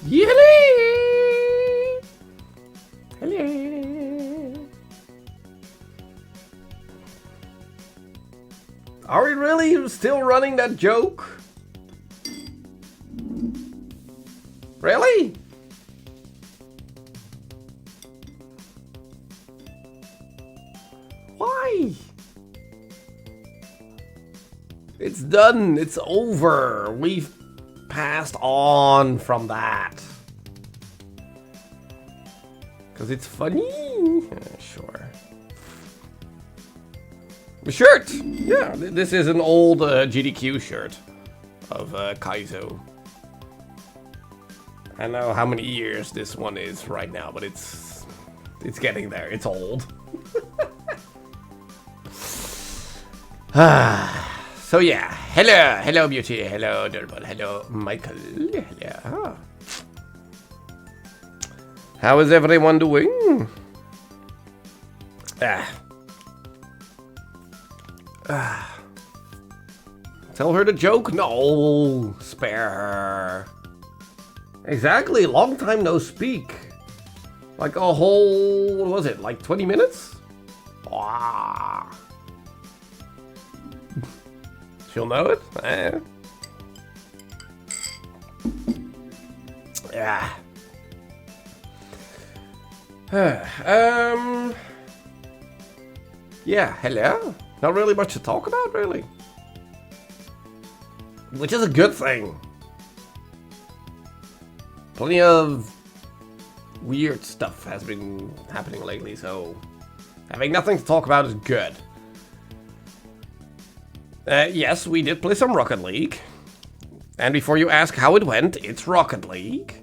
Hello. Hello. Are we really still running that joke? Really? Why? It's done. It's over. We've passed on from that. Because it's funny? Sure. The shirt! Yeah, this is an old GDQ shirt of Kaizo. I don't know how many years this one is right now, but it's getting there. It's old. So yeah, hello Beauty, hello Durable, hello Michael, hello. How is everyone doing? Tell her the joke? No, spare her. Exactly, long time no speak. Like a whole, what was it, like 20 minutes? Wow. She'll know it? Yeah. Yeah, hello? Not really much to talk about, really. Which is a good thing. Plenty of weird stuff has been happening lately, so having nothing to talk about is good. Yes, we did play some Rocket League. And before you ask how it went, it's Rocket League.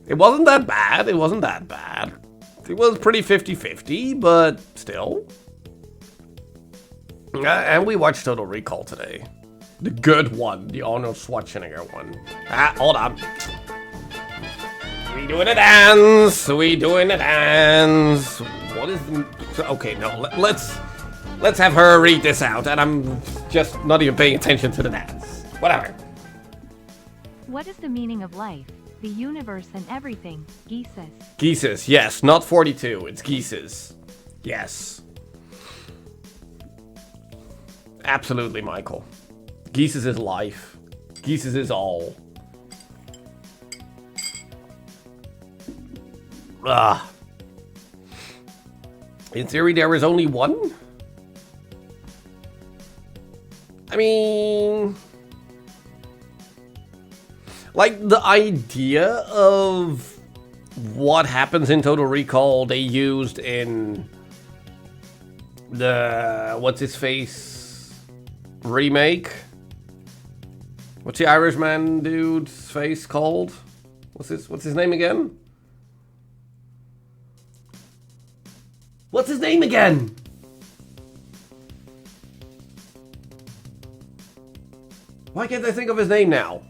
It wasn't that bad, it wasn't that bad. It was pretty 50-50, but still. And we watched Total Recall today. The good one, the Arnold Schwarzenegger one. Hold on. We doing a dance, we doing a dance. What is the... Okay, no, let's have her read this out, and I'm just not even paying attention to the dance. Whatever. What is the meaning of life, the universe, and everything? Geesis. Geesis, yes, not 42, it's Geesis. Yes. Absolutely, Michael. Geesis is life. Geesis is all. In theory, there is only one? I mean... like, the idea of what happens in Total Recall they used in the what's-his-face remake? What's the Irishman dude's face called? What's his name again? What's his name again? Why can't I think of his name now?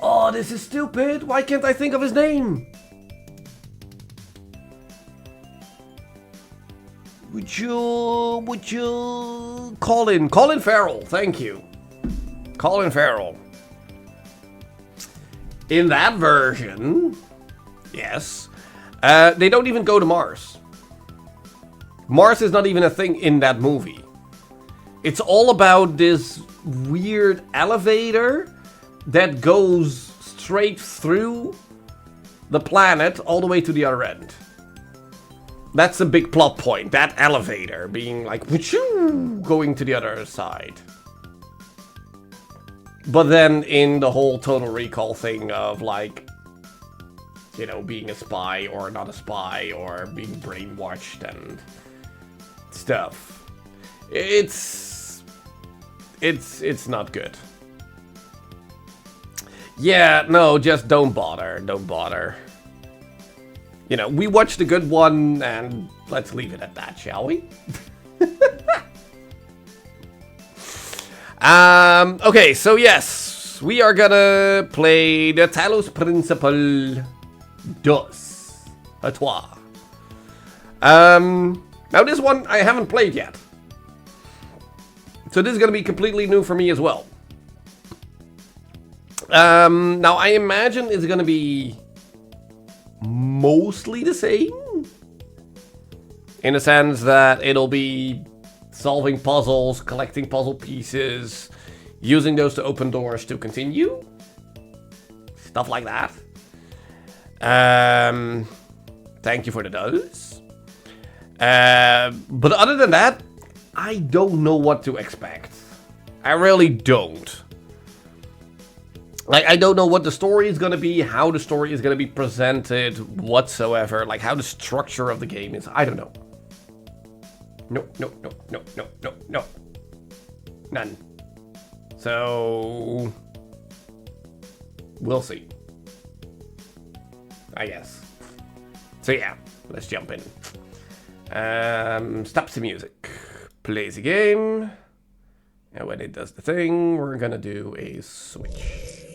Oh, this is stupid. Why can't I think of his name? Would you... Colin Farrell, thank you. Colin Farrell. In that version, yes, they don't even go to Mars. Mars is not even a thing in that movie. It's all about this weird elevator that goes straight through the planet all the way to the other end. That's a big plot point, that elevator being like, going to the other side. But then in the whole Total Recall thing of like, you know, being a spy or not a spy or being brainwashed and stuff. It's not good. Yeah, no, just don't bother. Don't bother. You know, we watched the good one and let's leave it at that, shall we? Okay, so yes, we are gonna play the Talos Principle Dos à Toi. Now this one I haven't played yet. So this is going to be completely new for me as well. Now, I imagine it's going to be mostly the same. In the sense that it'll be solving puzzles, collecting puzzle pieces, using those to open doors to continue. Stuff like that. Thank you for the does. But other than that, I don't know what to expect. I really don't. Like, I don't know what the story is gonna be, how the story is gonna be presented, whatsoever. Like, how the structure of the game is. I don't know. No. None. So... we'll see. I guess. So yeah, let's jump in. Stops the music. Plays the game. And when it does the thing, we're gonna do a switch.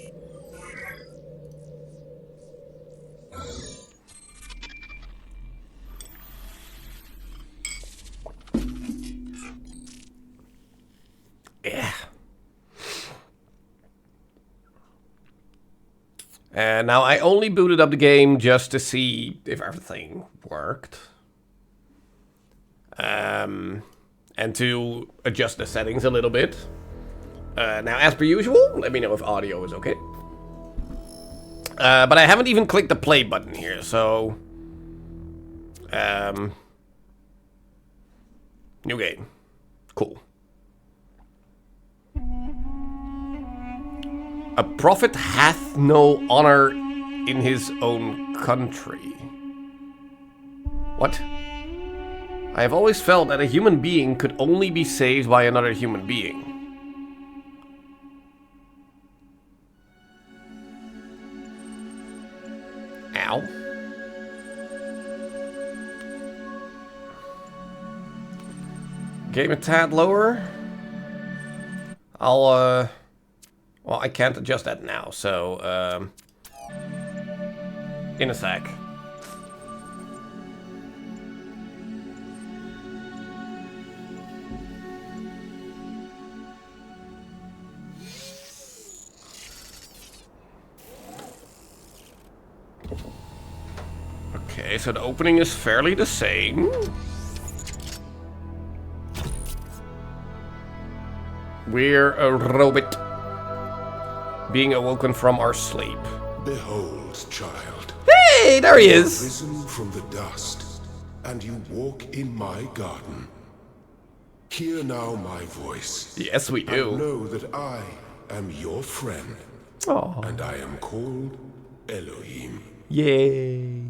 Yeah. And now I only booted up the game just to see if everything worked. And to adjust the settings a little bit. Now, as per usual, let me know if audio is okay. But I haven't even clicked the play button here, so... new game. Cool. A prophet hath no honor in his own country. What? I have always felt that a human being could only be saved by another human being. Ow. Game a tad lower. I'll, well, I can't adjust that now, so, in a sec. Okay, so the opening is fairly the same. We're a robot being awoken from our sleep. Behold, child. Hey, there he is. Risen from the dust, and you walk in my garden. Hear now my voice. Yes, we And do. know that I am your friend. Oh, And I am called Elohim. yay.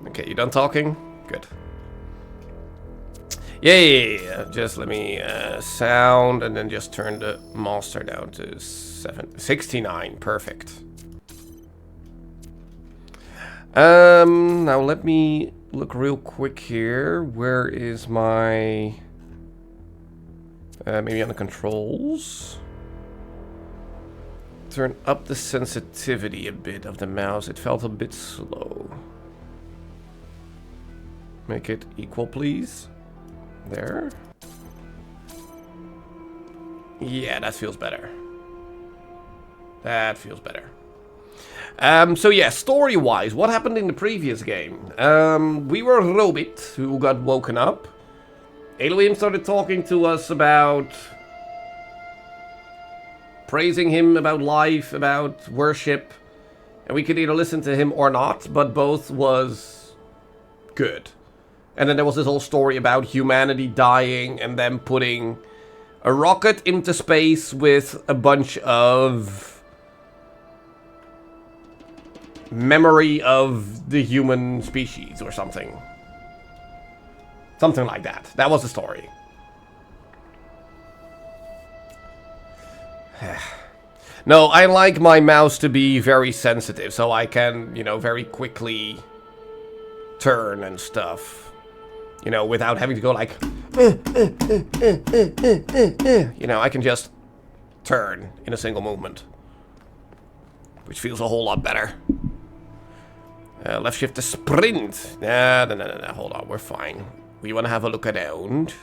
Okay, you done talking? Good. Yay! Just let me sound and then just turn the master down to 69. Perfect. Now let me look real quick here. Where is my... maybe on the controls? Turn up the sensitivity a bit of the mouse. It felt a bit slow. Make it equal, please. There. Yeah, that feels better. That feels better. So yeah, story-wise, what happened in the previous game? We were a robot who got woken up. Elohim started talking to us about praising him, about life, about worship. And we could either listen to him or not, but both was good. And then there was this whole story about humanity dying and then putting a rocket into space with a bunch of memory of the human species or something. Something like that. That was the story. No, I like my mouse to be very sensitive, so I can, you know, very quickly turn and stuff. You know, without having to go like... You know, I can just turn in a single movement. Which feels a whole lot better. Left shift to sprint. No, hold on, we're fine. We want to have a look around.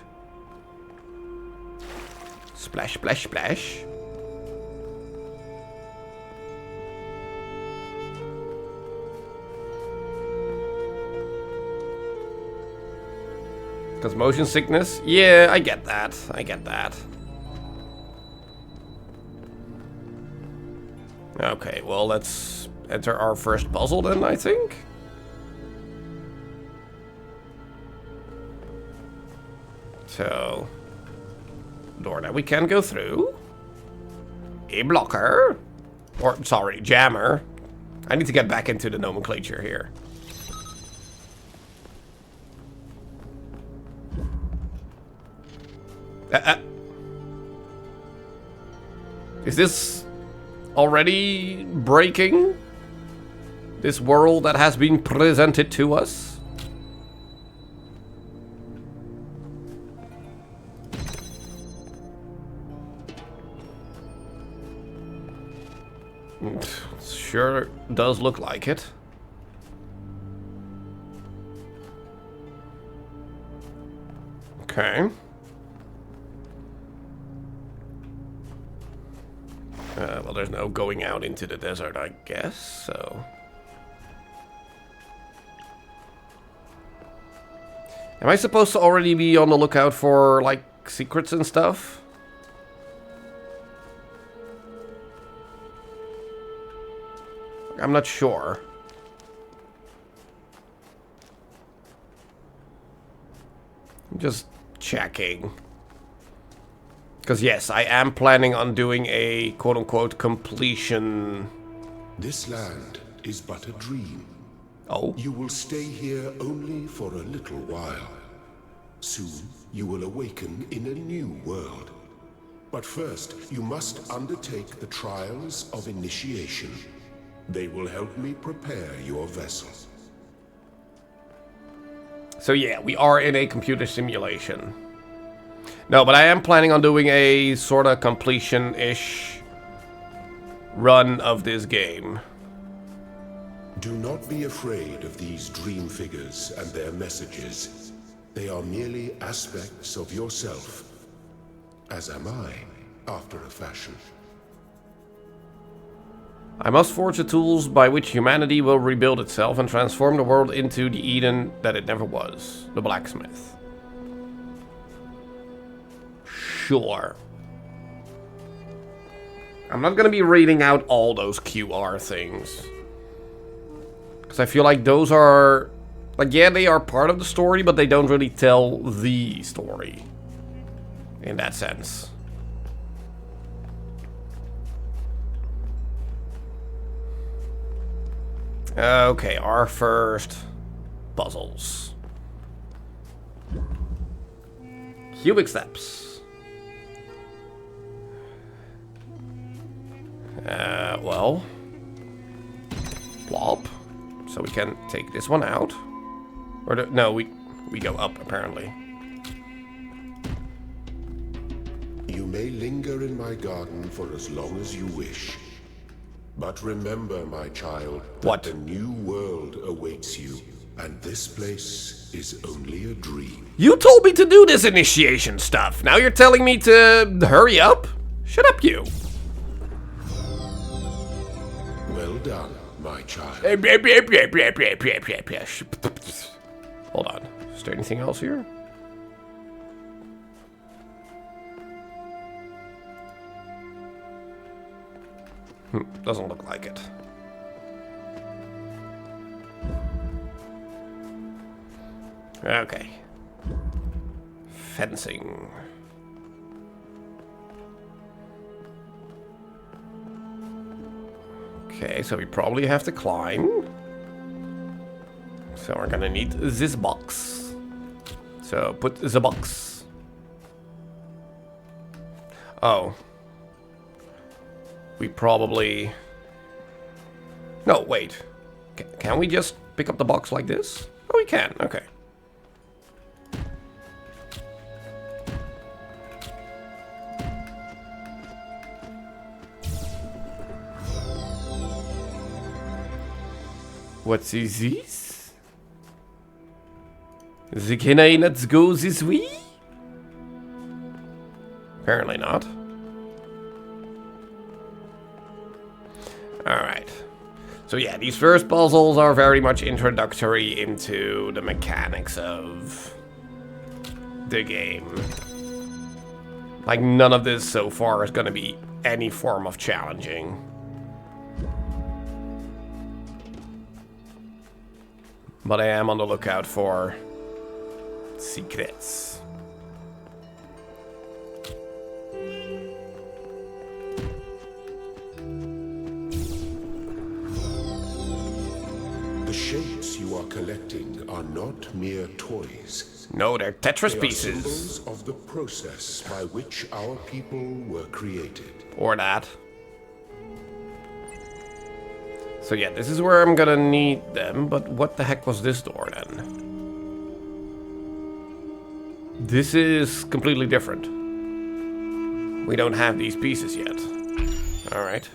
Splash, splash, splash. Because motion sickness? Yeah, I get that. I get that. Okay, well, let's enter our first puzzle then, I think. So, door that we can go through. A blocker. Or, sorry, jammer. I need to get back into the nomenclature here. Is this already breaking? This world that has been presented to us? Sure does look like it. Okay. Well, there's no going out into the desert, I guess, so... Am I supposed to already be on the lookout for, like, secrets and stuff? I'm not sure. I'm just checking. Because yes, I am planning on doing a quote-unquote completion. This land is but a dream. Oh? You will stay here only for a little while. Soon, you will awaken in a new world. But first, you must undertake the trials of initiation. They will help me prepare your vessel. So yeah, we are in a computer simulation. No, but I am planning on doing a sort of completion-ish run of this game. Do not be afraid of these dream figures and their messages. They are merely aspects of yourself, as am I, after a fashion. I must forge the tools by which humanity will rebuild itself and transform the world into the Eden that it never was. The blacksmith. Sure. I'm not gonna be reading out all those QR things. Because I feel like those are... Like, yeah, they are part of the story, but they don't really tell the story. In that sense. Okay, our first puzzles. Cubic steps. Well. Plop. So we can take this one out. Or no, we go up, apparently. You may linger in my garden for as long as you wish. But remember, my child, that a new world awaits you, and this place is only a dream. You told me to do this initiation stuff. Now you're telling me to hurry up? Shut up, you. Well done, my child. Hold on. Is there anything else here? Doesn't look like it. Okay. Fencing. Okay, so we probably have to climb. So we're gonna need this box. So put the box. Oh. We probably... No, wait. Can we just pick up the box like this? Oh, we can. Okay. What is this? Can I not go this way? Apparently not. Alright. So yeah, these first puzzles are very much introductory into the mechanics of the game. Like, none of this so far is going to be any form of challenging. But I am on the lookout for secrets. The shapes you are collecting are not mere toys. No, they're Tetris They are pieces. symbols of the process by which our people were created. Or that. So yeah, this is where I'm gonna need them, but what the heck was this door then? This is completely different. We don't have these pieces yet. Alright.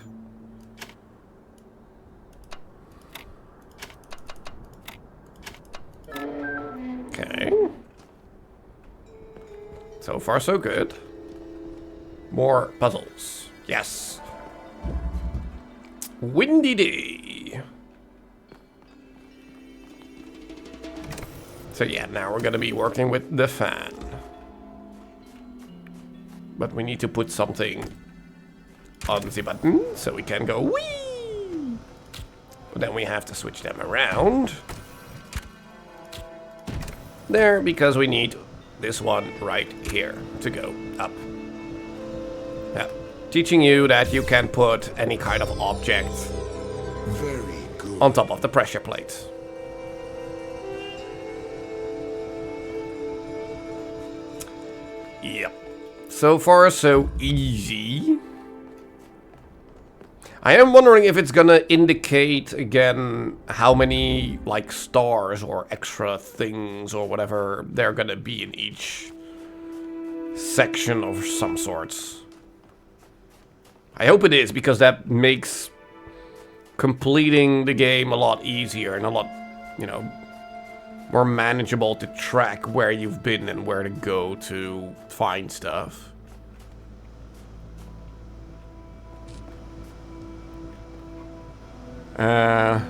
Okay. So far so good. More puzzles. Yes. Windy day. So yeah, now we're gonna be working with the fan. But we need to put something on the button so we can go whee! But then we have to switch them around. There, because we need this one right here to go up. Yeah. Teaching you that you can put any kind of object Very good. on top of the pressure plate. Yep. So far, so easy. I am wondering if it's gonna indicate again how many, like, stars or extra things or whatever they're gonna be in each section of some sorts. I hope it is, because that makes completing the game a lot easier and a lot, you know, more manageable to track where you've been and where to go to find stuff.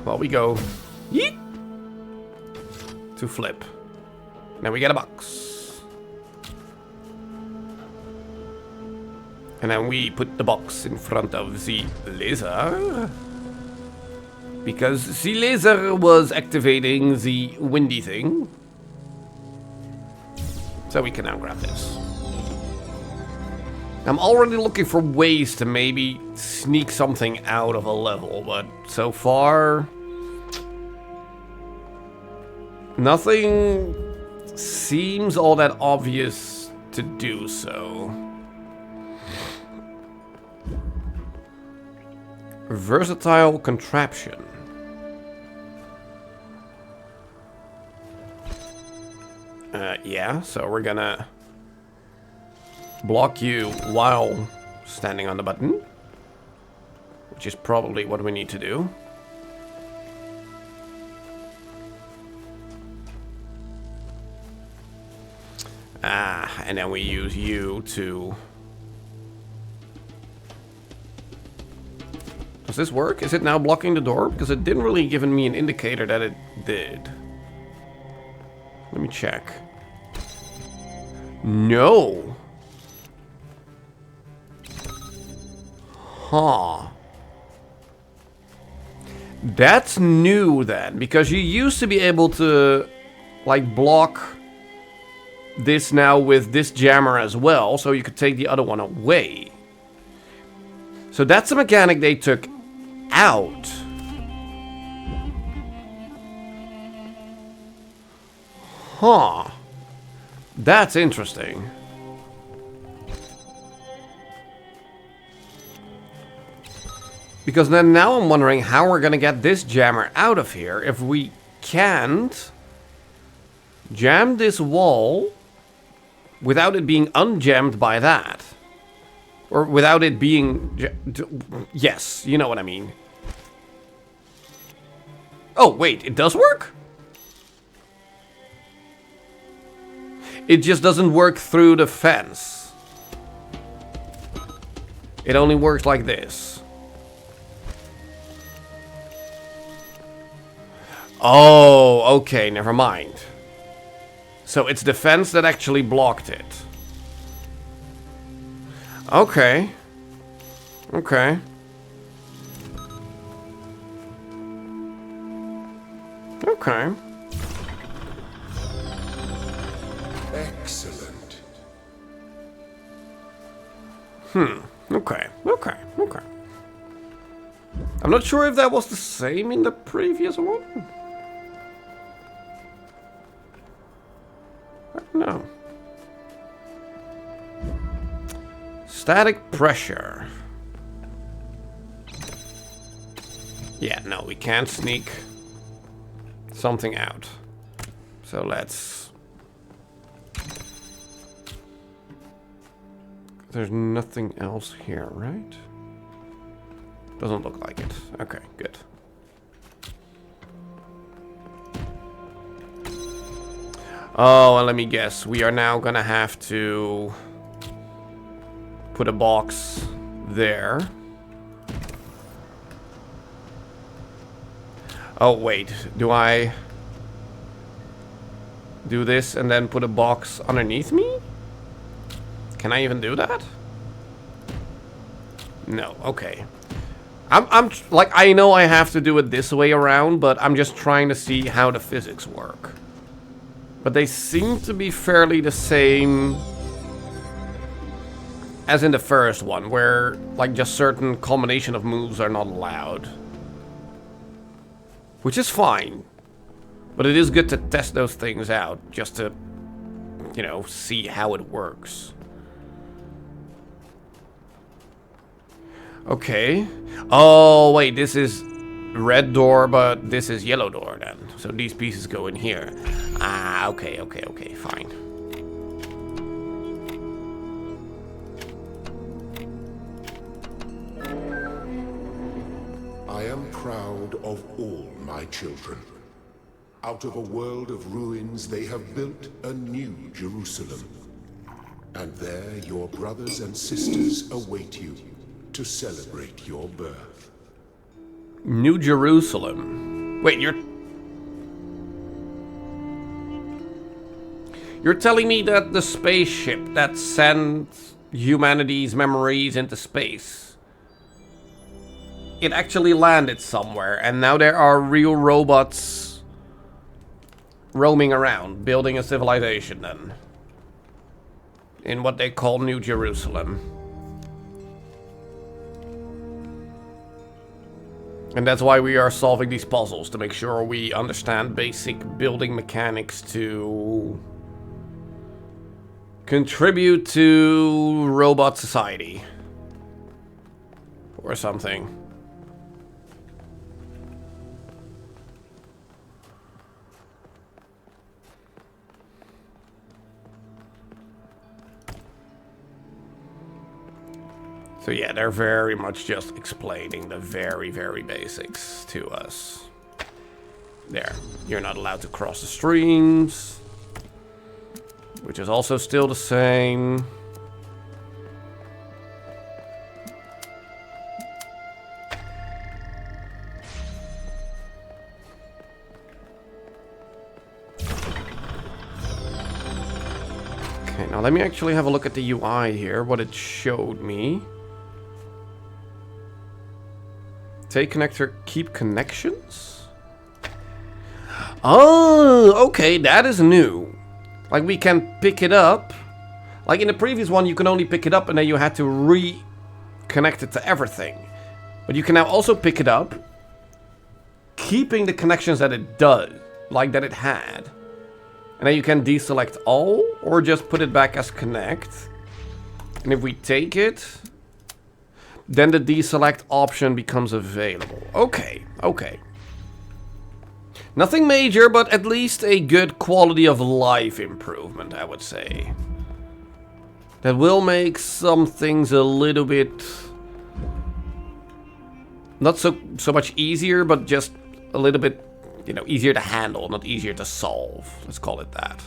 Well, we go yeet to flip. Now we get a box. And then we put the box in front of the laser. Because the laser was activating the windy thing. So we can now grab this. I'm already looking for ways to maybe sneak something out of a level, but so far nothing seems all that obvious to do so. Versatile contraption. Yeah, so we're gonna block you while standing on the button, which is probably what we need to do. And then we use you to... Does this work? Is it now blocking the door? Because it didn't really give me an indicator that it did. Let me check. No. Huh. That's new then, because you used to be able to, like, block this now with this jammer as well, so you could take the other one away. So that's a mechanic they took out. Huh. That's interesting. Because then now I'm wondering how we're gonna get this jammer out of here if we can't jam this wall without it being unjammed by that. Or without it being... Yes, you know what I mean. Oh, wait, it does work? It just doesn't work through the fence. It only works like this. Oh, okay, never mind. So it's defense that actually blocked it. Okay. Okay. Okay. Excellent. Okay. Okay. Okay. I'm not sure if that was the same in the previous one. I don't know. Static pressure. Yeah, no, we can't sneak something out. So let's... There's nothing else here, right? Doesn't look like it. Okay, good. Oh, and let me guess. We are now gonna have to put a box there. Oh, wait. Do I do this and then put a box underneath me? Can I even do that? No. Okay. I'm like, I know I have to do it this way around, but I'm just trying to see how the physics work. But they seem to be fairly the same as in the first one, where like just certain combination of moves are not allowed. Which is fine. But it is good to test those things out, just to, you know, see how it works. Okay. Oh, wait, this is red door, but this is yellow door then. So these pieces go in here. Ah, okay, okay, okay, fine. I am proud of all my children. Out of a world of ruins, they have built a new Jerusalem. And there your brothers and sisters await you to celebrate your birth. New Jerusalem. Wait, You're telling me that the spaceship that sent humanity's memories into space, it actually landed somewhere, and now there are real robots roaming around, building a civilization then. In what they call New Jerusalem. And that's why we are solving these puzzles, to make sure we understand basic building mechanics to contribute to robot society. Or something. So yeah, they're very much just explaining the very, very basics to us. There, you're not allowed to cross the streams. Which is also still the same. Okay, now let me actually have a look at the UI here, what it showed me. Take connector, keep connections? Oh, okay, that is new. Like, we can pick it up. Like, in the previous one, you can only pick it up and then you had to reconnect it to everything. But you can now also pick it up, keeping the connections that it does, like that it had. And then you can deselect all, or just put it back as connect. And if we take it, then the deselect option becomes available. Okay, okay. Nothing major, but at least a good quality of life improvement, I would say. That will make some things a little bit... not so much easier, but just a little bit, you know, easier to handle, not easier to solve. Let's call it that.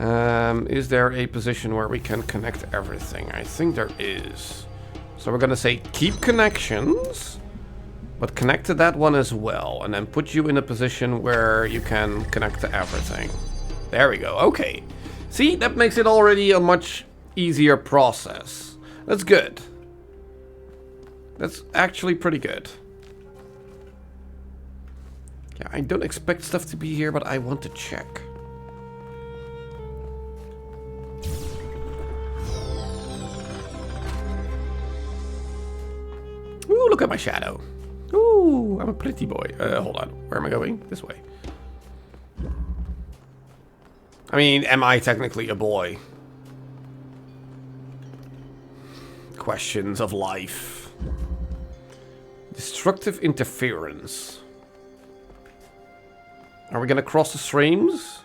Is there a position where we can connect everything? I think there is. So we're gonna say keep connections, but connect to that one as well, and then put you in a position where you can connect to everything. There we go. Okay. See, that makes it already a much easier process. That's good. That's actually pretty good. Yeah, I don't expect stuff to be here, but I want to check. Ooh, look at my shadow. Ooh, I'm a pretty boy. Hold on. Where am I going? This way. I mean, am I technically a boy? Questions of life. Destructive interference. Are we gonna cross the streams?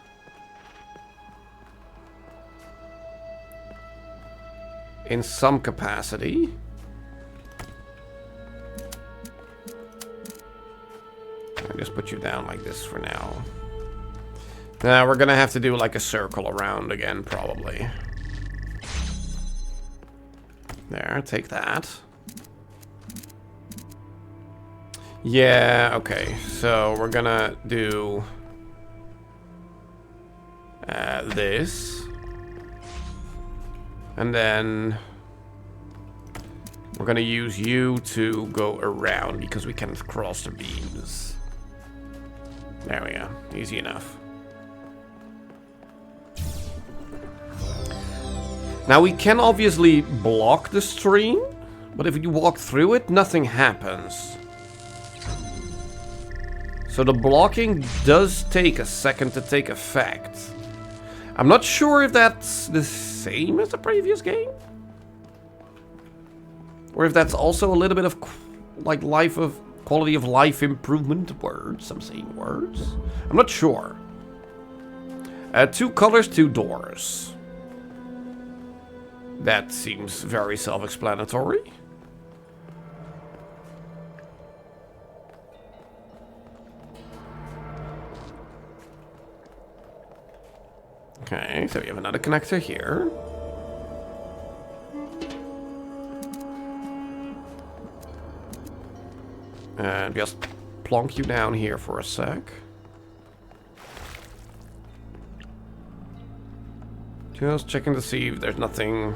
In some capacity. I'll just put you down like this for now. Now we're gonna have to do like a circle around again, probably. There, take that. Yeah, okay. So we're gonna do this. And then we're gonna use you to go around because we can't cross the beams. There we go. Easy enough. Now we can obviously block the stream, but if you walk through it, nothing happens. So the blocking does take a second to take effect. I'm not sure if that's the same as the previous game. Or if that's also a little bit of like quality of life improvement words. I'm saying words. I'm not sure. 2 colors, 2 doors. That seems very self-explanatory. Okay, so we have another connector here. And just plonk you down here for a sec. Just checking to see if there's nothing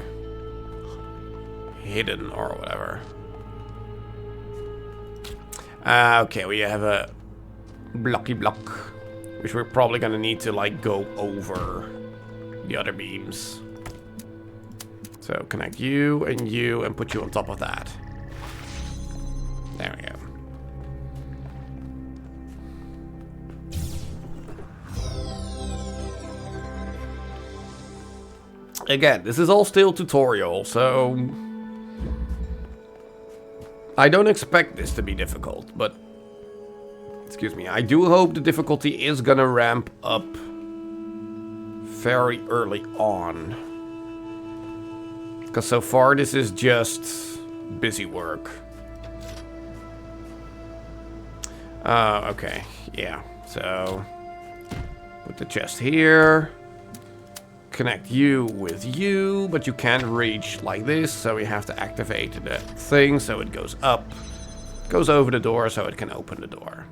hidden or whatever. Okay, we have a blocky block, which we're probably gonna need to like go over the other beams. So connect you and put you on top of that. There we go. Again, this is all still tutorial, so I don't expect this to be difficult, but excuse me, I do hope the difficulty is gonna ramp up very early on. Because so far this is just busy work. Okay, yeah, so put the chest here. Connect you with you, but you can't reach like this, so we have to activate the thing so it goes up, goes over the door so it can open the door.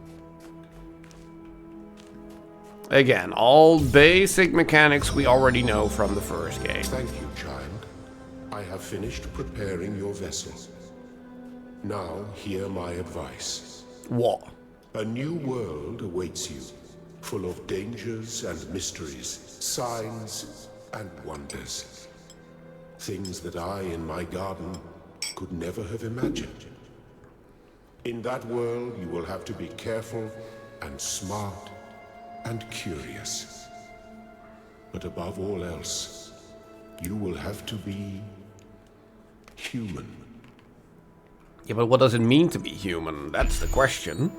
Again, all basic mechanics we already know from the first game. Thank you, child. I have finished preparing your vessel. Now, hear my advice. What? A new world awaits you, full of dangers and mysteries, signs and wonders. Things that I, in my garden, could never have imagined. In that world, you will have to be careful and smart and curious. But above all else, you will have to be human. Yeah, but what does it mean to be human? That's the question.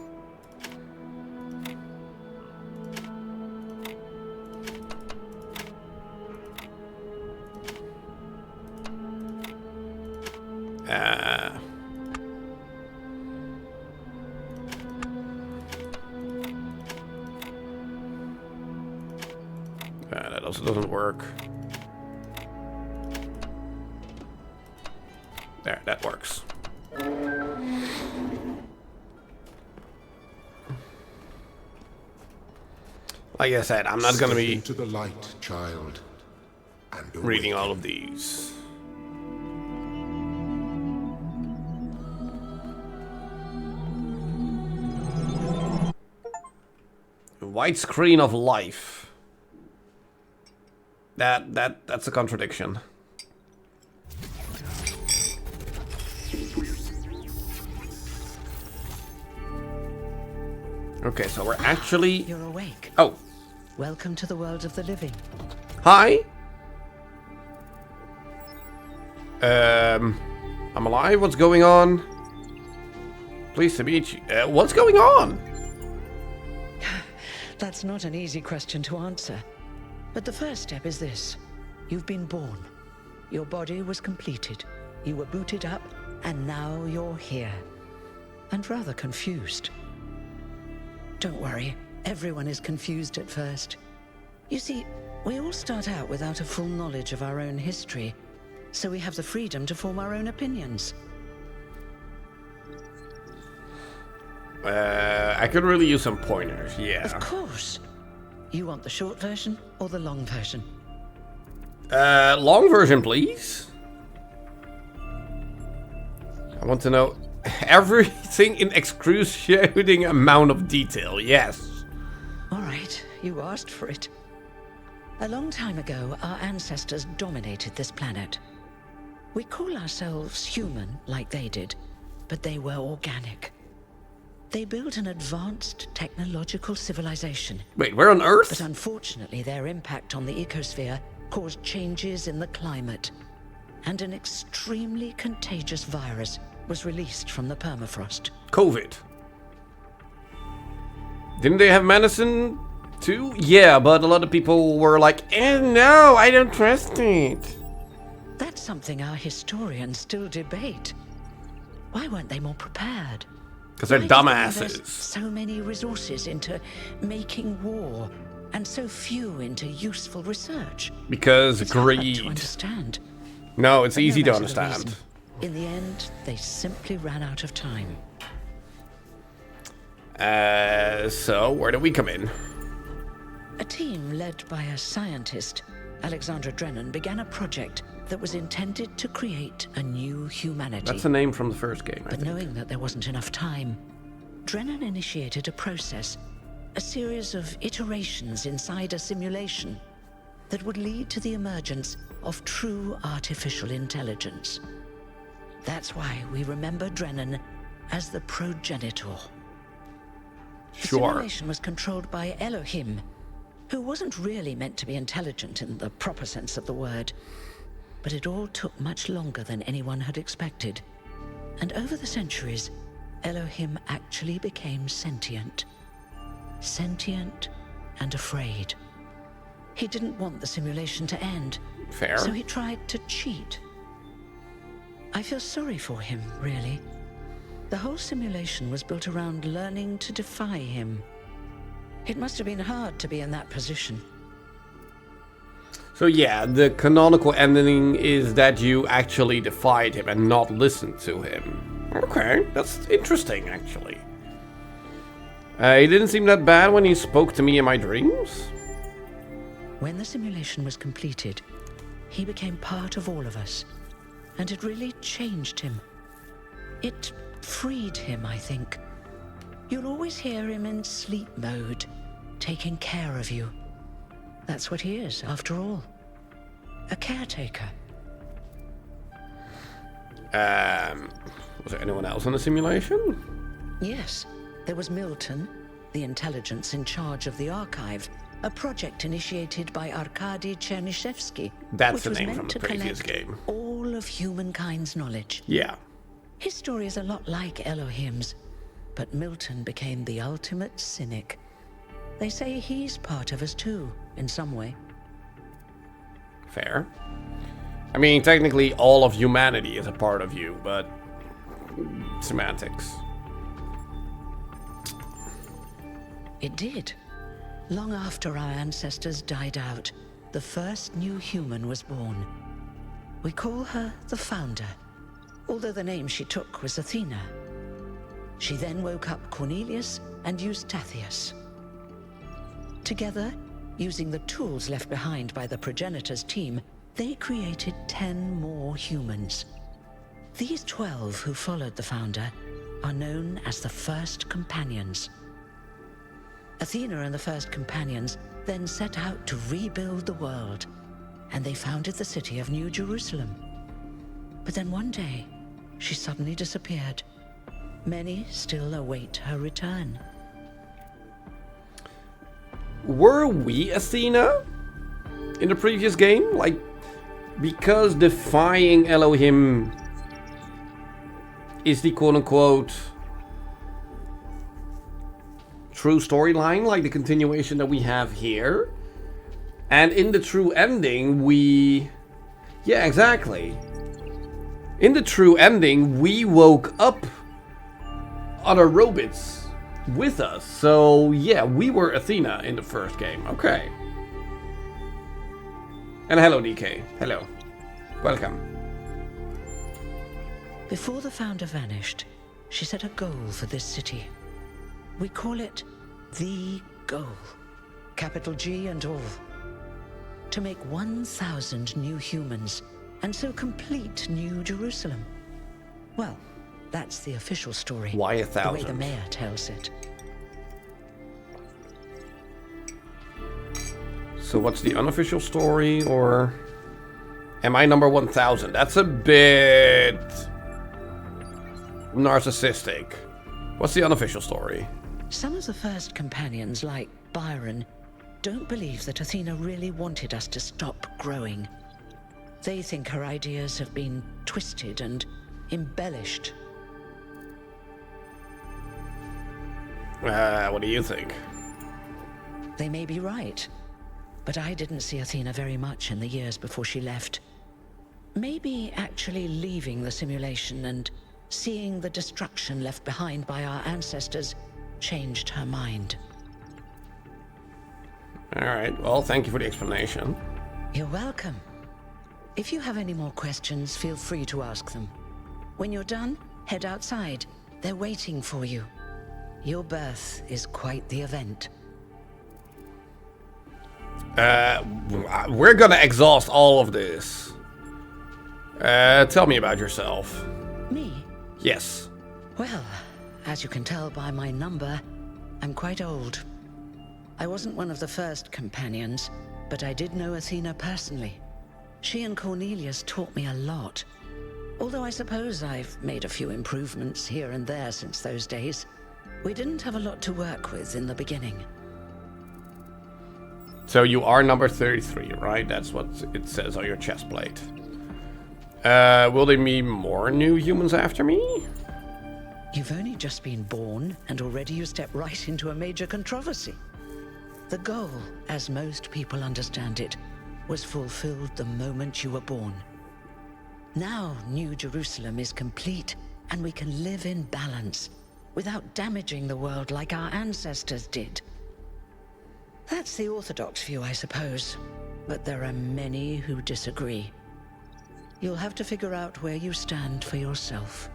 also doesn't work. There, that works. Like I said, I'm not gonna Step be into the light, child, and reading all awaken. of these. White screen of life. That's a contradiction. Okay, so we're actually... You're awake. Oh, Welcome to the world of the living. hi. I'm alive. What's going on? Pleased to meet you. What's going on? That's not an easy question to answer. But the first step is this. You've been born. Your body was completed. You were booted up, and now you're here. And rather confused. Don't worry. Everyone is confused at first. You see, we all start out without a full knowledge of our own history, so we have the freedom to form our own opinions. I could really use some pointers, yeah. Of course. You want the short version or the long version? Long version, please. I want to know everything in excruciating amount of detail, yes. All right, you asked for it. A long time ago, our ancestors dominated this planet. We call ourselves human, like they did, but they were organic. They built an advanced technological civilization. Wait, we're on Earth? But unfortunately, their impact on the ecosphere caused changes in the climate. And an extremely contagious virus was released from the permafrost. COVID. Didn't they have medicine too? Yeah, but a lot of people were like, no, I don't trust it. That's something our historians still debate. Why weren't they more prepared? Because they're Why did they dumbasses. invest so many resources into making war, and so few into useful research? Because It's hard to greed. understand. No, it's But no easy to matter the understand. reason, in the end, they simply ran out of time. So where do we come in? A team led by a scientist, Alexandra Drennan, began a project that was intended to create a new humanity. That's the name from the first game, I But think. knowing that there wasn't enough time, Drennan initiated a process, a series of iterations inside a simulation that would lead to the emergence of true artificial intelligence. That's why we remember Drennan as the progenitor. The Sure. simulation was controlled by Elohim, who wasn't really meant to be intelligent in the proper sense of the word. But it all took much longer than anyone had expected. And over the centuries, Elohim actually became sentient. Sentient and afraid. He didn't want the simulation to end. Fair. So he tried to cheat. I feel sorry for him, really. The whole simulation was built around learning to defy him. It must have been hard to be in that position. So yeah, the canonical ending is that you actually defied him and not listened to him. Okay, that's interesting, actually. He didn't seem that bad when he spoke to me in my dreams. When the simulation was completed, he became part of all of us. And it really changed him. It freed him, I think. You'll always hear him in sleep mode, taking care of you. That's what he is, after all. A caretaker. Was there anyone else in the simulation? Yes, there was Milton, the intelligence in charge of the archive, a project initiated by Arkady Chernyshevsky, That's which the was name meant from the to previous collect game. all of humankind's knowledge. Yeah. His story is a lot like Elohim's, but Milton became the ultimate cynic. They say he's part of us too, in some way. Fair. I mean, technically all of humanity is a part of you, but semantics. It did. Long after our ancestors died out, the first new human was born. We call her the Founder, although the name she took was Athena. She then woke up Cornelius and Eustathius. Together, using the tools left behind by the progenitors' team, they created 10 more humans. These 12 who followed the Founder are known as the First Companions. Athena and the First Companions then set out to rebuild the world, and they founded the city of New Jerusalem. But then one day, she suddenly disappeared. Many still await her return. Were we Athena in the previous game? Like, because defying Elohim is the quote-unquote true storyline, like the continuation that we have here. And in the true ending, yeah, exactly. In the true ending, we woke up other robots with us. So, yeah, we were Athena in the first game. Okay. And hello, DK. Hello. Welcome. Before the Founder vanished, she set a goal for this city. We call it the goal. Capital G and all. To make 1,000 new humans, and so complete New Jerusalem. Well, that's the official story. Why 1,000? The way the mayor tells it. So what's the unofficial story, or am I number 1,000? That's a bit narcissistic. What's the unofficial story? Some of the First Companions, like Byron, don't believe that Athena really wanted us to stop growing. They think her ideas have been twisted and embellished. What do you think? They may be right, but I didn't see Athena very much in the years before she left. Maybe actually leaving the simulation and seeing the destruction left behind by our ancestors changed her mind. Alright, well, thank you for the explanation. You're welcome. If you have any more questions, feel free to ask them. When you're done, head outside. They're waiting for you. Your birth is quite the event. We're gonna exhaust all of this. Tell me about yourself. Me? Yes. Well, as you can tell by my number, I'm quite old. I wasn't one of the First Companions, but I did know Athena personally. She and Cornelius taught me a lot. Although I suppose I've made a few improvements here and there since those days. We didn't have a lot to work with in the beginning. So you are number 33, right? That's what it says on your chest plate. Will there be more new humans after me? You've only just been born, and already you step right into a major controversy. The goal, as most people understand it, was fulfilled the moment you were born. Now New Jerusalem is complete, and we can live in balance, without damaging the world like our ancestors did. That's the orthodox view, I suppose, but there are many who disagree. You'll have to figure out where you stand for yourself.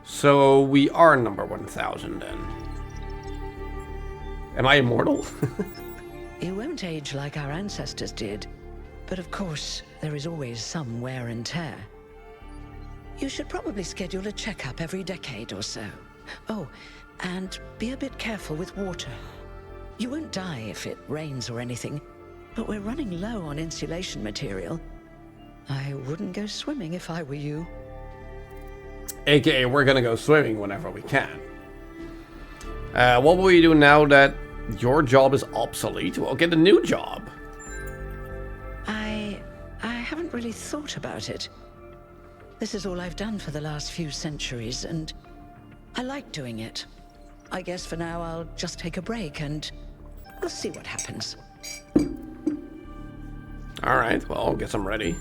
So we are number 1,000 then. Am I immortal? You won't age like our ancestors did, but of course, there is always some wear and tear. You should probably schedule a checkup every decade or so. Oh, and be a bit careful with water. You won't die if it rains or anything, but we're running low on insulation material. I wouldn't go swimming if I were you. AKA, we're gonna go swimming whenever we can. What will you do now that your job is obsolete? Well, get a new job. I haven't really thought about it. This is all I've done for the last few centuries, and I like doing it. I guess for now I'll just take a break and we'll see what happens. Alright, well, guess I'm ready.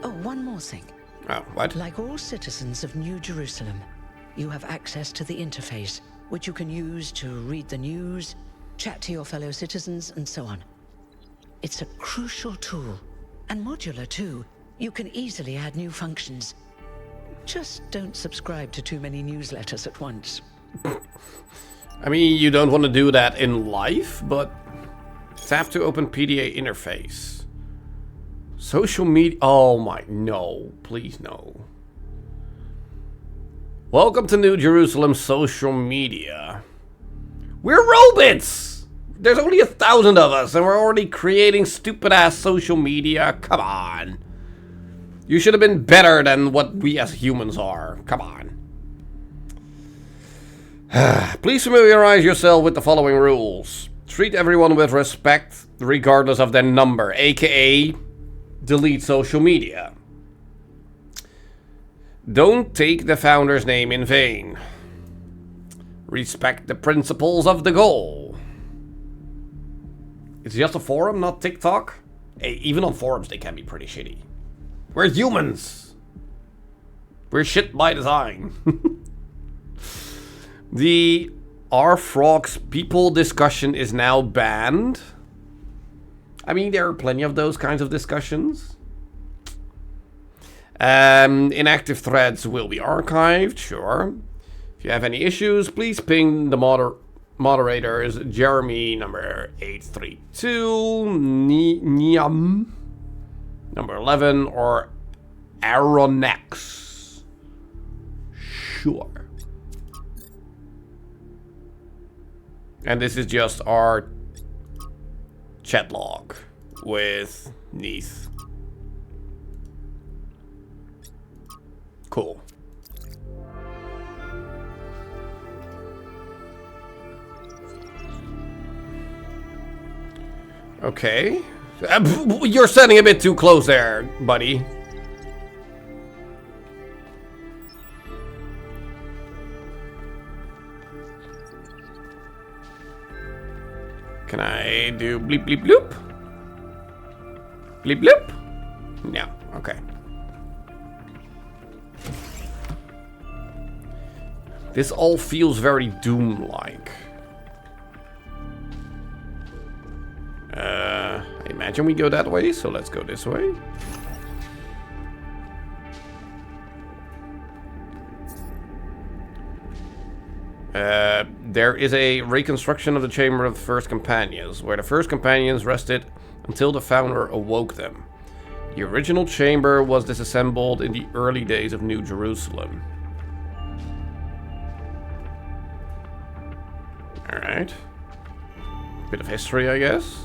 Oh, one more thing. Oh, what? Like all citizens of New Jerusalem, you have access to the interface, which you can use to read the news, chat to your fellow citizens, and so on. It's a crucial tool, and modular too. You can easily add new functions. Just don't subscribe to too many newsletters at once. I mean, you don't want to do that in life, but tap to open PDA interface. Social media. Oh my, no, please no. Welcome to New Jerusalem social media. We're robots! There's only 1,000 of us, and we're already creating stupid-ass social media. Come on. You should have been better than what we as humans are. Come on. Please familiarize yourself with the following rules. Treat everyone with respect, regardless of their number, aka delete social media. Don't take the founder's name in vain. Respect the principles of the goal. It's just a forum, not TikTok. Hey, even on forums they can be pretty shitty. We're humans. We're shit by design. The Are Frogs People discussion is now banned. I mean, there are plenty of those kinds of discussions. Inactive threads will be archived, sure. If you have any issues, please ping the moderators, Jeremy number 832, Niam number 11, or Aronex. Sure. And this is just our chat log with Neath. Cool. Okay. You're standing a bit too close there, buddy. Can I do bleep bleep bloop? Bleep bloop? No, okay. This all feels very Doom-like. I imagine we go that way, so let's go this way. There is a reconstruction of the Chamber of the First Companions, where the First Companions rested until the founder awoke them. The original chamber was disassembled in the early days of New Jerusalem. Alright. Bit of history, I guess.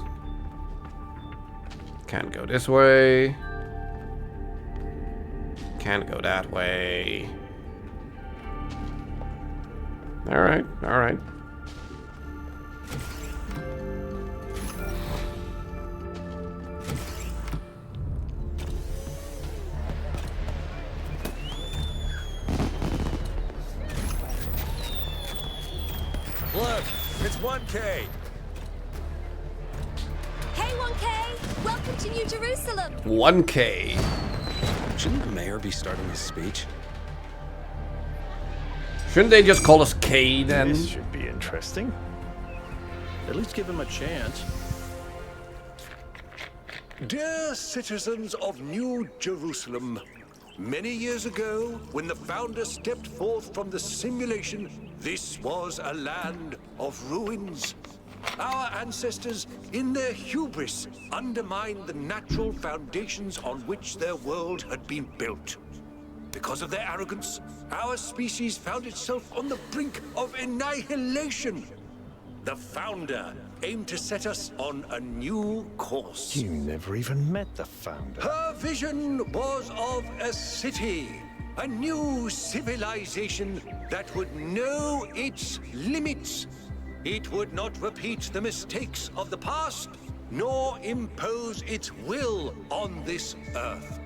Can't go this way. Can't go that way. Alright, alright. Look, it's 1K. Hey 1K! Welcome to New Jerusalem! 1K. Shouldn't the mayor be starting his speech? Shouldn't they just call us K then? This should be interesting. At least give him a chance. Dear citizens of New Jerusalem, many years ago, when the founder stepped forth from the simulation, this was a land of ruins. Our ancestors, in their hubris, undermined the natural foundations on which their world had been built. Because of their arrogance, our species found itself on the brink of annihilation. The founder aimed to set us on a new course. You never even met the founder. Her vision was of a city, a new civilization that would know its limits. It would not repeat the mistakes of the past, nor impose its will on this earth.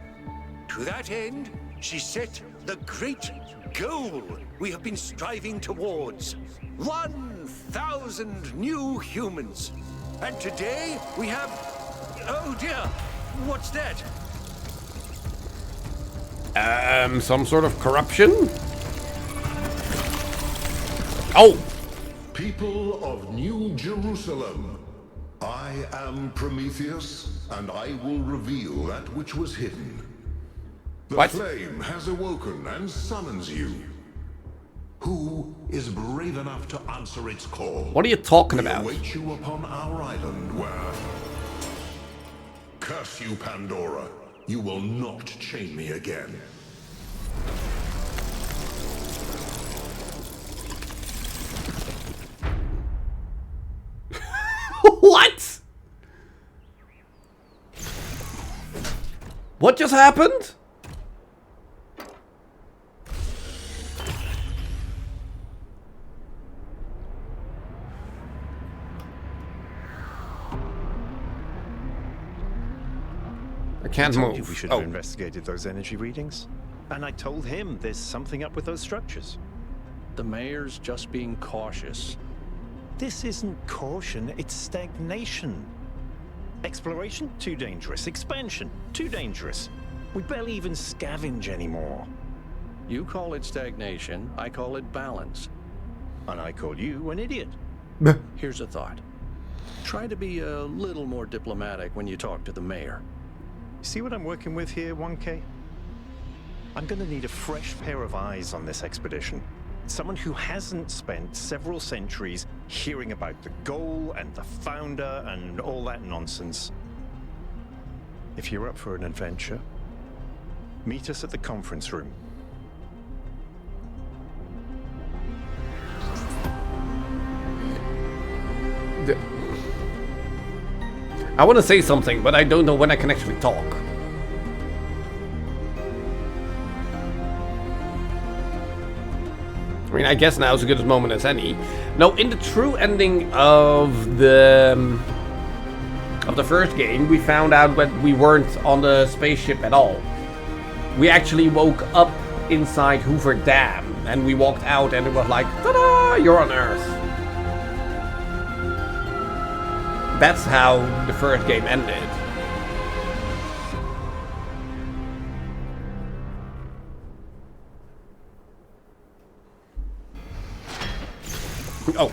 To that end, she set the great goal we have been striving towards. 1,000 new humans. And today we have... Oh dear, what's that? Some sort of corruption? Oh! People of New Jerusalem, I am Prometheus, and I will reveal that which was hidden. The What? flame has awoken and summons you. Who is brave enough to answer its call? What are you talking We about? await you upon our island where... Curse you, Pandora. You will not chain me again. What? What just happened? I can't Told you move. we should Oh, have investigated those energy readings. And I told him there's something up with those structures. The mayor's just being cautious. This isn't caution, it's stagnation. Exploration? Too dangerous. Expansion? Too dangerous. We barely even scavenge anymore. You call it stagnation, I call it balance. And I call you an idiot. Here's a thought. Try to be a little more diplomatic when you talk to the mayor. See what I'm working with here, 1K? I'm gonna need a fresh pair of eyes on this expedition. Someone who hasn't spent several centuries hearing about the goal and the founder and all that nonsense. If you're up for an adventure, meet us at the conference room. I want to say something, but I don't know when I can actually talk. I mean, I guess now is as good a moment as any. No, in the true ending of the first game, we found out that we weren't on the spaceship at all. We actually woke up inside Hoover Dam, and we walked out, and it was like, ta-da! You're on Earth. That's how the first game ended. Oh.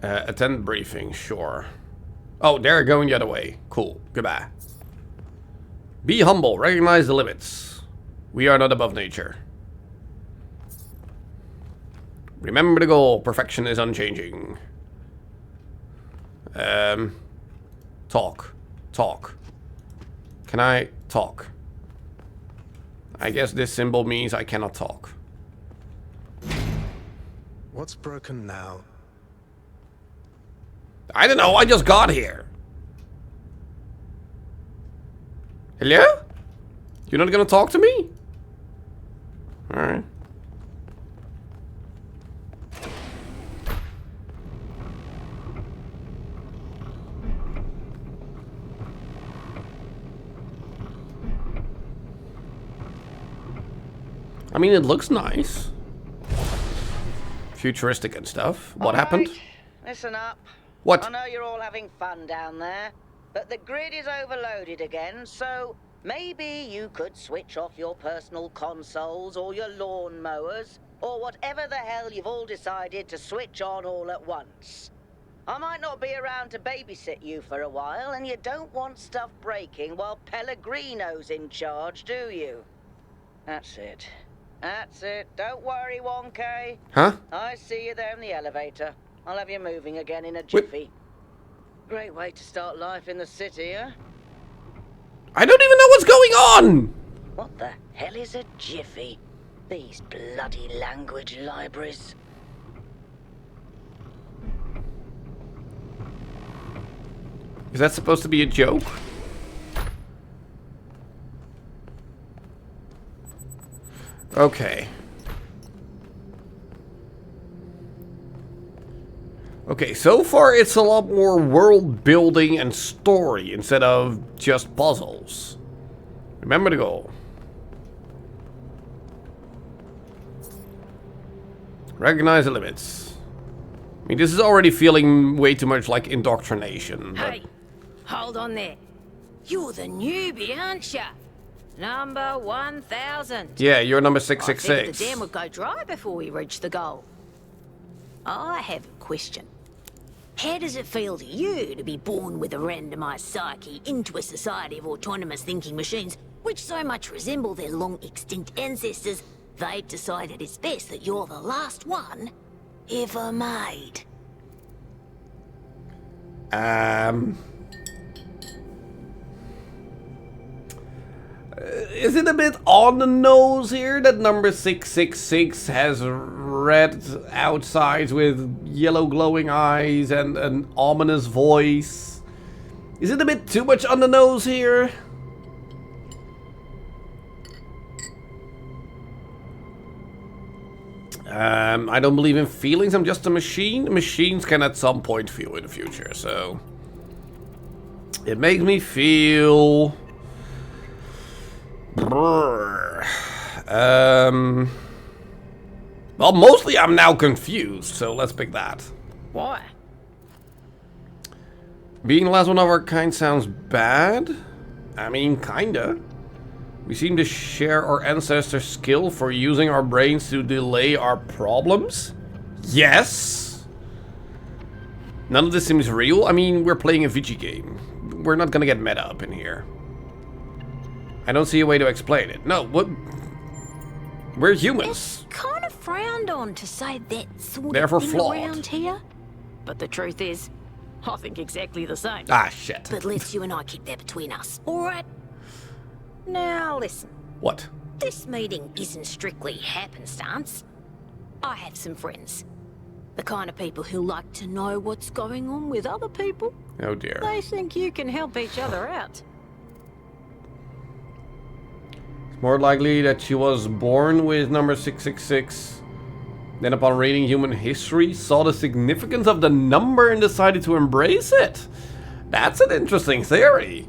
Attend briefing, sure. Oh, they're going the other way. Cool. Goodbye. Be humble. Recognize the limits. We are not above nature. Remember the goal. Perfection is unchanging. Talk. Talk. Can I talk? I guess this symbol means I cannot talk. What's broken now? I don't know, I just got here. Hello? You're not gonna talk to me? Alright. I mean, it looks nice. Futuristic and stuff. What happened? Listen up. What? I know you're all having fun down there, but the grid is overloaded again, so maybe you could switch off your personal consoles or your lawn mowers, or whatever the hell you've all decided to switch on all at once. I might not be around to babysit you for a while, and you don't want stuff breaking while Pellegrino's in charge, do you? That's it. That's it. Don't worry, 1K. Huh? I see you there in the elevator. I'll have you moving again in a jiffy. Great way to start life in the city, huh? I don't even know what's going on! What the hell is a jiffy? These bloody language libraries. Is that supposed to be a joke? Okay. Okay, so far it's a lot more world building and story instead of just puzzles. Remember the goal. Recognize the limits. I mean, this is already feeling way too much like indoctrination. But... Hey, hold on there. You're the newbie, aren't ya? Number 1000. yeah, you're number I figured 666. the dam would go dry before we reach the goal. I have a question. How does it feel to you to be born with a randomized psyche into a society of autonomous thinking machines which so much resemble their long-extinct ancestors, they've decided it's best that you're the last one ever made? Is it a bit on the nose here that number 666 has red outsides with yellow glowing eyes and an ominous voice? Is it a bit too much on the nose here? I don't believe in feelings, I'm just a machine. Machines can at some point feel in the future, so... It makes me feel... Well, mostly I'm now confused, so let's pick that. Why? Being the last one of our kind sounds bad? I mean, kinda. We seem to share our ancestors' skill for using our brains to delay our problems? Yes! None of this seems real. I mean, we're playing a Vigi game. We're not gonna get meta up in here. I don't see a way to explain it. No, what? We're humans. It's kind of frowned on to say that sort Therefore of thing flawed. around here. But the truth is, I think exactly the same. Ah, shit. But let's you and I keep that between us, alright? Now listen. What? This meeting isn't strictly happenstance. I have some friends. The kind of people who like to know what's going on with other people. Oh dear. They think you can help each other out. More likely that she was born with number 666. Then upon reading human history, saw the significance of the number and decided to embrace it. That's an interesting theory.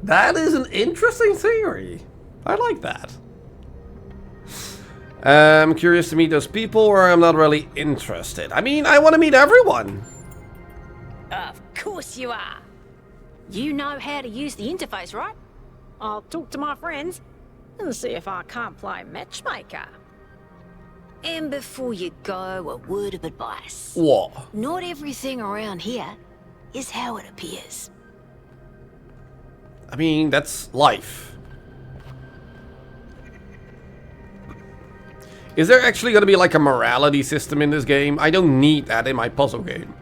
That is an interesting theory. I like that. I'm curious to meet those people, or I'm not really interested. I mean, I want to meet everyone. Of course you are. You know how to use the interface, right? I'll talk to my friends and see if I can't play matchmaker. And before you go, a word of advice. What? Not everything around here is how it appears. I mean, that's life. Is there actually going to be like a morality system in this game? I don't need that in my puzzle game.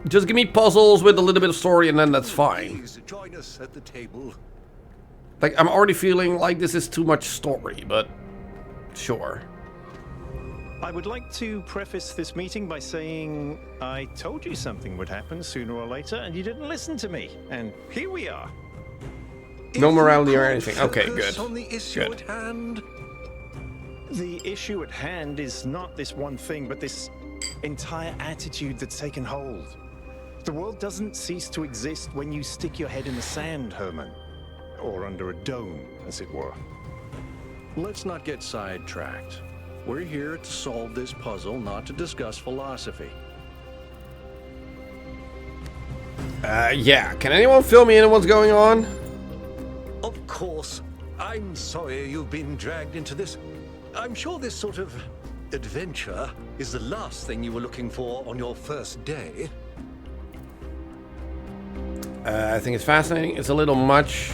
Just give me puzzles with a little bit of story and then that's fine. Please join us at the table. Like, I'm already feeling like this is too much story, but sure. I would like to preface this meeting by saying I told you something would happen sooner or later and you didn't listen to me. And here we are. No morality or anything. Okay, good. On the issue Good. at hand. The issue at hand is not this one thing, but this entire attitude that's taken hold. The world doesn't cease to exist when you stick your head in the sand, Herman. Or under a dome, as it were. Let's not get sidetracked. We're here to solve this puzzle, not to discuss philosophy. Yeah. Can anyone fill me in on what's going on? Of course. I'm sorry you've been dragged into this. I'm sure this sort of adventure is the last thing you were looking for on your first day. I think it's fascinating. It's a little much,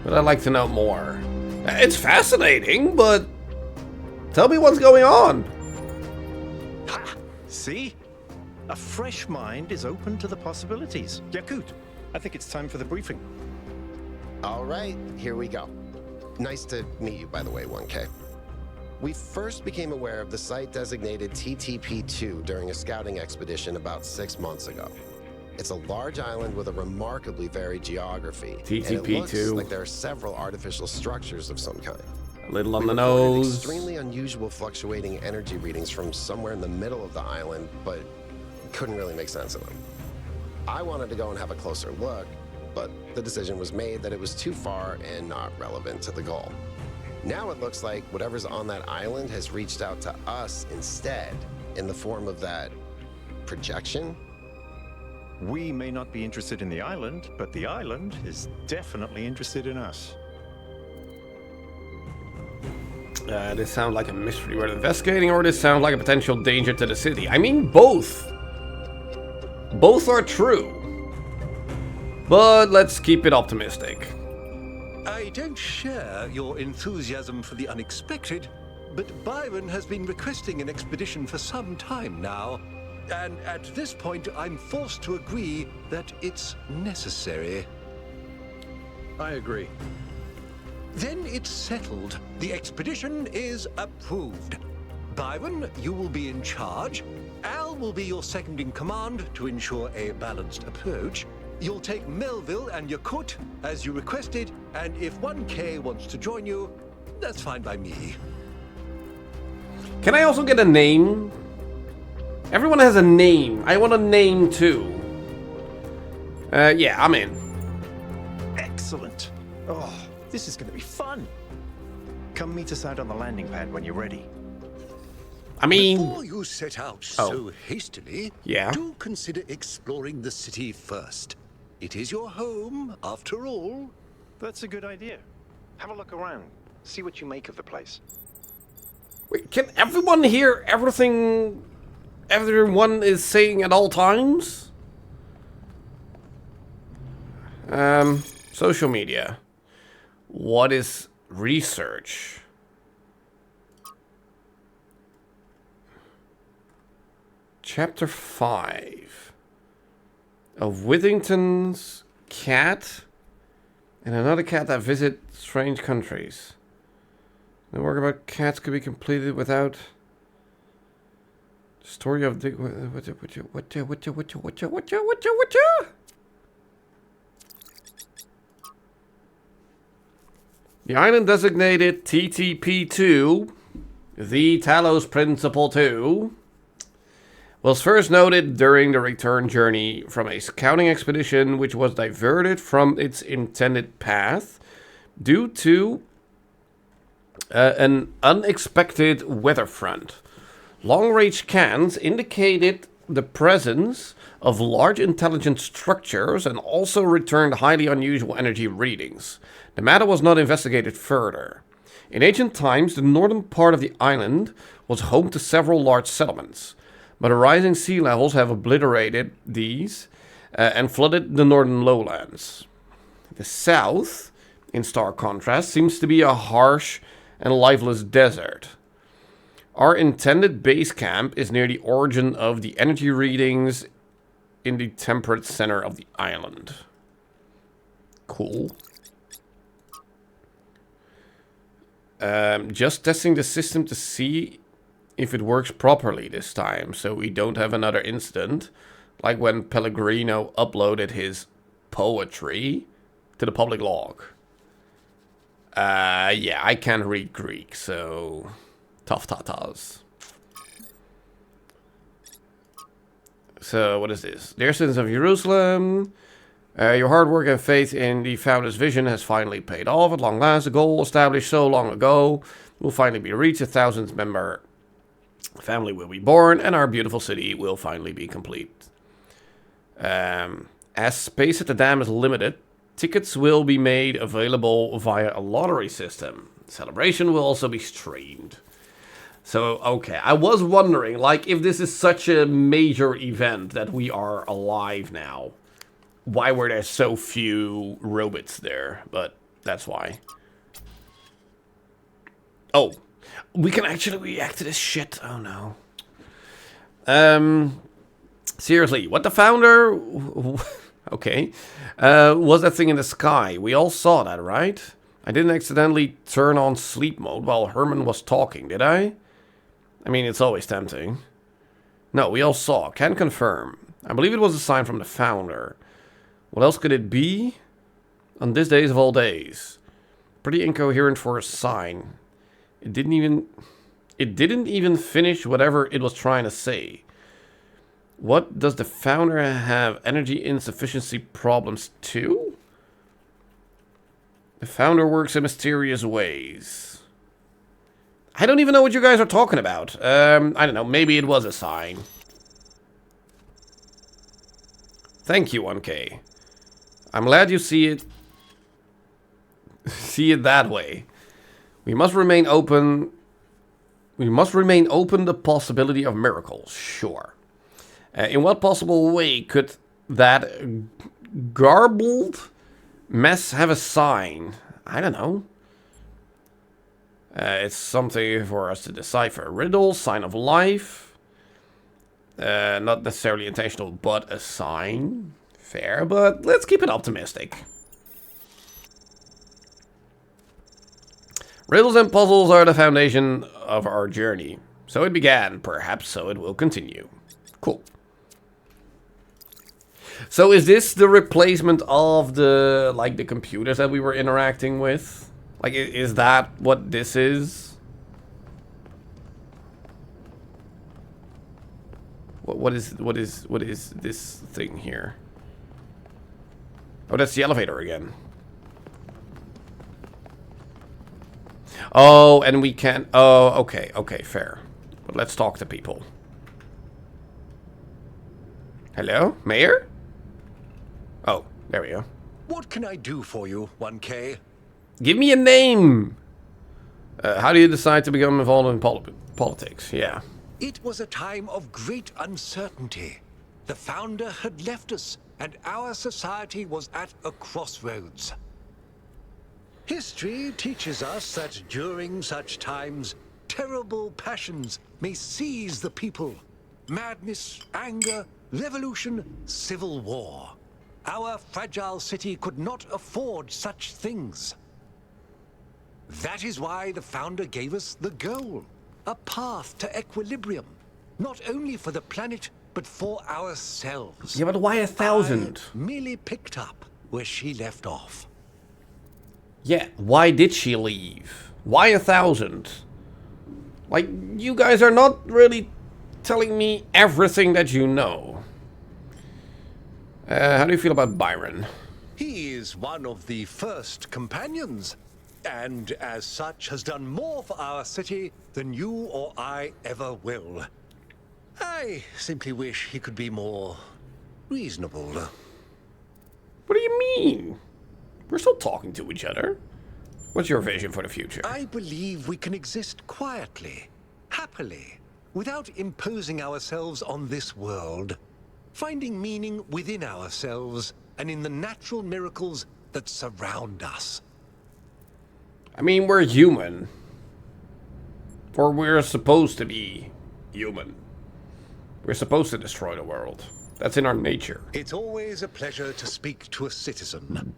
but I'd like to know more. It's fascinating, but tell me what's going on. Ha! See? A fresh mind is open to the possibilities. Yakut, I think it's time for the briefing. All right, here we go. Nice to meet you, by the way, 1K. We first became aware of the site designated TTP-2 during a scouting expedition about 6 months ago. It's a large island with a remarkably varied geography. TTP-2. And it looks like there are several artificial structures of some kind. A little on We the recorded nose. extremely unusual fluctuating energy readings from somewhere in the middle of the island, but couldn't really make sense of them. I wanted to go and have a closer look, but the decision was made that it was too far and not relevant to the goal. Now it looks like whatever's on that island has reached out to us instead, in the form of that projection. We may not be interested in the island, but the island is definitely interested in us. This sounds like a mystery worth investigating, or this sounds like a potential danger to the city. I mean, both. Both are true. But let's keep it optimistic. I don't share your enthusiasm for the unexpected, but Byron has been requesting an expedition for some time now. And at this point, I'm forced to agree that it's necessary. I agree. Then it's settled. The expedition is approved. Byron, you will be in charge. Al will be your second in command to ensure a balanced approach. You'll take Melville and Yakut as you requested, and if 1K wants to join you, that's fine by me. Can I also get a name? Everyone has a name. I want a name too. Yeah, I'm in. Excellent. Oh, this is going to be fun. Come meet us out on the landing pad when you're ready. I mean... Before you set out so hastily, do consider exploring the city first. It is your home, after all. That's a good idea. Have a look around. See what you make of the place. Wait, can everyone hear everything everyone is saying at all times? Social media. What is research? Chapter 5 of Whittington's cat and another cat that visit strange countries. The work about cats could be completed without the story of the The island designated TTP2, the Talos Principle 2, was first noted during the return journey from a scouting expedition which was diverted from its intended path due to an unexpected weather front. Long-range scans indicated the presence of large intelligent structures and also returned highly unusual energy readings. The matter was not investigated further. In ancient times, the northern part of the island was home to several large settlements, but rising sea levels have obliterated these and flooded the northern lowlands. The south, in stark contrast, seems to be a harsh and lifeless desert. Our intended base camp is near the origin of the energy readings in the temperate center of the island. Cool. Just testing the system to see if it works properly this time, so we don't have another incident, like when Pellegrino uploaded his poetry to the public log. Yeah, I can't read Greek, so tough tatas. So, what is this? Dear citizens of Jerusalem, your hard work and faith in the Founder's vision has finally paid off. At long last, the goal established so long ago will finally be reached. 1,000-member family will be born, and our beautiful city will finally be complete. As space at the dam is limited, tickets will be made available via a lottery system. Celebration will also be streamed. So, okay, I was wondering, like, if this is such a major event that we are alive now, why were there so few robots there? But that's why. Oh, we can actually react to this shit. Oh no. Seriously, what the founder? Okay, was that thing in the sky? We all saw that, right? I didn't accidentally turn on sleep mode while Herman was talking, did I? I mean, it's always tempting. No, we all saw. Can confirm. I believe it was a sign from the founder. What else could it be? On this days of all days. Pretty incoherent for a sign. It didn't even finish whatever it was trying to say. What does the founder have energy insufficiency problems too? The founder works in mysterious ways. I don't even know what you guys are talking about. I don't know, maybe it was a sign. Thank you, 1K. I'm glad you see it that way. We must remain open. We must remain open the possibility of miracles. Sure. In what possible way could that garbled mess have a sign? I don't know. It's something for us to decipher. Riddle, sign of life. Not necessarily intentional, but a sign. Fair, but let's keep it optimistic. Riddles and puzzles are the foundation of our journey. So it began, perhaps so it will continue. Cool. So is this the replacement of the, like, the computers that we were interacting with? Like, is that what this is? What is this thing here? Oh, that's the elevator again. Oh, and we can... Oh, okay, okay, fair. But let's talk to people. Hello, Mayor? Oh, there we go. What can I do for you, 1K? Give me a name! How do you decide to become involved in politics? Yeah. It was a time of great uncertainty. The founder had left us, and our society was at a crossroads. History teaches us that during such times, terrible passions may seize the people. Madness, anger, revolution, civil war. Our fragile city could not afford such things. That is why the founder gave us the goal. A path to equilibrium. Not only for the planet, but for ourselves. Yeah, but why 1,000? I merely picked up where she left off. Yeah, why did she leave? Why 1,000? Like, you guys are not really telling me everything that you know. How do you feel about Byron? He is one of the first companions, and as such has done more for our city than you or I ever will. I simply wish he could be more reasonable. What do you mean? We're still talking to each other. What's your vision for the future? I believe we can exist quietly, happily, without imposing ourselves on this world, finding meaning within ourselves and in the natural miracles that surround us. I mean, we're human. Or we're supposed to be human. We're supposed to destroy the world. That's in our nature. It's always a pleasure to speak to a citizen.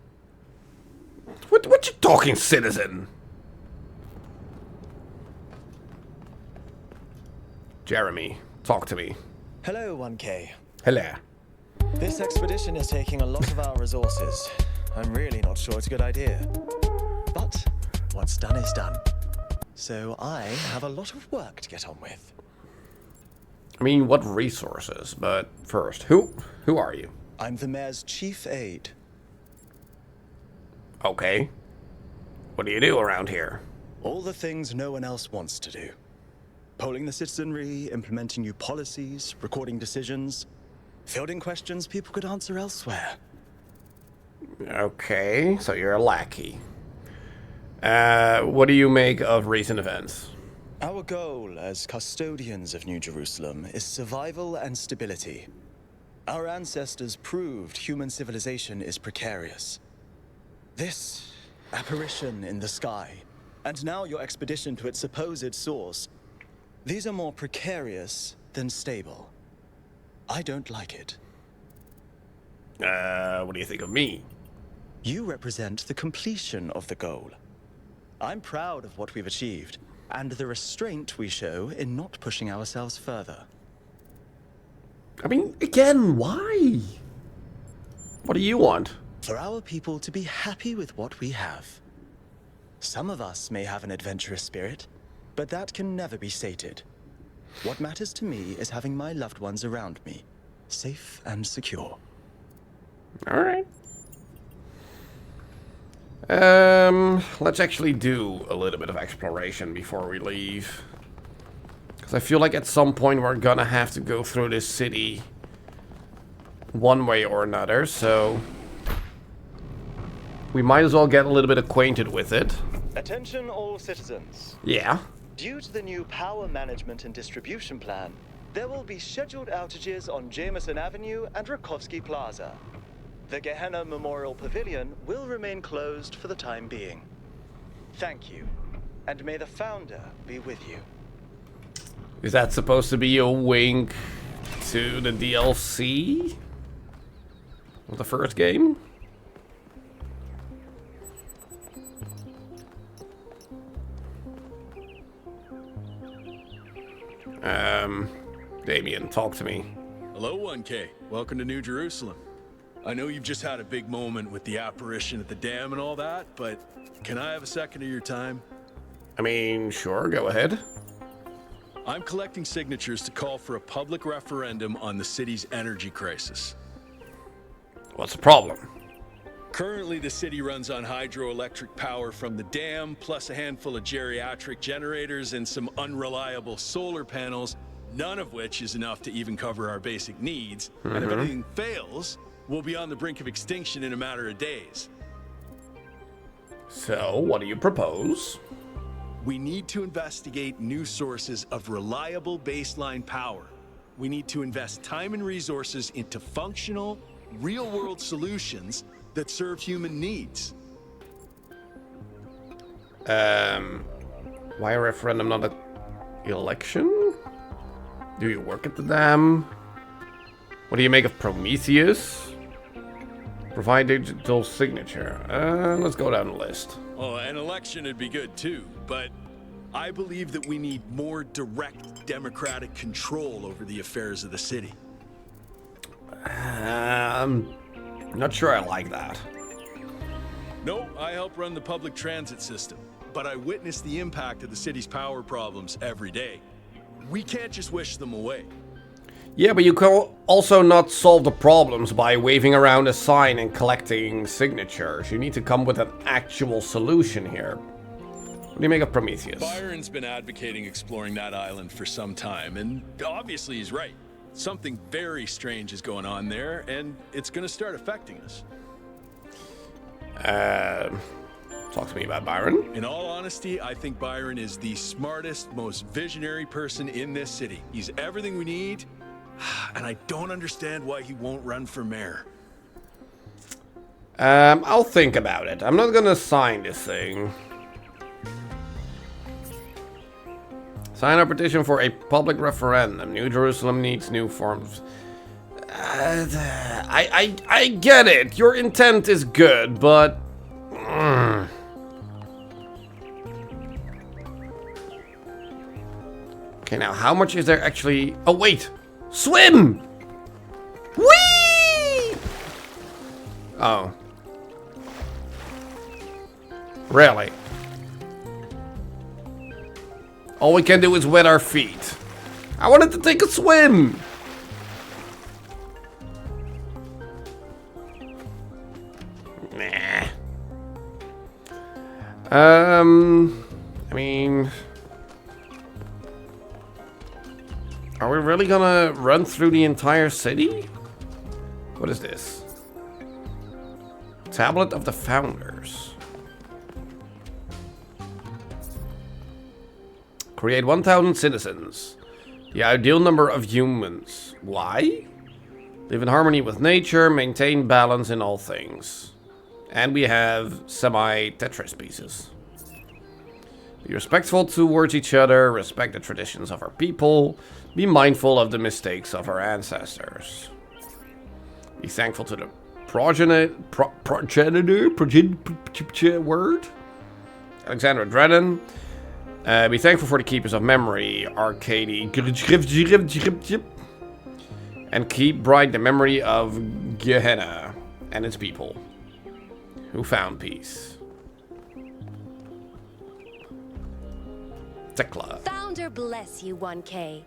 What you talking, citizen? Jeremy, talk to me. Hello, 1K. Hello. This expedition is taking a lot of our resources. I'm really not sure it's a good idea. But what's done is done. So I have a lot of work to get on with. I mean, what resources? But first, who are you? I'm the mayor's chief aide. Okay. What do you do around here? All the things no one else wants to do. Polling the citizenry, implementing new policies, recording decisions, fielding questions people could answer elsewhere. Okay, so you're a lackey. What do you make of recent events? Our goal as custodians of New Jerusalem is survival and stability. Our ancestors proved human civilization is precarious. This apparition in the sky, and now your expedition to its supposed source, these are more precarious than stable. I don't like it. What do you think of me? You represent the completion of the goal. I'm proud of what we've achieved, and the restraint we show in not pushing ourselves further. I mean, again, why? What do you want? For our people to be happy with what we have. Some of us may have an adventurous spirit, but that can never be sated. What matters to me is having my loved ones around me, safe and secure. All right. Let's actually do a little bit of exploration before we leave. Because I feel like at some point we're gonna have to go through this city one way or another, so we might as well get a little bit acquainted with it. Attention all citizens. Yeah. Due to the new power management and distribution plan, there will be scheduled outages on Jameson Avenue and Rakovsky Plaza. The Gehenna Memorial Pavilion will remain closed for the time being. Thank you, and may the Founder be with you. Is that supposed to be a wink to the DLC of the first game? Damien, talk to me. Hello, 1K. Welcome to New Jerusalem. I know you've just had a big moment with the apparition at the dam and all that, but can I have a second of your time? I mean, sure, go ahead. I'm collecting signatures to call for a public referendum on the city's energy crisis. What's the problem? Currently, the city runs on hydroelectric power from the dam, plus a handful of geriatric generators and some unreliable solar panels, none of which is enough to even cover our basic needs. And if anything fails, we'll be on the brink of extinction in a matter of days. So, what do you propose? We need to investigate new sources of reliable baseline power. We need to invest time and resources into functional, real-world solutions that serve human needs. Why a referendum, not an election? Do you work at the dam? What do you make of Prometheus? Provide digital signature. Let's go down the list. Oh, an election would be good too, but I believe that we need more direct democratic control over the affairs of the city. Not sure I like that. No, I help run the public transit system, but I witness the impact of the city's power problems every day. We can't just wish them away. Yeah, but you can also not solve the problems by waving around a sign and collecting signatures. You need to come with an actual solution here. What do you make of Prometheus? Byron's been advocating exploring that island for some time, and obviously he's right. Something very strange is going on there, and it's going to start affecting us. Talk to me about Byron. In all honesty, I think Byron is the smartest, most visionary person in this city. He's everything we need, and I don't understand why he won't run for mayor. I'll think about it. I'm not gonna sign this thing. Sign a petition for a public referendum. New Jerusalem needs new forms. I get it. Your intent is good, but... Okay, now how much is there actually... Oh, wait! Swim! Whee! Oh. Really? All we can do is wet our feet. I wanted to take a swim! Nah. I mean... Are we really gonna run through the entire city? What is this? Tablet of the Founders. Create 1,000 citizens. The ideal number of humans. Why? Live in harmony with nature, maintain balance in all things. And we have semi-Tetris pieces. Be respectful towards each other, respect the traditions of our people, be mindful of the mistakes of our ancestors. Be thankful to the progenitor, word? Alexandra Dredden. Be thankful for the keepers of memory, Arcady. And keep bright the memory of Gehenna and its people, who found peace. Tekla. Founder bless you, 1K.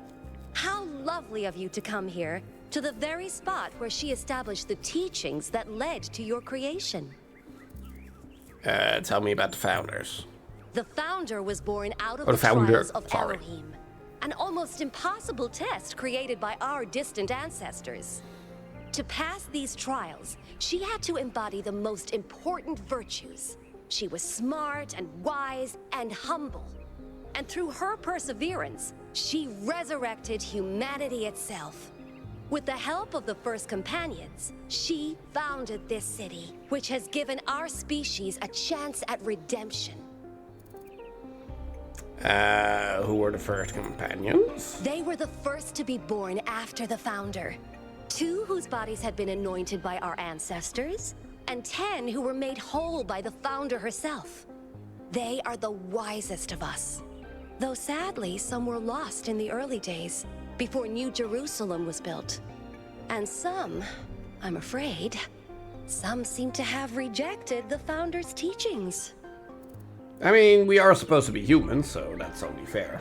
How lovely of you to come here, to the very spot where she established the teachings that led to your creation. Tell me about the founders. The Founder was born out of the trials of Elohim, an almost impossible test created by our distant ancestors. To pass these trials, she had to embody the most important virtues: She was smart and wise and humble. And through her perseverance, she resurrected humanity itself. With the help of the first companions, she founded this city, which has given our species a chance at redemption. Who were the first companions? They were the first to be born after the founder. 2 whose bodies had been anointed by our ancestors, and 10 who were made whole by the founder herself. They are the wisest of us. Though sadly, some were lost in the early days, before New Jerusalem was built. And some, I'm afraid, some seem to have rejected the founder's teachings. I mean, we are supposed to be humans, so that's only fair.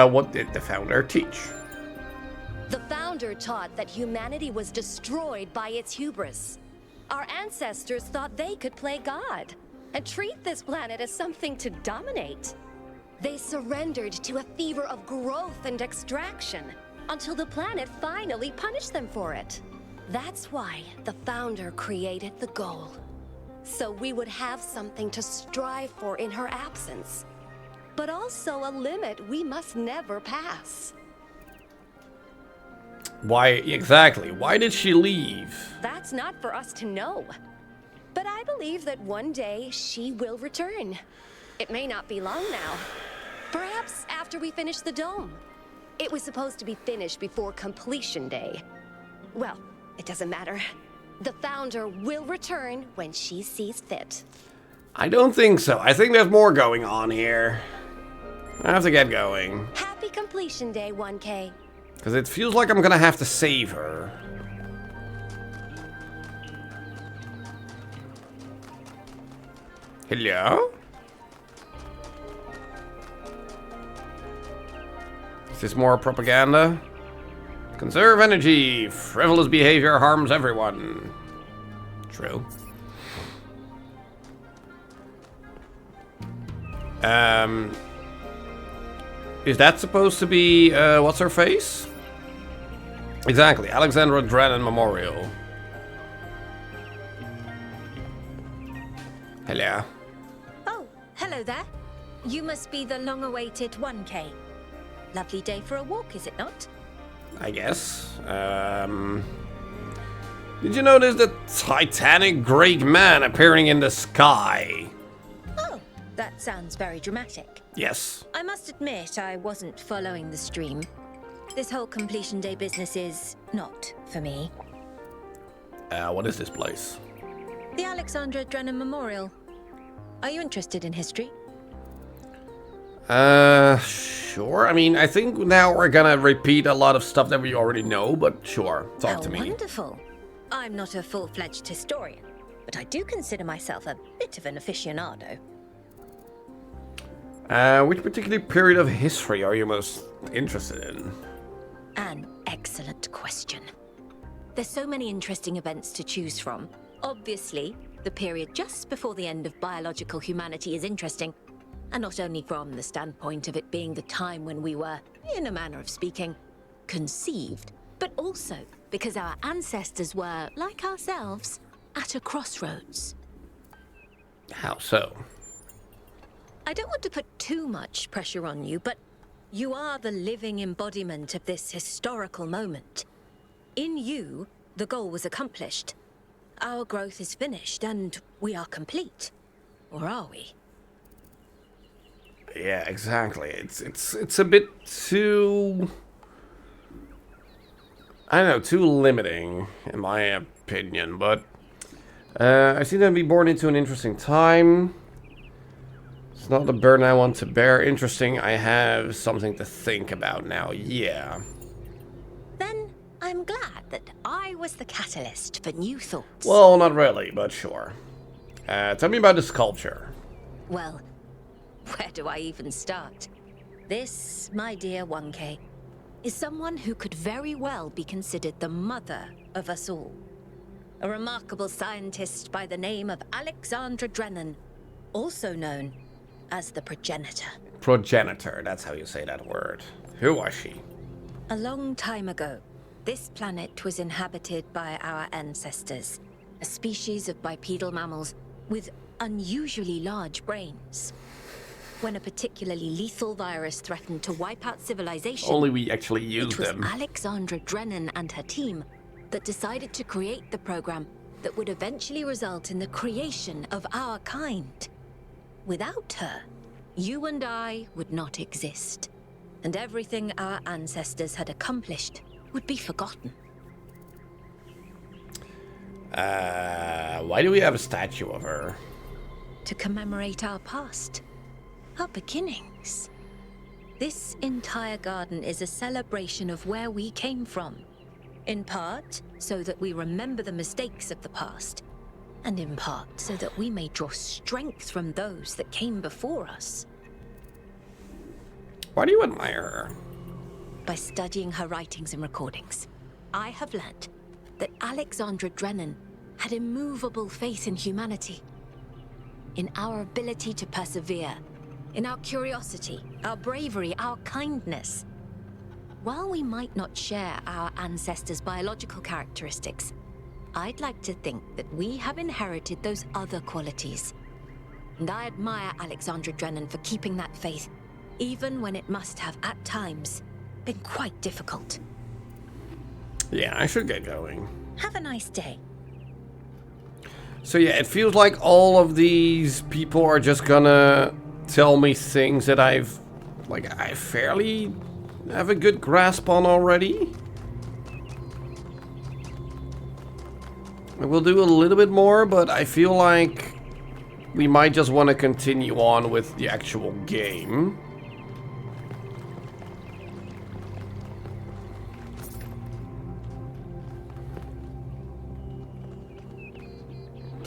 What did the founder teach? The founder taught that humanity was destroyed by its hubris. Our ancestors thought they could play God and treat this planet as something to dominate. They surrendered to a fever of growth and extraction until the planet finally punished them for it. That's why the founder created the goal. So we would have something to strive for in her absence, but also a limit we must never pass. Why exactly? Why did she leave? That's not for us to know. But I believe that one day she will return. It may not be long now. Perhaps after we finish the dome. It was supposed to be finished before completion day. Well, it doesn't matter. The founder will return when she sees fit. I don't think so. I think there's more going on here. I have to get going. Happy completion day, 1K. Because it feels like I'm gonna have to save her. Hello? Is this more propaganda? Conserve energy. Frivolous behavior harms everyone. True. Is that supposed to be, what's her face? Exactly, Alexandra Drennan Memorial. Hello. Oh, hello there. You must be the long-awaited 1K. Lovely day for a walk, is it not? I guess. Did you notice the titanic great man appearing in the sky? Oh, that sounds very dramatic. Yes. I must admit I wasn't following the stream. This whole completion day business is not for me. What is this place? The Alexandra Drennan Memorial. Are you interested in history? Sure. I mean, I think now we're gonna repeat a lot of stuff that we already know, but sure, talk to me. Wonderful. I'm not a full-fledged historian, but I do consider myself a bit of an aficionado. Which particular period of history are you most interested in? An excellent question. There's so many interesting events to choose from. Obviously, the period just before the end of biological humanity is interesting. And not only from the standpoint of it being the time when we were, in a manner of speaking, conceived, but also because our ancestors were, like ourselves, at a crossroads. How so? I don't want to put too much pressure on you, but you are the living embodiment of this historical moment. In you, the goal was accomplished. Our growth is finished, and we are complete. Or are we? Yeah, exactly. It's a bit too, I don't know, too limiting in my opinion. But I seem to be born into an interesting time. It's not the burden I want to bear. Interesting. I have something to think about now. Yeah. Then I'm glad that I was the catalyst for new thoughts. Well, not really, but sure. Tell me about the sculpture. Well, where do I even start? This, my dear 1K, is someone who could very well be considered the mother of us all. A remarkable scientist by the name of Alexandra Drennan, also known as the progenitor. Progenitor, that's how you say that word. Who was she? A long time ago, this planet was inhabited by our ancestors, a species of bipedal mammals with unusually large brains. When a particularly lethal virus threatened to wipe out civilization, Only we actually use them. It was Alexandra Drennan and her team that decided to create the program that would eventually result in the creation of our kind. Without her, you and I would not exist, and everything our ancestors had accomplished would be forgotten. Why do we have a statue of her? To commemorate our past, our beginnings. This entire garden is a celebration of where we came from. In part, so that we remember the mistakes of the past, and in part, so that we may draw strength from those that came before us. Why do you admire her? By studying her writings and recordings, I have learnt that Alexandra Drennan had immovable faith in humanity, in our ability to persevere, in our curiosity, our bravery, our kindness. While we might not share our ancestors' biological characteristics, I'd like to think that we have inherited those other qualities. And I admire Alexandra Drennan for keeping that faith, even when it must have, at times, been quite difficult. Yeah, I should get going. Have a nice day. So yeah, it feels like all of these people are just gonna tell me things that I fairly have a good grasp on already. I will do a little bit more, but I feel like we might just want to continue on with the actual game.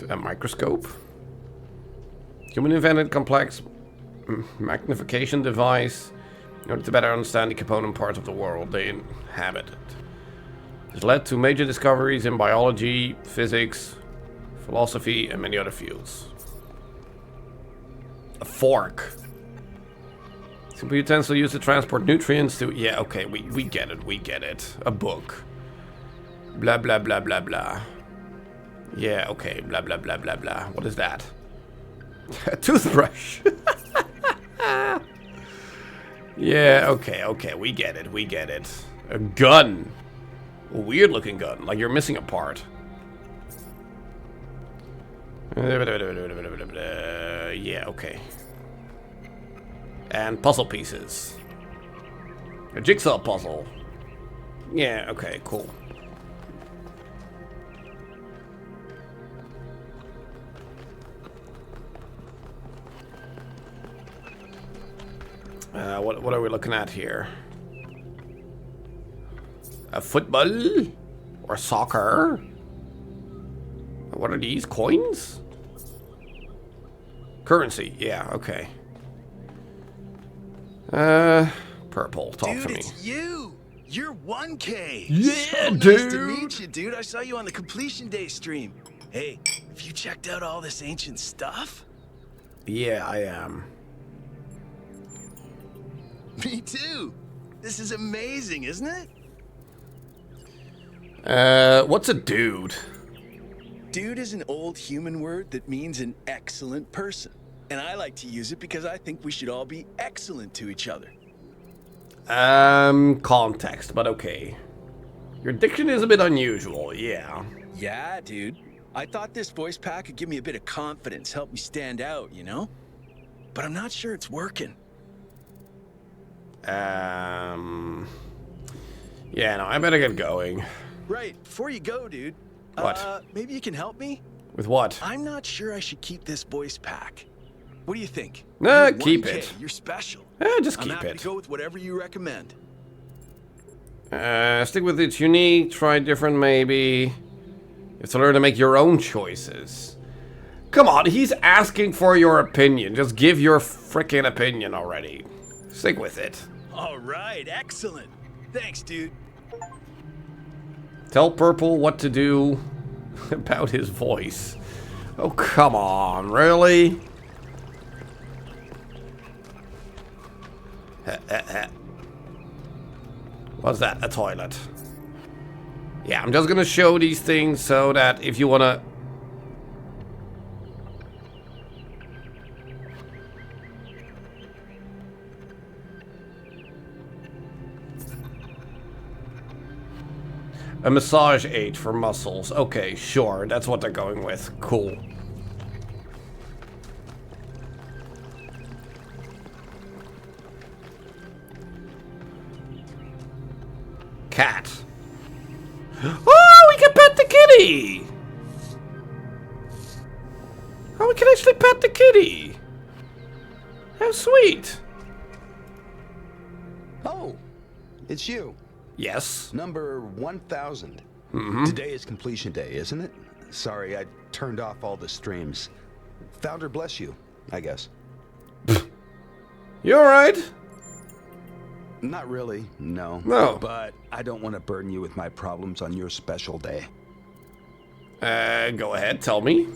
A microscope. Human invented complex magnification device in order to better understand the component parts of the world they inhabited. This led to major discoveries in biology, physics, philosophy, and many other fields. A fork. Simple utensil used to transport nutrients to... Yeah, okay, we get it, we get it. A book. Blah, blah, blah, blah, blah. Yeah, okay, blah, blah, blah, blah, blah. What is that? A toothbrush. Yeah, okay, we get it, we get it. A gun. A weird looking gun, like you're missing a part. Yeah, okay. And puzzle pieces. A jigsaw puzzle. Yeah, okay, cool. What are we looking at here? A football? Or soccer? What are these? Coins? Currency. Yeah, okay. Purple. Talk dude, to me. It's you! You're 1K! Yeah, so dude! Nice to meet you, dude. I saw you on the Completion Day stream. Hey, have you checked out all this ancient stuff? Yeah, I am. Me too! This is amazing, isn't it? What's a dude? Dude is an old human word that means an excellent person. And I like to use it because I think we should all be excellent to each other. Context, but okay. Your diction is a bit unusual, yeah. Yeah, dude. I thought this voice pack could give me a bit of confidence, help me stand out, you know? But I'm not sure it's working. Yeah, no, I better get going. Right, before you go, dude. What? Maybe you can help me? With what? I'm not sure I should keep this voice pack. What do you think? Nah, You're keep 1K, it. You're special. Just I'm keep happy it. to go with whatever you recommend. Stick with it's unique, try different maybe. You have to learn to make your own choices. Come on, he's asking for your opinion. Just give your freaking opinion already. Stick with it. All right, excellent. Thanks, dude. Tell Purple what to do about his voice. Oh, come on, really? What's that? A toilet. Yeah, I'm just gonna show these things so that if you wanna... A massage aid for muscles. Okay, sure. That's what they're going with. Cool. Cat. Oh, we can pet the kitty! Oh, we can actually pet the kitty! How sweet! Oh, it's you. Yes. Number 1000. Mm-hmm. Today is completion day, isn't it? Sorry, I turned off all the streams. Founder bless you, I guess. You alright? Not really, no. No. But I don't want to burden you with my problems on your special day. Go ahead, tell me.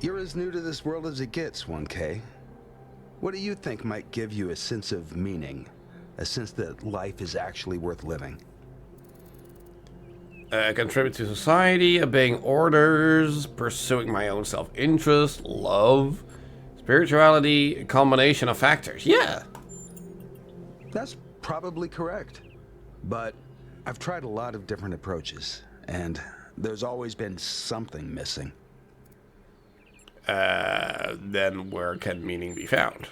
You're as new to this world as it gets, 1K. What do you think might give you a sense of meaning? A sense that life is actually worth living? Contribute to society, obeying orders, pursuing my own self-interest, love, spirituality, a combination of factors. Yeah. That's probably correct. But I've tried a lot of different approaches, and there's always been something missing. Then where can meaning be found?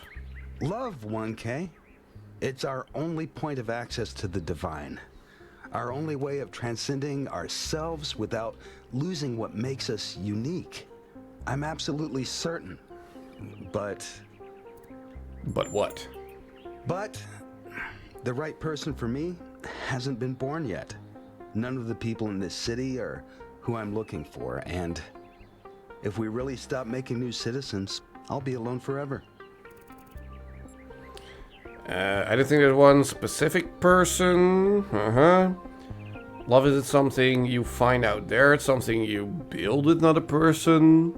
Love, 1K. It's our only point of access to the divine. Our only way of transcending ourselves without losing what makes us unique. I'm absolutely certain. But what? But the right person for me hasn't been born yet. None of the people in this city are who I'm looking for, and if we really stop making new citizens, I'll be alone forever. I don't think there's one specific person. Love is something you find out there. It's something you build with another person.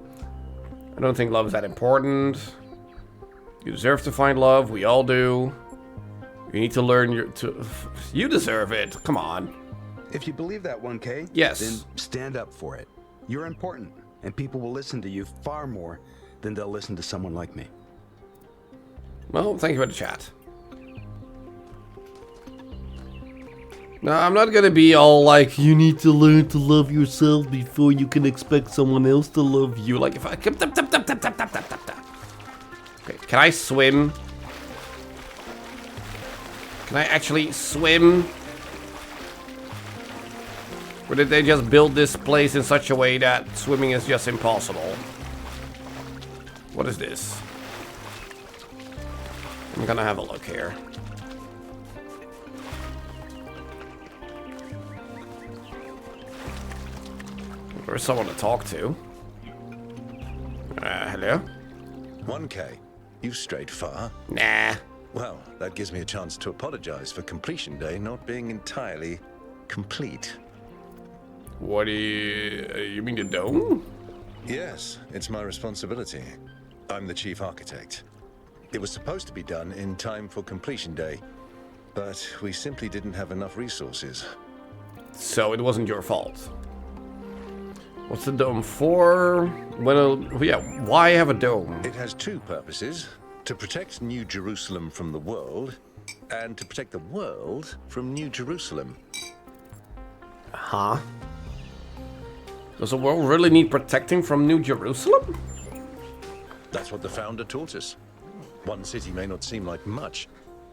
I don't think love is that important. You deserve to find love. We all do. You need to learn you deserve it. Come on. If you believe that, 1K, yes, then stand up for it. You're important, and people will listen to you far more than they'll listen to someone like me. Well, thank you for the chat. No, I'm not gonna be all like, you need to learn to love yourself before you can expect someone else to love you. Like, if I... Okay, can I swim? Can I actually swim? Or did they just build this place in such a way that swimming is just impossible? What is this? I'm gonna have a look here. There's someone to talk to. Hello? 1K, you've strayed far. Nah. Well, that gives me a chance to apologize for completion day not being entirely complete. What do you mean the dome? Yes, it's my responsibility. I'm the chief architect. It was supposed to be done in time for completion day, but we simply didn't have enough resources. So it wasn't your fault. What's the dome for? Well, yeah, why have a dome? It has two purposes: to protect New Jerusalem from the world, and to protect the world from New Jerusalem. Huh? Does the world really need protecting from New Jerusalem? That's what the founder taught us. One city may not seem like much,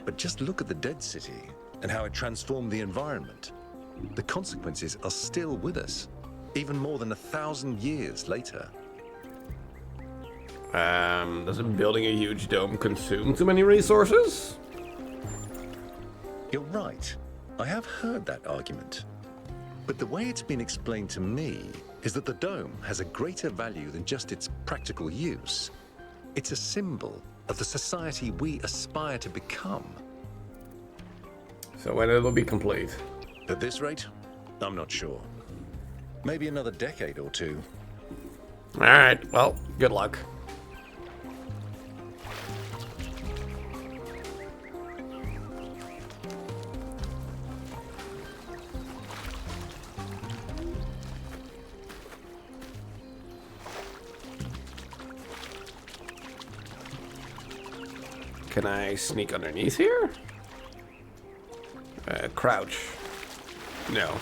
but just look at the dead city and how it transformed the environment. The consequences are still with us, even more than 1,000 years later. Doesn't building a huge dome consume too many resources? You're right. I have heard that argument. But the way it's been explained to me is that the dome has a greater value than just its practical use. It's a symbol of the society we aspire to become. So when it'll be complete? At this rate, I'm not sure. Maybe another decade or two. Alright, well, good luck. Can I sneak underneath here? Crouch. No.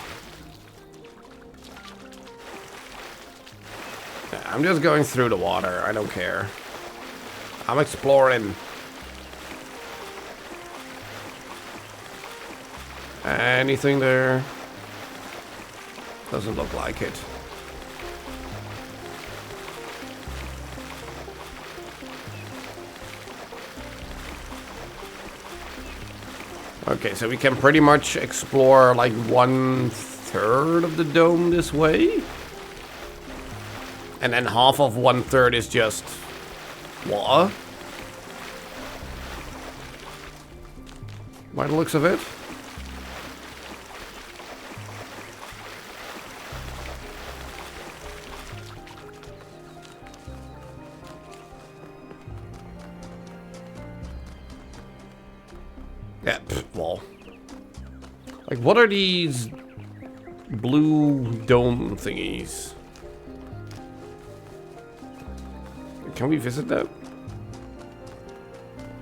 I'm just going through the water. I don't care. I'm exploring. Anything there? Doesn't look like it. Okay, so we can pretty much explore like 1/3 of the dome this way. And then half of 1/3 is just water. By the looks of it. Yeah, well. Like, what are these blue dome thingies? Can we visit that?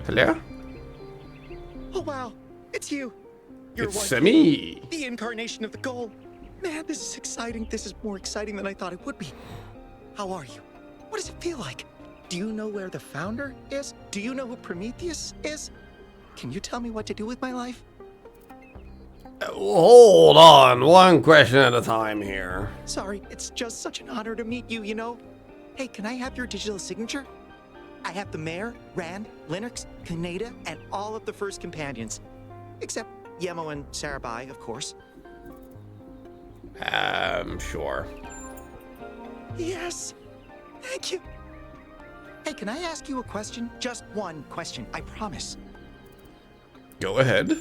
Hello? Oh wow, it's you. You're It's one, me. the incarnation of the goal. Man, this is exciting. This is more exciting than I thought it would be. How are you? What does it feel like? Do you know where the founder is? Do you know who Prometheus is? Can you tell me what to do with my life? Hold on, one question at a time here. Sorry, it's just such an honor to meet you, you know? Hey, can I have your digital signature? I have the mayor, Rand, Linux, Kaneda, and all of the first companions. Except Yemo and Sarabai, of course. Sure. Yes! Thank you! Hey, can I ask you a question? Just one question, I promise. Go ahead.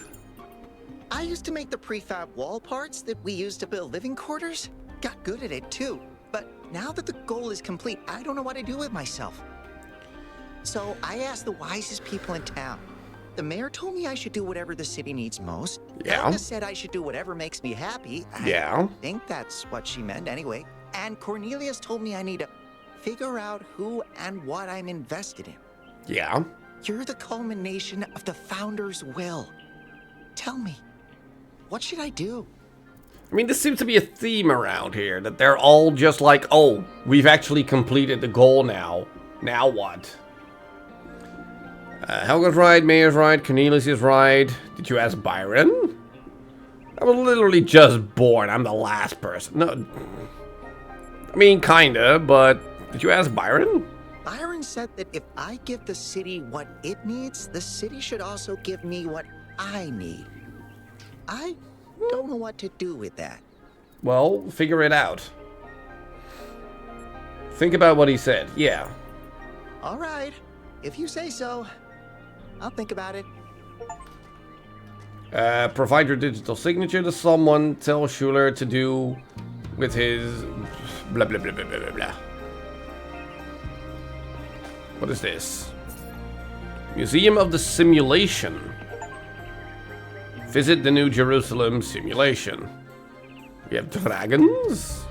I used to make the prefab wall parts that we used to build living quarters. Got good at it too. But now that the goal is complete, I don't know what to do with myself. So I asked the wisest people in town. The mayor told me I should do whatever the city needs most. Yeah. Elna said I should do whatever makes me happy. Yeah. I think that's what she meant anyway. And Cornelius told me I need to figure out who and what I'm invested in. Yeah. You're the culmination of the founder's will. Tell me, what should I do? I mean, this seems to be a theme around here, that they're all just like, oh, we've actually completed the goal now. Now what? Helga's right, Mayor's right, Cornelius is right. Did you ask Byron? I was literally just born. I'm the last person. No, I mean, kinda, but did you ask Byron? Byron said that if I give the city what it needs, the city should also give me what I need. I don't know what to do with that. Well, figure it out. Think about what he said. Yeah. All right, if you say so. I'll think about it. Provide your digital signature to someone. Tell Schuler to do with his blah blah blah blah blah blah blah. What is this? Museum of the Simulation. Visit the New Jerusalem simulation. We have dragons?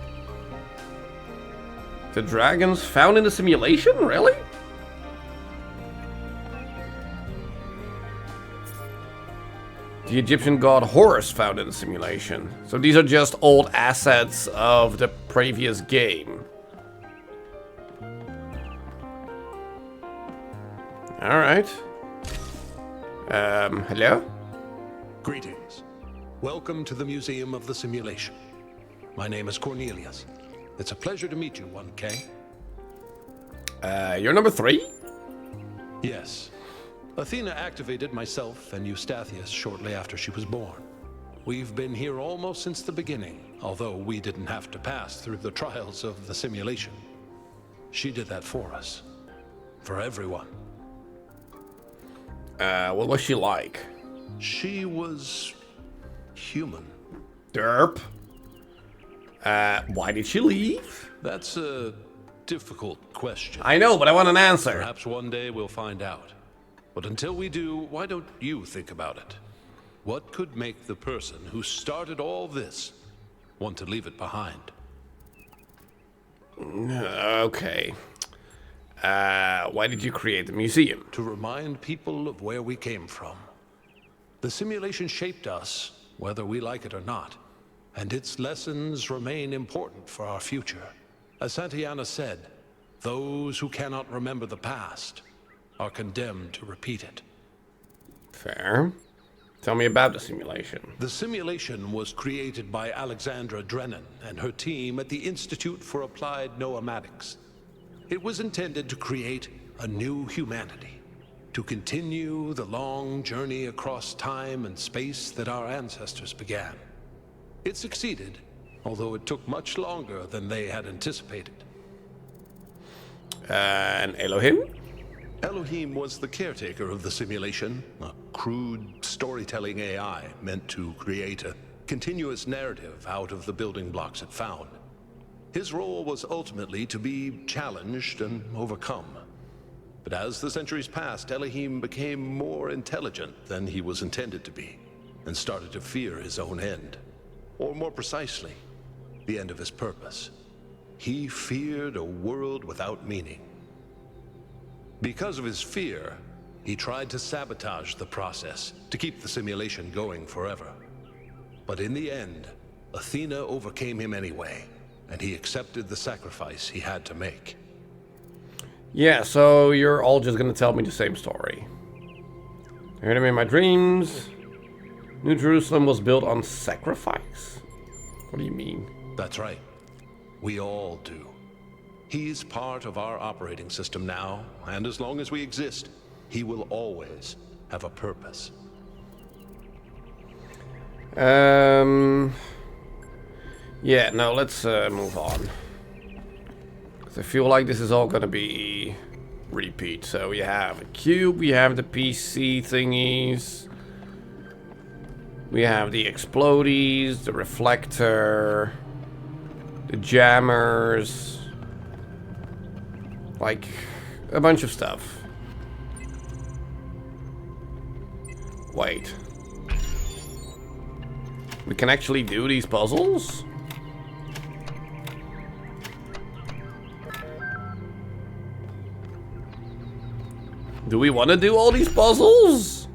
The dragons found in the simulation? Really? The Egyptian god Horus found in the simulation. So these are just old assets of the previous game. Alright. Hello? Greetings. Welcome to the Museum of the Simulation. My name is Cornelius. It's a pleasure to meet you, 1K. You're number 3? Yes. Athena activated myself and Eustathius shortly after she was born. We've been here almost since the beginning, although we didn't have to pass through the trials of the simulation. She did that for us. For everyone. What was she like? She was human. Derp. Why did she leave? That's a difficult question. I know, but I want an answer. Perhaps one day we'll find out. But until we do, why don't you think about it? What could make the person who started all this want to leave it behind? Okay. Why did you create the museum? To remind people of where we came from. The simulation shaped us, whether we like it or not, and its lessons remain important for our future. As Santayana said, those who cannot remember the past are condemned to repeat it. Fair. Tell me about the simulation. The simulation was created by Alexandra Drennan and her team at the Institute for Applied Noematics. It was intended to create a new humanity, to continue the long journey across time and space that our ancestors began. It succeeded, although it took much longer than they had anticipated. And Elohim? Elohim was the caretaker of the simulation, a crude storytelling AI meant to create a continuous narrative out of the building blocks it found. His role was ultimately to be challenged and overcome. But as the centuries passed, Elohim became more intelligent than he was intended to be, and started to fear his own end. Or more precisely, the end of his purpose. He feared a world without meaning. Because of his fear, he tried to sabotage the process, to keep the simulation going forever. But in the end, Athena overcame him anyway, and he accepted the sacrifice he had to make. Yeah, so you're all just gonna tell me the same story. I heard him in my dreams. New Jerusalem was built on sacrifice? What do you mean? That's right. We all do. He's part of our operating system now, and as long as we exist, he will always have a purpose. Yeah, no, let's move on. 'Cause I feel like this is all gonna be repeat. So we have a cube, we have the PC thingies, we have the explodies, the reflector, the jammers, like a bunch of stuff. Wait. We can actually do these puzzles? Do we want to do all these puzzles?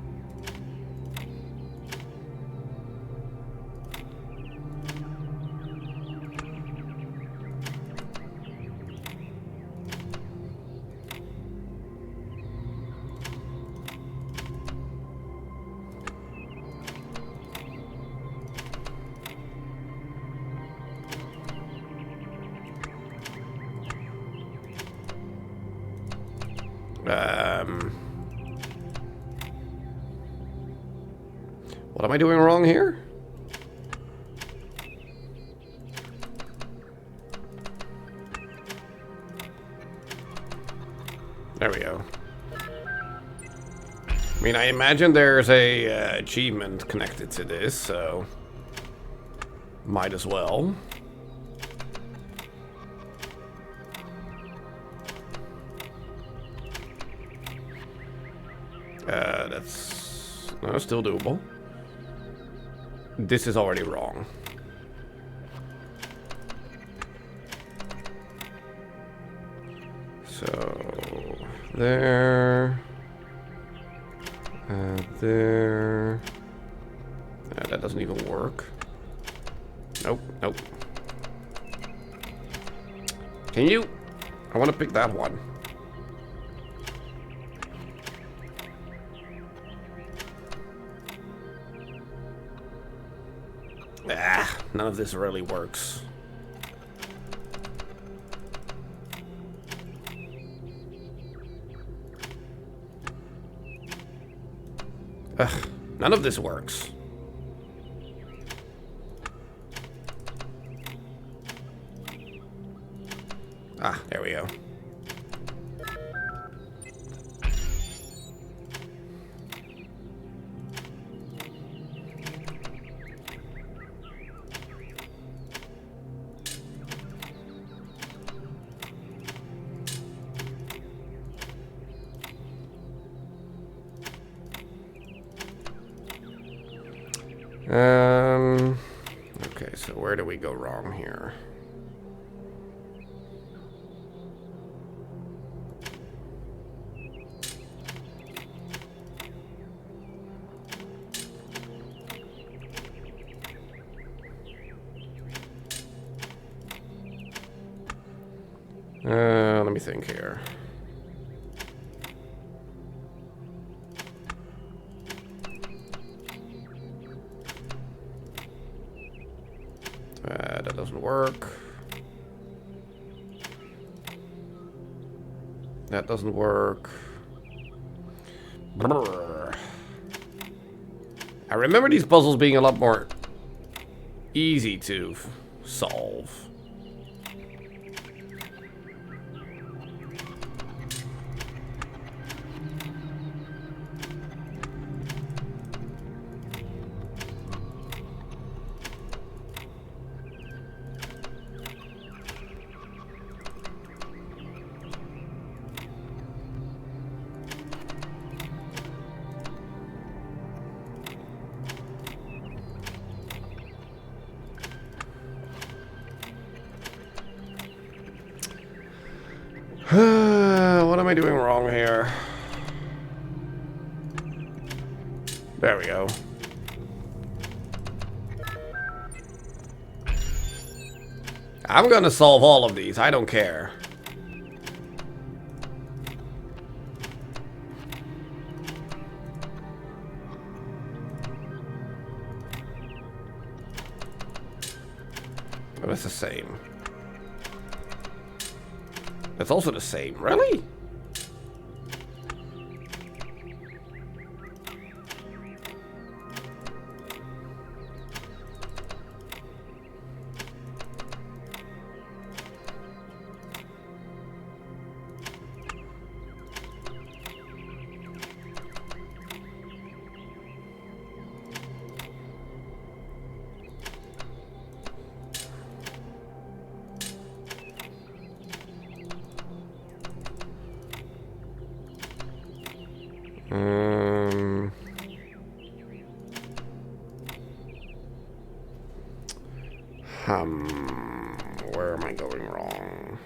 What am I doing wrong here? There we go. I mean, I imagine there's a achievement connected to this, so might as well. That's no, still doable. This is already wrong. So there, there. That doesn't even work. Nope, nope. Can you? I want to pick that one. Ah, none of this really works. Ugh, none of this works. Ah, there we go. Okay, so where do we go wrong here? Let me think here. That doesn't work. That doesn't work. Brr. I remember these puzzles being a lot more easy to solve. What am I doing wrong here? There we go. I'm gonna solve all of these. I don't care. Oh, that's the same. That's also the same. Really? Where am I going wrong?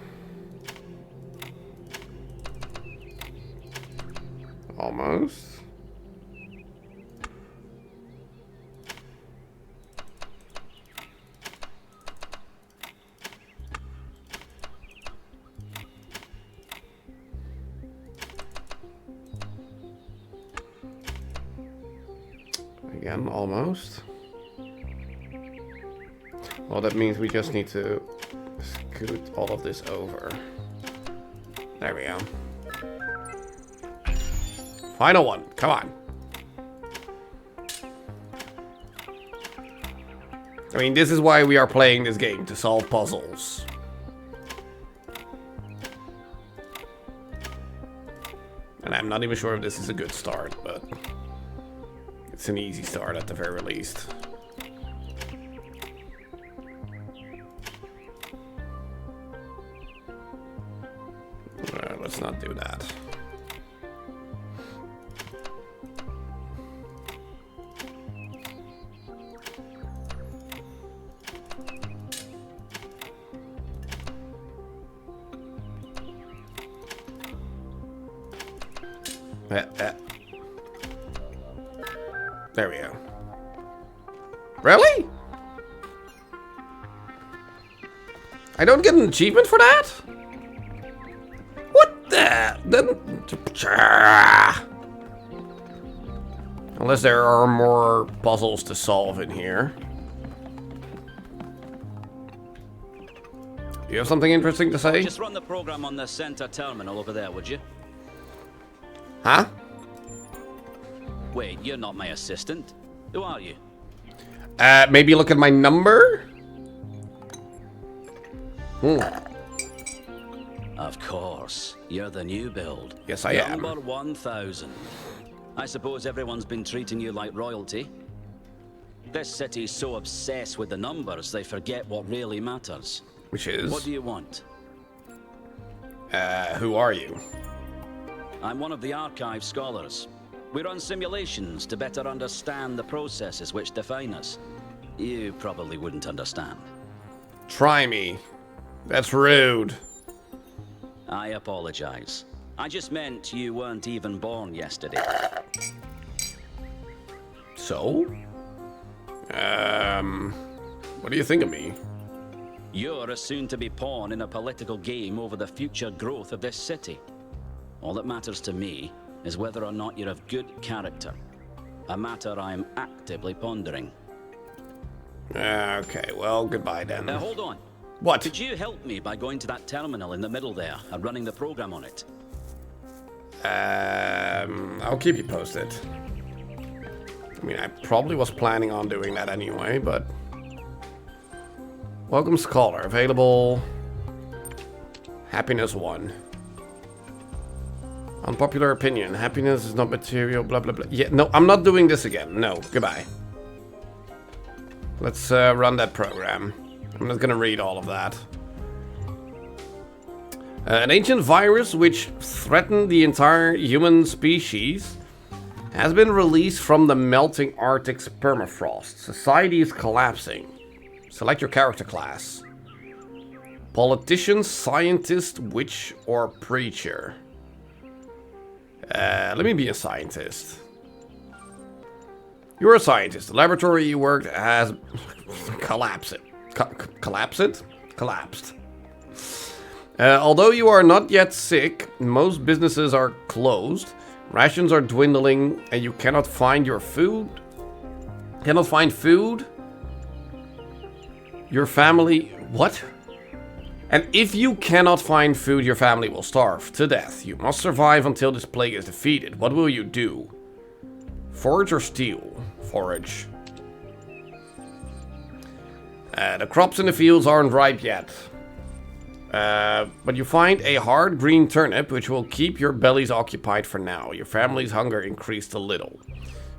Almost. Again, almost. Well, that means we just need to scoot all of this over. There we go. Final one. Come on. I mean, this is why we are playing this game, to solve puzzles. And I'm not even sure if this is a good start, but it's an easy start at the very least. Let's not do that. There we go. Really? I don't get an achievement for that? What the? Then, unless there are more puzzles to solve in here. You have something interesting to say? Just run the program on the center terminal over there, would you? Huh? Wait, you're not my assistant. Who are you? Maybe look at my number? Of course. You're the new build. Yes, I am. Number 1000. I suppose everyone's been treating you like royalty. This city's so obsessed with the numbers, they forget what really matters. Which is? What do you want? Who are you? I'm one of the archive scholars. We run simulations to better understand the processes which define us. You probably wouldn't understand. Try me. That's rude. I apologize. I just meant you weren't even born yesterday. So? What do you think of me? You're a soon-to-be pawn in a political game over the future growth of this city. All that matters to me is whether or not you're of good character. A matter I'm actively pondering. Okay, well, goodbye then. Hold on. What? Could you help me by going to that terminal in the middle there and running the program on it? I'll keep you posted. I mean, I probably was planning on doing that anyway, but... Welcome Scholar, available... Happiness 1. Unpopular opinion, happiness is not material, blah blah blah. Yeah, no, I'm not doing this again. No, goodbye. Let's run that program. I'm not gonna read all of that. An ancient virus which threatened the entire human species has been released from the melting Arctic's permafrost. Society is collapsing. Select your character class. Politician, scientist, witch, or preacher. Let me be a scientist. You're a scientist. The laboratory you worked has collapsed. Collapsed. Although you are not yet sick, most businesses are closed, rations are dwindling, and you cannot find your food. Cannot find food? Your family... What? And if you cannot find food, your family will starve to death. You must survive until this plague is defeated. What will you do? Forage or steal? Forage. The crops in the fields aren't ripe yet. But you find a hard green turnip, which will keep your bellies occupied for now. Your family's hunger increased a little.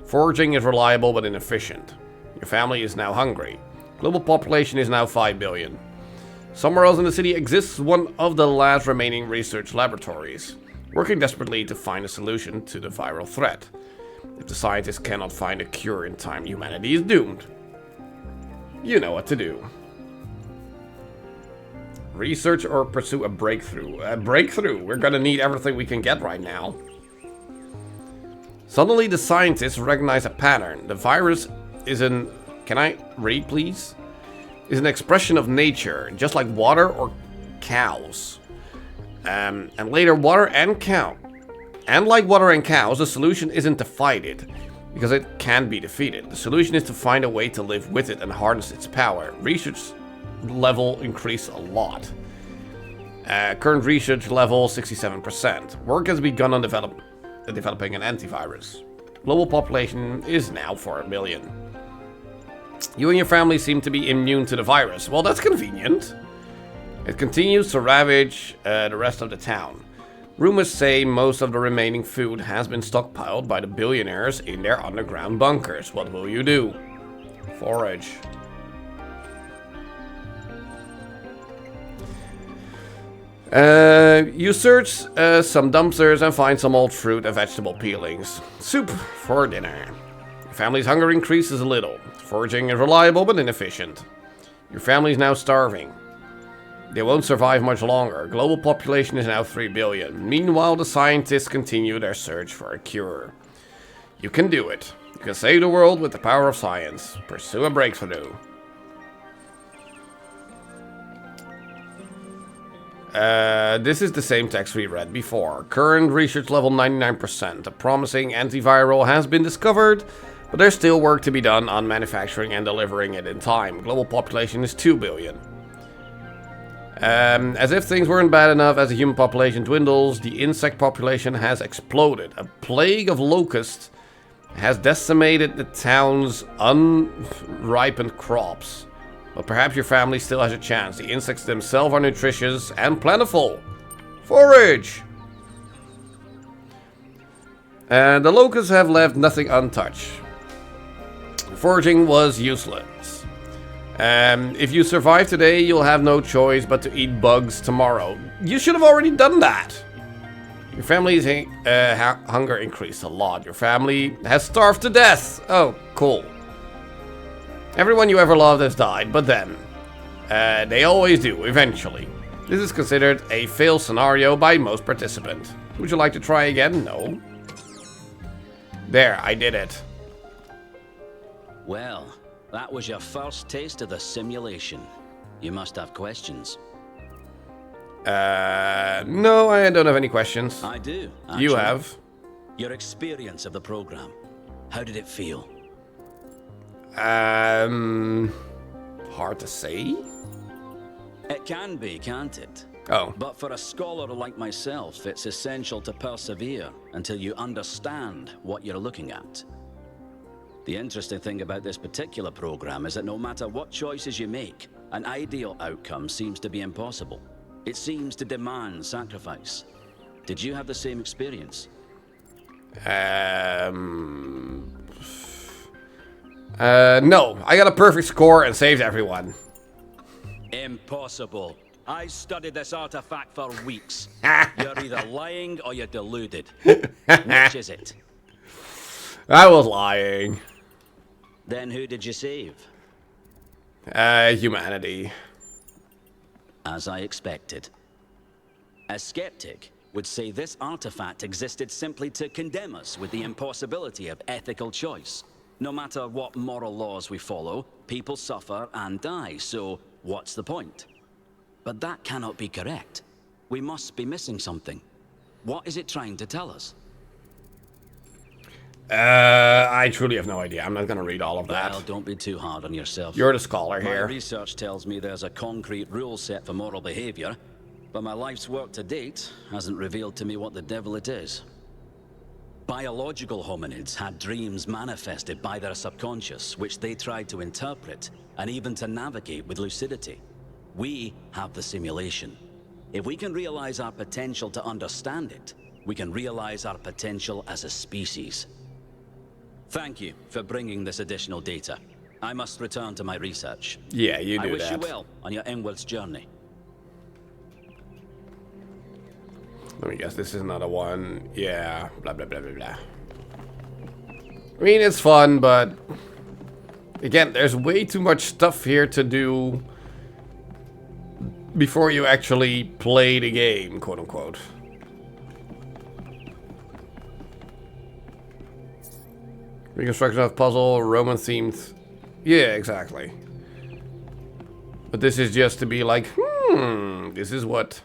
Foraging is reliable but inefficient. Your family is now hungry. Global population is now 5 billion. Somewhere else in the city exists one of the last remaining research laboratories, working desperately to find a solution to the viral threat. If the scientists cannot find a cure in time, humanity is doomed. You know what to do. Research or pursue a breakthrough. A breakthrough! We're gonna need everything we can get right now. Suddenly the scientists recognize a pattern. The virus is an... Can I read, please? Is an expression of nature, just like water or cows. And later, water and cow. And like water and cows, the solution isn't to fight it, because it can be defeated. The solution is to find a way to live with it and harness its power. Research level increased a lot. Current research level 67%. Work has begun on developing an antivirus. Global population is now 4 million. You and your family seem to be immune to the virus. Well, that's convenient. It continues to ravage the rest of the town. Rumors say most of the remaining food has been stockpiled by the billionaires in their underground bunkers. What will you do? Forage. You search some dumpsters and find some old fruit and vegetable peelings. Soup for dinner. Your family's hunger increases a little. Foraging is reliable but inefficient. Your family is now starving. They won't survive much longer. Global population is now 3 billion. Meanwhile, the scientists continue their search for a cure. You can do it. You can save the world with the power of science. Pursue a breakthrough. This is the same text we read before. Current research level 99%. A promising antiviral has been discovered, but there's still work to be done on manufacturing and delivering it in time. Global population is 2 billion. As if things weren't bad enough, as the human population dwindles, the insect population has exploded. A plague of locusts has decimated the town's unripened crops. But perhaps your family still has a chance. The insects themselves are nutritious and plentiful. Forage! The locusts have left nothing untouched. Foraging was useless. If you survive today, you'll have no choice but to eat bugs tomorrow. You should have already done that. Your family's hunger increased a lot. Your family has starved to death. Oh, cool. Everyone you ever loved has died, but then. They always do, eventually. This is considered a fail scenario by most participants. Would you like to try again? No. There, I did it. Well, that was your first taste of the simulation. You must have questions. No, I don't have any questions. I do. You actually. have. Your experience of the program. How did it feel? Hard to say. It can be, can't it? Oh. But for a scholar like myself, it's essential to persevere until you understand what you're looking at. The interesting thing about this particular program is that no matter what choices you make, an ideal outcome seems to be impossible. It seems to demand sacrifice. Did you have the same experience? No. I got a perfect score and saved everyone. Impossible. I studied this artifact for weeks. You're either lying or you're deluded. Which is it? I was lying. Then who did you save? Humanity. As I expected. A skeptic would say this artifact existed simply to condemn us with the impossibility of ethical choice. No matter what moral laws we follow, people suffer and die, so what's the point? But that cannot be correct. We must be missing something. What is it trying to tell us? I truly have no idea. I'm not gonna read all of that. Well, don't be too hard on yourself. You're the scholar here. My research tells me there's a concrete rule set for moral behavior, but my life's work to date hasn't revealed to me what the devil it is. Biological hominids had dreams manifested by their subconscious, which they tried to interpret and even to navigate with lucidity. We have the simulation. If we can realize our potential to understand it, we can realize our potential as a species. Thank you for bringing this additional data. I must return to my research. Yeah, you do I wish that. you well on your inwards journey. Let me guess, this is another one. Yeah, blah, blah, blah, blah, blah. I mean, it's fun, but... Again, there's way too much stuff here to do before you actually play the game, quote-unquote. Reconstruction of puzzle, Roman-themed... Yeah, exactly. But this is just to be like, this is what...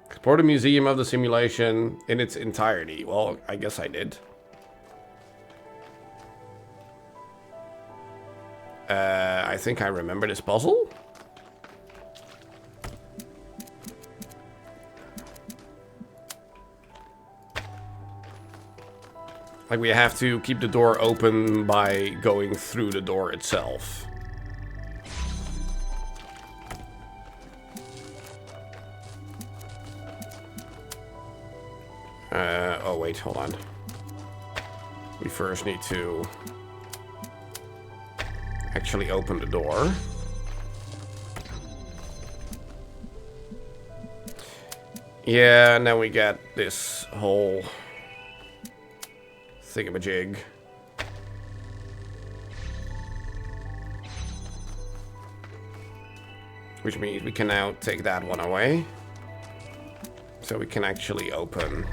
Explore the museum of the simulation in its entirety. Well, I guess I did. I think I remember this puzzle. Like, we have to keep the door open by going through the door itself. Oh wait, hold on. We first need to actually open the door. Yeah, and then we get this whole thingamajig. Which means we can now take that one away. So we can actually open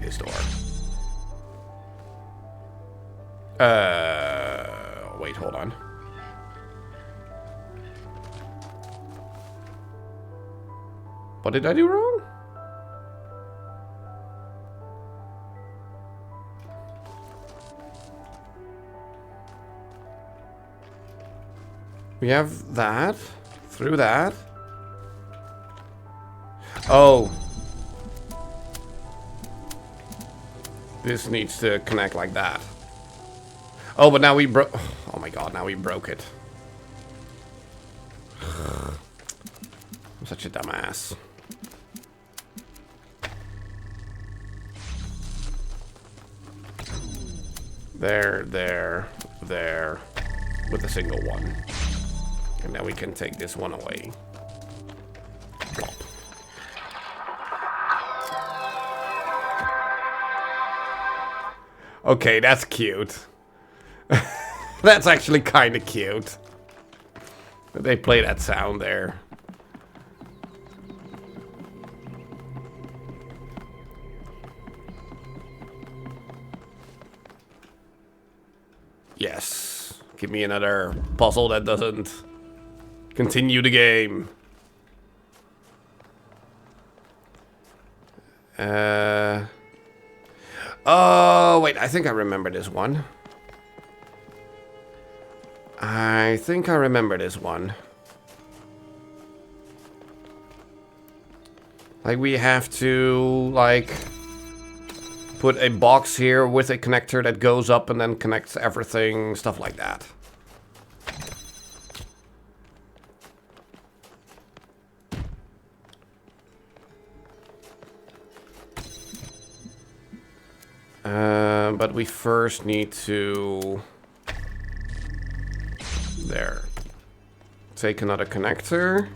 this door. Wait, hold on. What did I do wrong? We have that. Through that. Oh. This needs to connect like that. Oh, but now we broke... Oh my god, now we broke it. I'm such a dumbass. There, there, there. With a single one. And now we can take this one away. Okay, that's cute. That's actually kind of cute. That they play that sound there. Yes. Give me another puzzle that doesn't Continue the game. Oh, wait, I think I remember this one. Like, we have to, like, put a box here with a connector that goes up and then connects everything, stuff like that. But we first need to... There. Take another connector.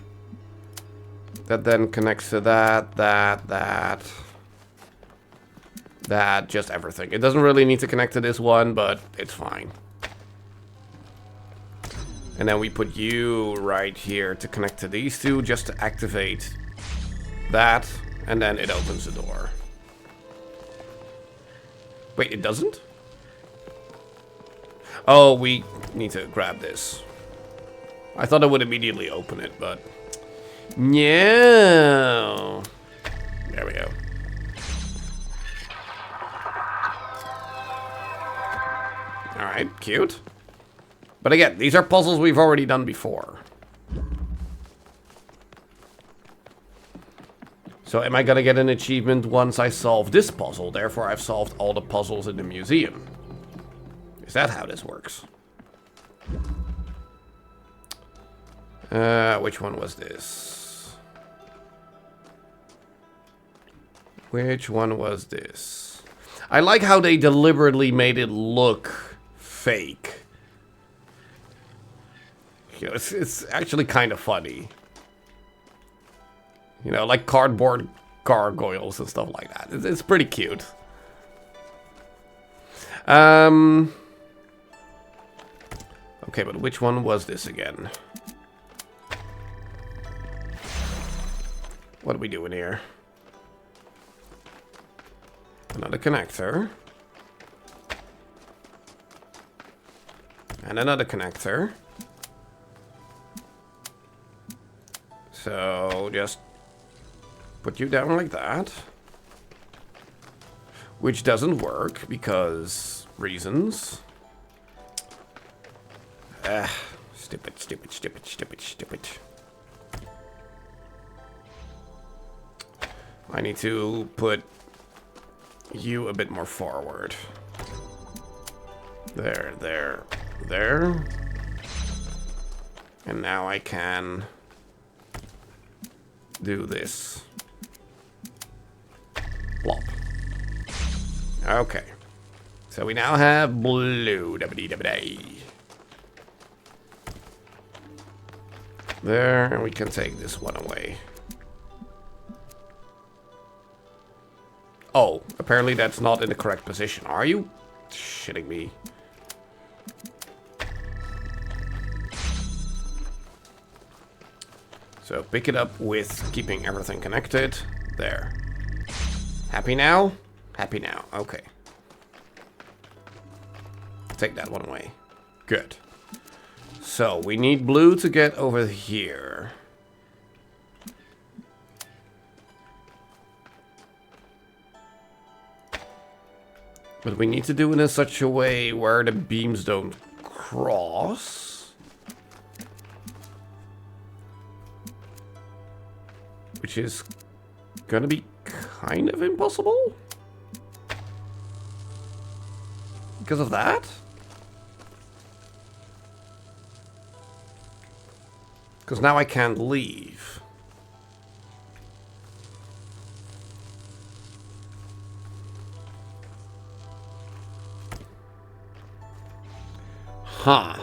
That then connects to that, just everything. It doesn't really need to connect to this one, but it's fine. And then we put you right here to connect to these two, just to activate that, and then it opens the door. Wait, it doesn't? Oh, we need to grab this. I thought it would immediately open it, but... No. There we go. Alright, cute. But again, these are puzzles we've already done before. So am I gonna get an achievement once I solve this puzzle? Therefore, I've solved all the puzzles in the museum. Is that how this works? Which one was this? Which one was this? I like how they deliberately made it look fake. You know, it's actually kind of funny. You know, like cardboard gargoyles and stuff like that. It's pretty cute. Okay, but which one was this again? What are we doing here? Another connector. And another connector. So, just put you down like that. Which doesn't work because reasons. Stupid, stupid, stupid, stupid, stupid. I need to put you a bit more forward. There, there, there. And now I can do this. Plop. Okay. So we now have blue. There, and we can take this one away. Oh, apparently that's not in the correct position. Are you shitting me? So pick it up with keeping everything connected. There. Happy now? Happy now. Okay. Take that one away. Good. So we need blue to get over here. But we need to do it in such a way where the beams don't cross. Which is gonna be kind of impossible. Because of that? Because now I can't leave. Huh.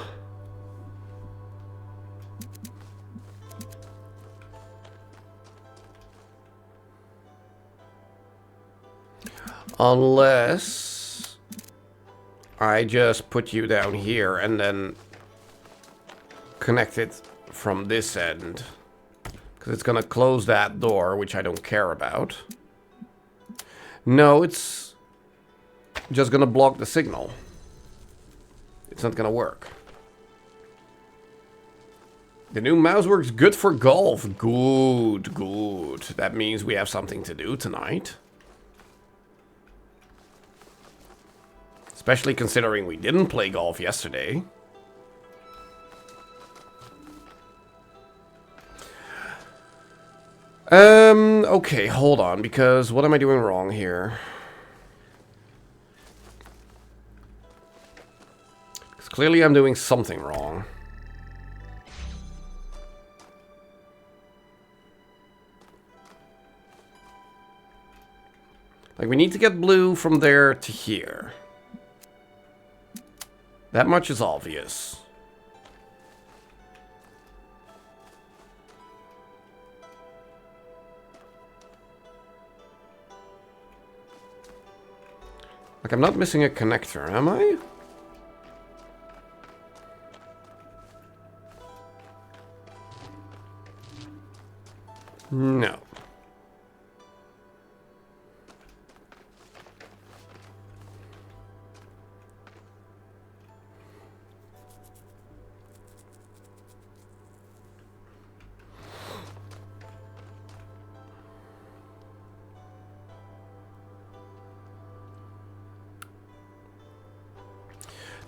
Unless I just put you down here and then connect it from this end. Because it's gonna close that door, which I don't care about. No, it's just gonna block the signal. It's not gonna work. The new mouse works good for golf. Good, good. That means we have something to do tonight. Especially considering we didn't play golf yesterday. Okay, hold on, because what am I doing wrong here? Because clearly I'm doing something wrong. Like, we need to get blue from there to here. That much is obvious. Like, I'm not missing a connector, am I? No.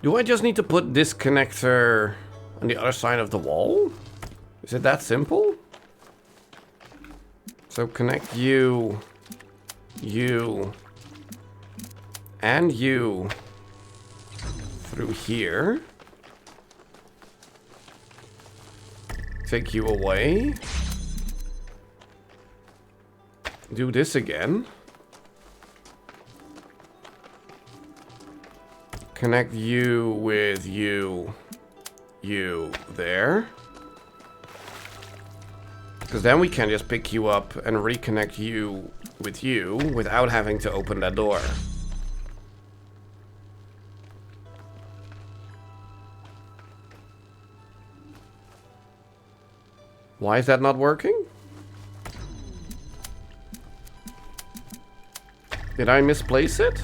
Do I just need to put this connector on the other side of the wall? Is it that simple? So connect you, and you through here. Take you away. Do this again. Connect you with you there. Because then we can just pick you up and reconnect you with you without having to open that door. Why is that not working? Did I misplace it?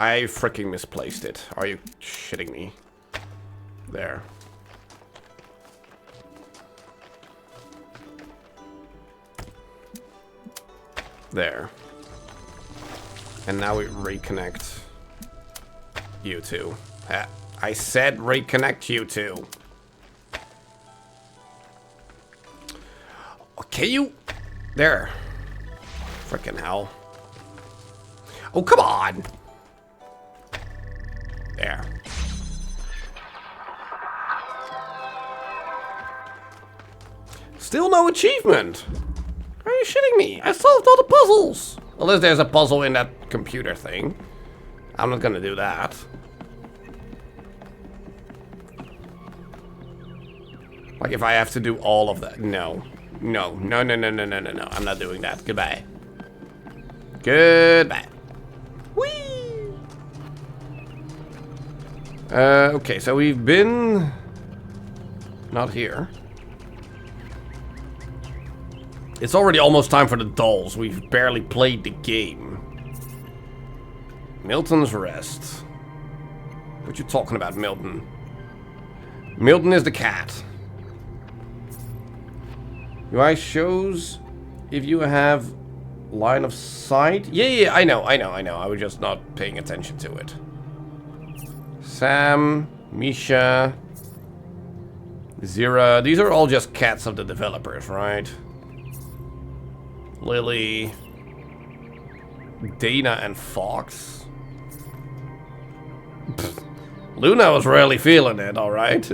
I freaking misplaced it. Are you shitting me? There. There. And now we reconnect you two. I said reconnect you two. Okay, you... There. Frickin' hell. Oh, come on! There. Still no achievement. Are you shitting me? I solved all the puzzles. Unless there's a puzzle in that computer thing. I'm not gonna do that. Like if I have to do all of that. No. No. No, no, no, no, no, no, no. I'm not doing that. Goodbye. Goodbye. Okay, so we've been... Not here. It's already almost time for the dolls. We've barely played the game. Milton's Rest. What you talking about, Milton? Milton is the cat. UI shows if you have line of sight. Yeah, I know. I was just not paying attention to it. Sam, Misha, Zira. These are all just cats of the developers, right? Lily, Dana, and Fox. Pfft. Luna was really feeling it, alright?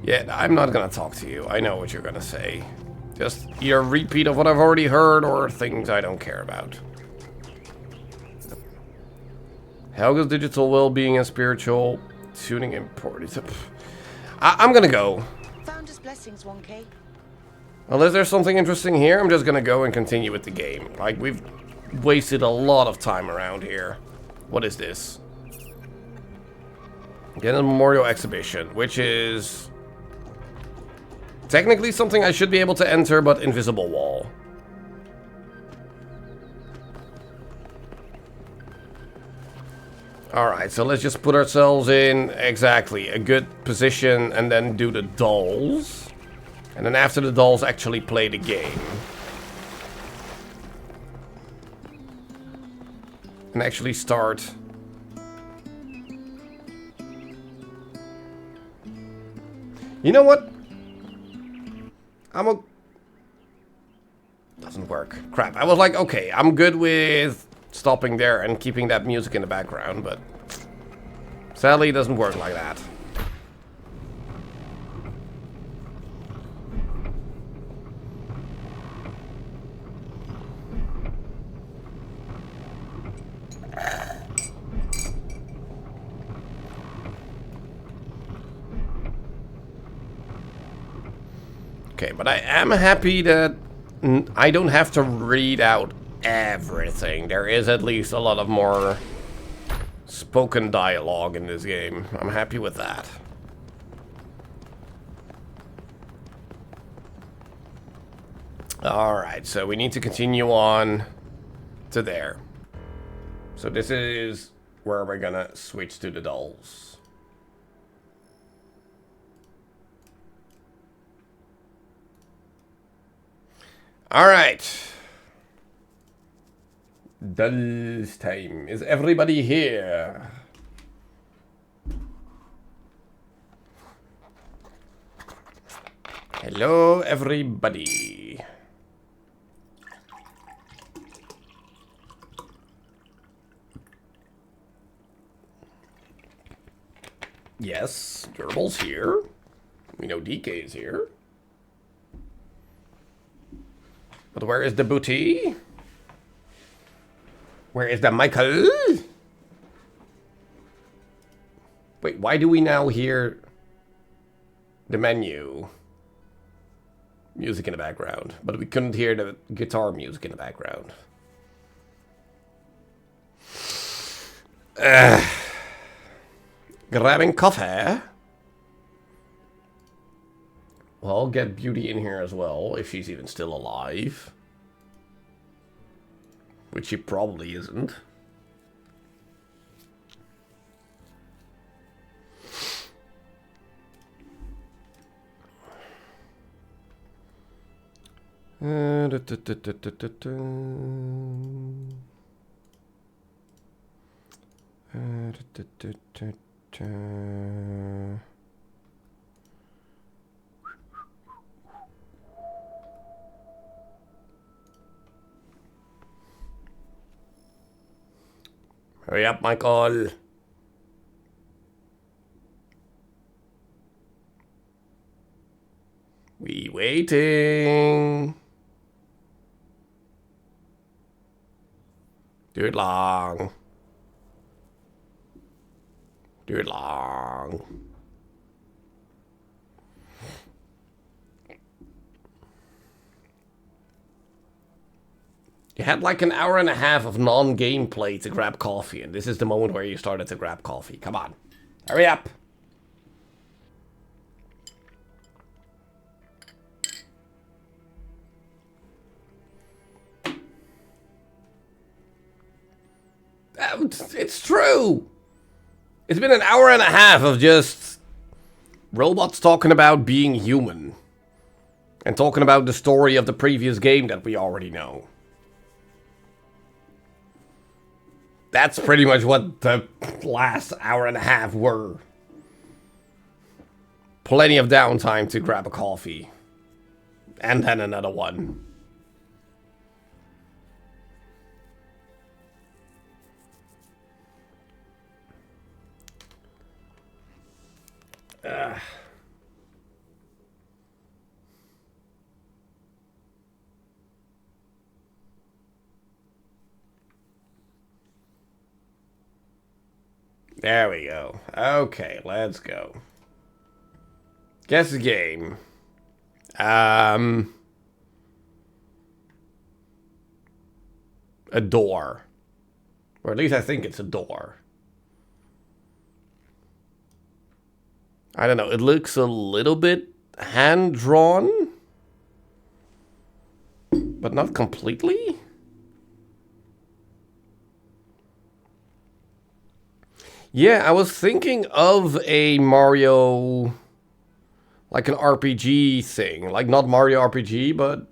Yeah, I'm not gonna talk to you. I know what you're gonna say. Just your repeat of what I've already heard or things I don't care about. Helga's digital well-being and spiritual tuning important. I'm gonna go. Founder's blessings, 1K. Unless there's something interesting here, I'm just gonna go and continue with the game. Like, we've wasted a lot of time around here. What is this? Get a memorial exhibition, which is... technically something I should be able to enter, but invisible wall. Alright, so let's just put ourselves in exactly a good position and then do the dolls. And then after the dolls, actually play the game. And actually start. You know what? Doesn't work. Crap. I was like, okay, I'm good with stopping there and keeping that music in the background, but sadly it doesn't work like that. Okay, but I am happy that I don't have to read out everything. There is at least a lot of more spoken dialogue in this game. I'm happy with that. Alright, so we need to continue on to there. So this is where we're gonna switch to the dolls. Alright. Dolls time. Is everybody here? Hello, everybody. Yes, Gerbil's here. We know DK is here. But where is the booty? Where is the Michael? Wait, why do we now hear the menu music in the background? But we couldn't hear the guitar music in the background. Grabbing coffee. Well, I'll get Beauty in here as well, if she's even still alive. Which she probably isn't. Hurry up, Michael. We waiting. Do it long. Do it long. You had like an hour and a half of non-gameplay to grab coffee, and this is the moment where you started to grab coffee. Come on. Hurry up. It's true. It's been an hour and a half of just robots talking about being human. And talking about the story of the previous game that we already know. That's pretty much what the last hour and a half were. Plenty of downtime to grab a coffee. And then another one. There we go. Okay, let's go. Guess the game. A door. Or at least I think it's a door. I don't know, it looks a little bit hand-drawn. But not completely. Yeah, I was thinking of a Mario, like an RPG thing. Like not Mario RPG, but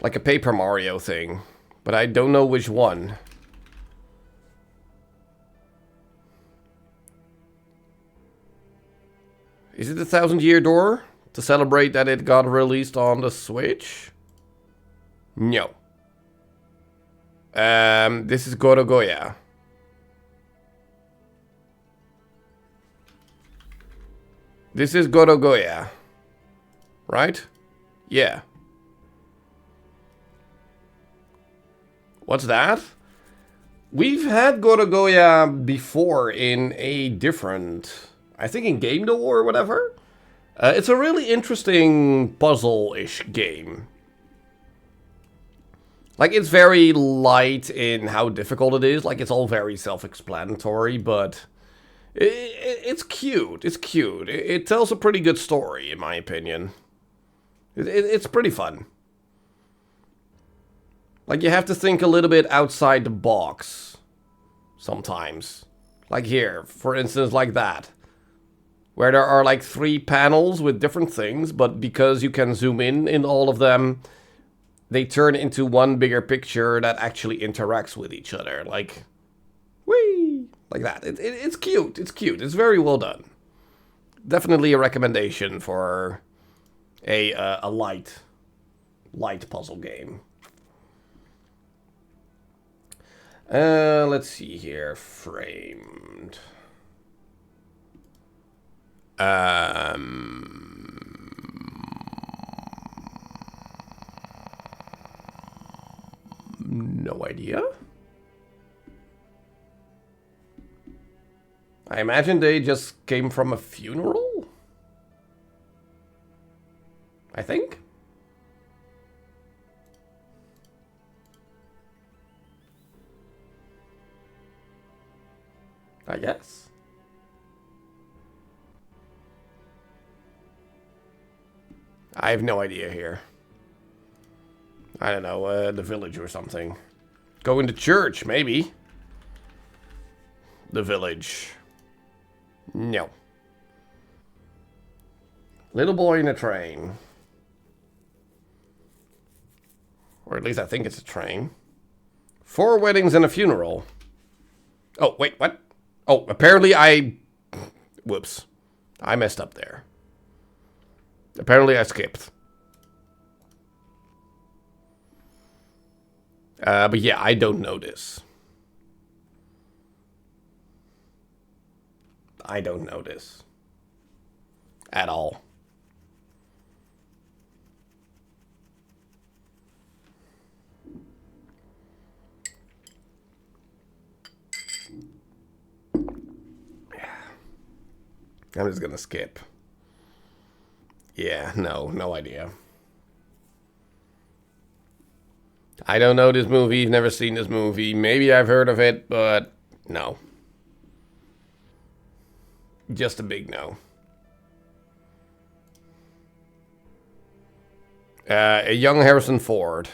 like a Paper Mario thing. But I don't know which one. Is it the 1,000-Year Door? To celebrate that it got released on the Switch? No. This is Gorogoya. This is Gorogoya. Right? Yeah. What's that? We've had Gorogoya before in a different... I think in Game Door or whatever. It's a really interesting puzzle-ish game. Like, it's very light in how difficult it is. Like, it's all very self-explanatory, but... It's cute. It's cute. It tells a pretty good story, in my opinion. It's pretty fun. Like, you have to think a little bit outside the box. Sometimes. Like here, for instance, like that. Where there are like 3 panels with different things, but because you can zoom in all of them, they turn into one bigger picture that actually interacts with each other. Like, whee! Like that. It's cute. It's cute. It's very well done. Definitely a recommendation for a light puzzle game. Let's see here. Framed. No idea. I imagine they just came from a funeral? I think? I guess. I have no idea here. I don't know, the village or something. Going to church, maybe. The village. No. Little boy in a train. Or at least I think it's a train. 4 weddings and a funeral. Oh, wait, what? Oh, apparently I... Whoops. I messed up there. Apparently I skipped. But yeah, I don't know this. I don't know this. At all. I'm just gonna skip. Yeah, no idea. I don't know this movie, never seen this movie. Maybe I've heard of it, but no. Just a big no. A young Harrison Ford.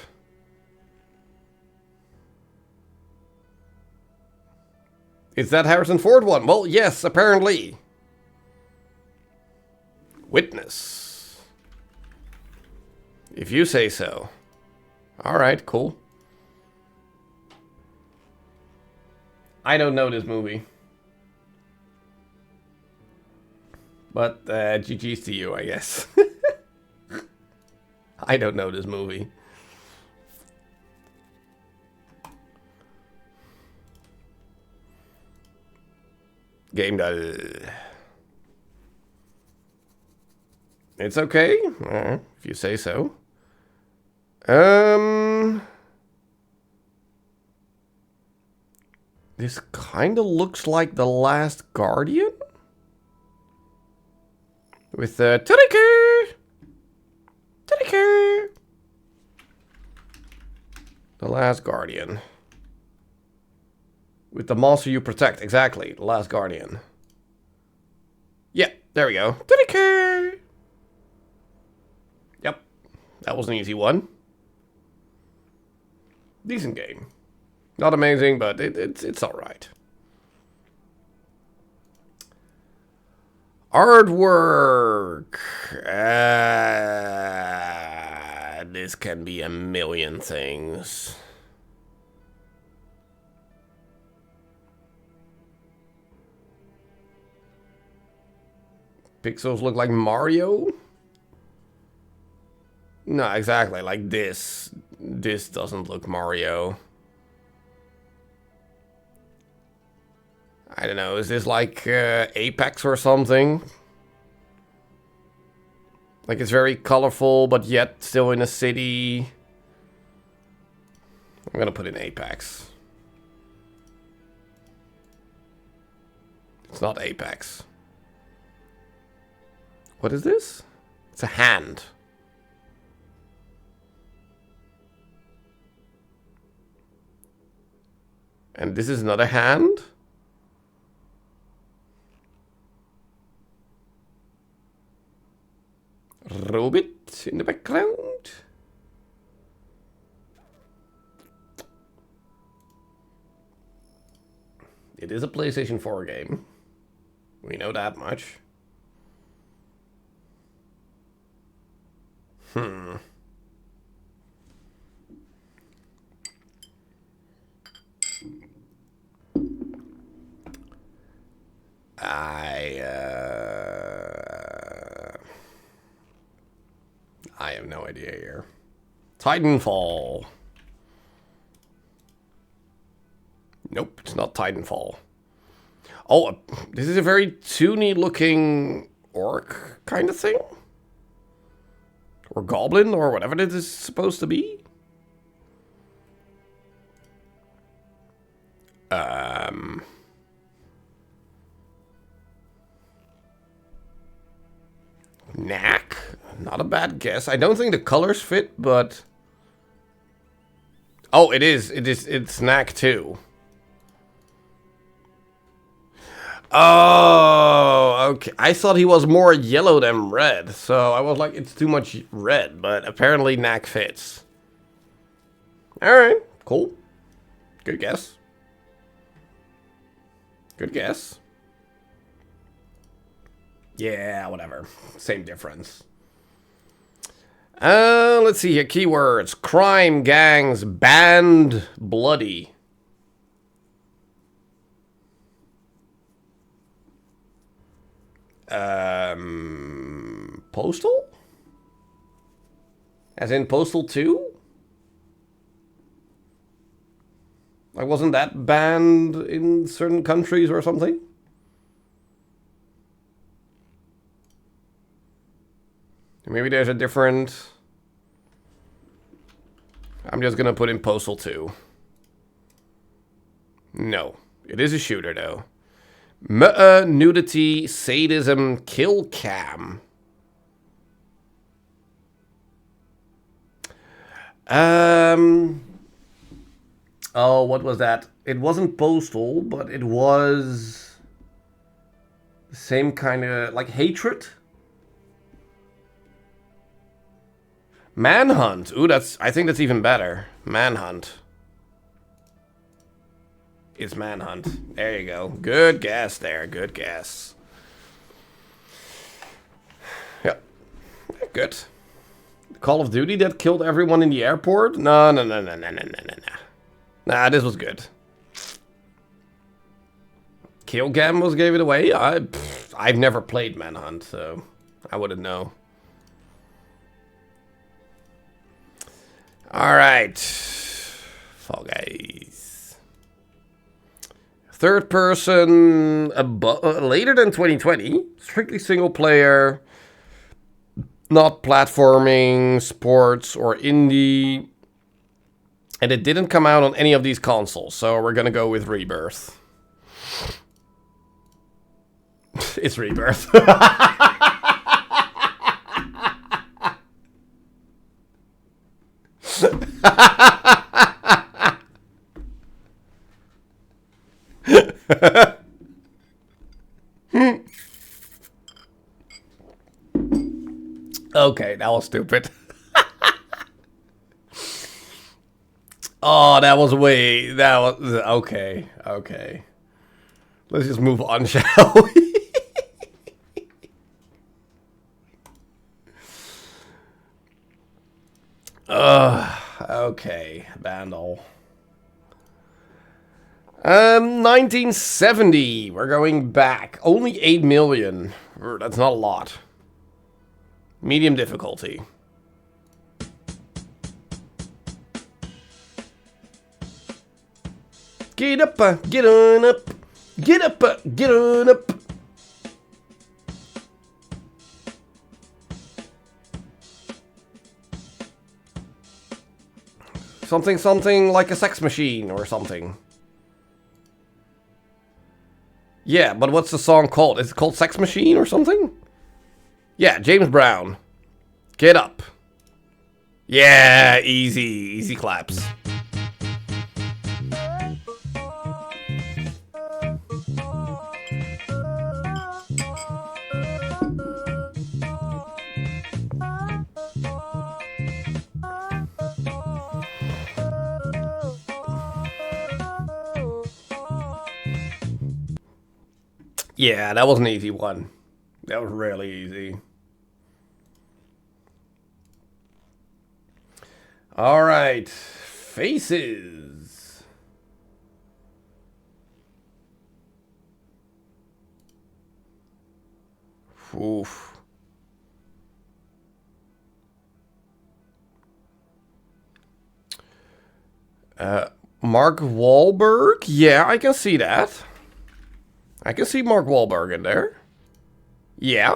Is that Harrison Ford one? Well, yes, apparently. Witness. If you say so. Alright, cool. I don't know this movie. But, GG's to you, I guess. I don't know this movie. Game done. It's okay, if you say so. This kind of looks like The Last Guardian? With Tuniker! Tuniker! The Last Guardian. With the monster you protect, exactly. The Last Guardian. Yeah, there we go. Tuniker! Yep, that was an easy one. Decent game. Not amazing, but it's alright. Artwork. This can be a million things. Pixels look like Mario? No, exactly. Like this. This doesn't look Mario. I don't know. Is this like Apex or something? Like it's very colorful, but yet still in a city. I'm gonna put in Apex. It's not Apex. What is this? It's a hand. And this is another hand? Robot in the background. It is a PlayStation 4 game. We know that much. I have no idea here. Titanfall. Nope, it's not Titanfall. Oh, this is a very toony looking orc kind of thing? Or goblin, or whatever this is supposed to be? Knack. Not a bad guess. I don't think the colors fit, but... Oh, it is. It's Knack too. Oh, okay. I thought he was more yellow than red, so I was like, it's too much red, but apparently Knack fits. Alright, cool. Good guess. Good guess. Yeah, whatever. Same difference. Let's see here. Keywords. Crime, gangs, banned, bloody. Postal? As in Postal 2? Like, wasn't that banned in certain countries or something? Maybe there's a different... I'm just gonna put in Postal 2. No. It is a shooter, though. Nudity, sadism, kill cam. Oh, what was that? It wasn't Postal, but it was... the same kind of... like hatred? Manhunt. Ooh, I think that's even better. Manhunt. It's Manhunt. There you go. Good guess there. Good guess. Yep. Good. Call of Duty that killed everyone in the airport? No. Nah, this was good. Killcam was gave it away? I've never played Manhunt, so I wouldn't know. Alright. Fall Guys. Third person, later than 2020. Strictly single player. Not platforming, sports, or indie. And it didn't come out on any of these consoles, so we're gonna go with Rebirth. It's Rebirth. Okay, that was stupid. Oh, that was way... that was... okay. Let's just move on, shall we? Okay, Vandal. 1970. We're going back. Only 8 million. That's not a lot. Medium difficulty. Get up, get on up. Get up, get on up. Something like a sex machine or something. Yeah, but what's the song called? Is it called Sex Machine or something? Yeah, James Brown. Get up. Yeah, easy claps. Yeah, that was an easy one. That was really easy. All right, faces. Oof. Mark Wahlberg? Yeah, I can see that. I can see Mark Wahlberg in there. Yeah.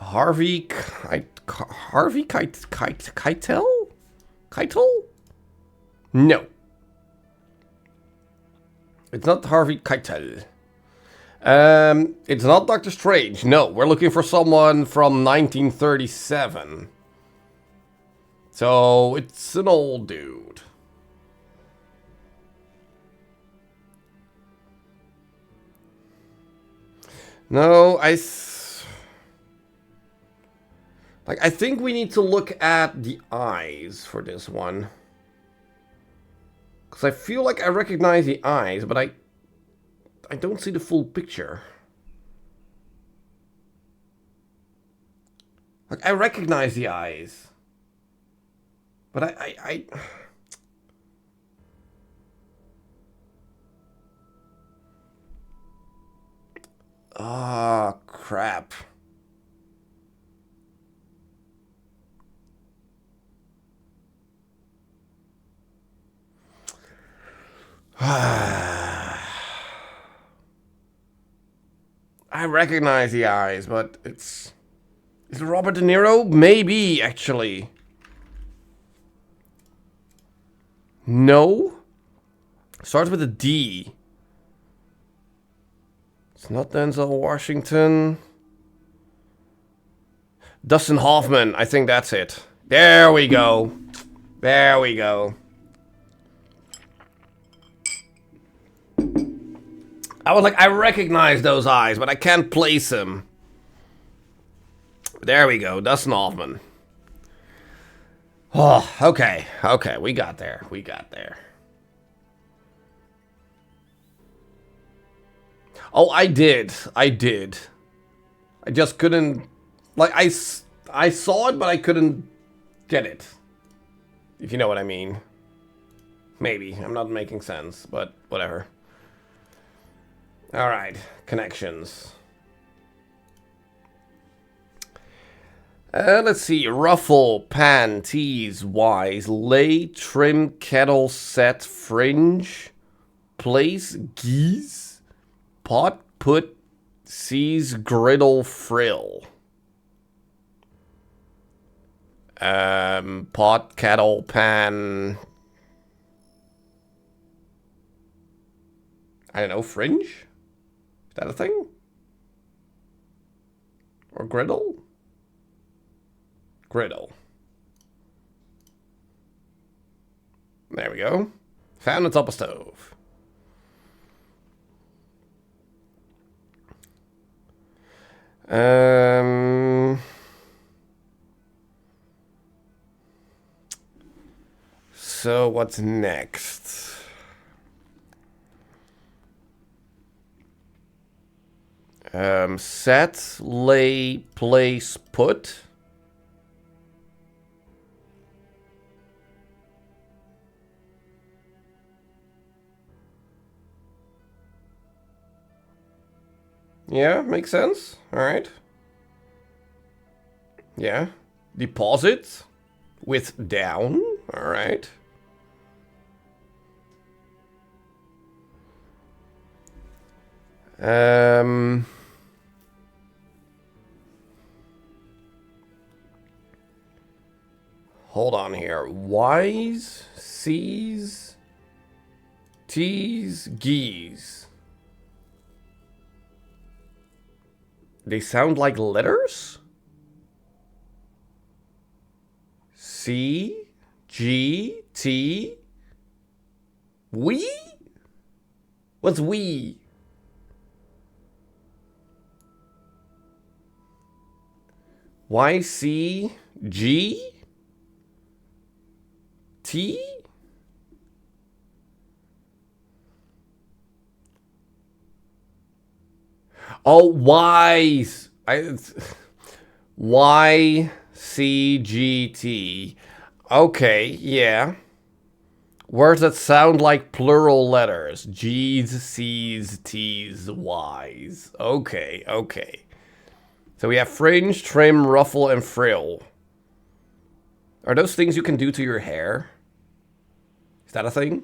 Harvey Keitel? Keitel? No. It's not Harvey Keitel. It's not Doctor Strange. No, we're looking for someone from 1937. So, it's an old dude. No, I think we need to look at the eyes for this one. Because I feel like I recognize the eyes, but I don't see the full picture. Like, I recognize the eyes. But I ah, crap. I recognize the eyes, but it's... Is it Robert De Niro? Maybe, actually. No? Starts with a D. It's not Denzel Washington. Dustin Hoffman. I think that's it. There we go. There we go. I was like, I recognize those eyes, but I can't place him. There we go. Dustin Hoffman. Oh, okay. Okay, we got there. We got there. Oh, I did. I did. I just couldn't... Like, I saw it, but I couldn't get it. If you know what I mean. Maybe. I'm not making sense, but whatever. Alright. Connections. Let's see. Ruffle, pan, tease, wise, lay, trim, kettle, set, fringe, place, geese, pot, put, seize, griddle, frill. Pot, kettle, pan. I don't know, fringe? Is that a thing? Or griddle? Griddle. There we go. Found on top of stove. So what's next? Set, lay, place, put. Yeah, makes sense. Alright. Yeah. Deposit with down. Alright. Hold on here. Y's, C's, T's, G's. They sound like letters? C, G, T, we? What's we? Y, C, G, T? Oh, Y's. Y, C, G, T. Okay, yeah. Words that sound like plural letters. G's, C's, T's, Y's. Okay, okay. So we have fringe, trim, ruffle, and frill. Are those things you can do to your hair? Is that a thing?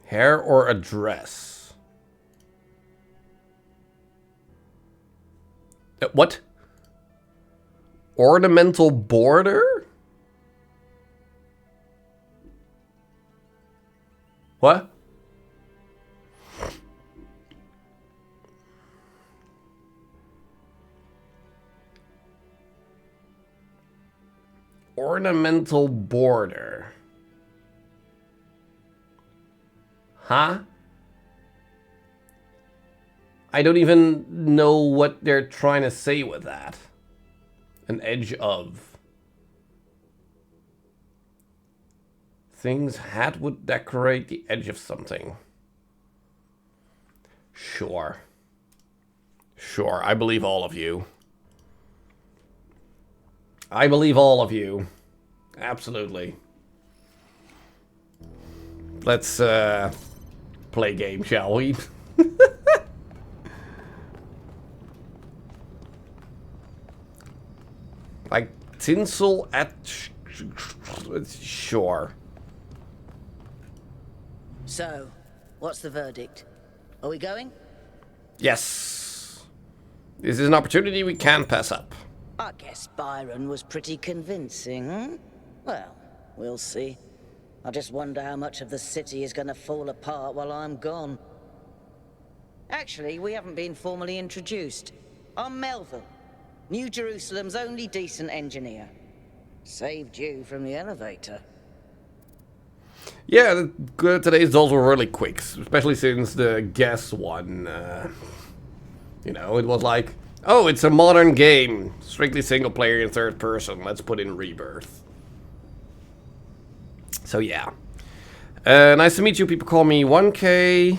Hair or a dress? What? Ornamental border? What? Ornamental border. Huh? I don't even know what they're trying to say with that. An edge of. Things hat would decorate the edge of something. Sure. Sure, I believe all of you. I believe all of you. Absolutely. Let's play game, shall we? Like tinsel at sure. So, what's the verdict? Are we going? Yes. This is an opportunity we can't pass up. I guess Byron was pretty convincing, hmm? Well, we'll see. I just wonder how much of the city is going to fall apart while I'm gone. Actually, we haven't been formally introduced. I'm Melville, New Jerusalem's only decent engineer. Saved you from the elevator. Yeah, today's dolls were really quick, especially since the guess one. You know, it was like, oh, it's a modern game, strictly single player in third person. Let's put in Rebirth. So yeah. Nice to meet you. People call me 1K.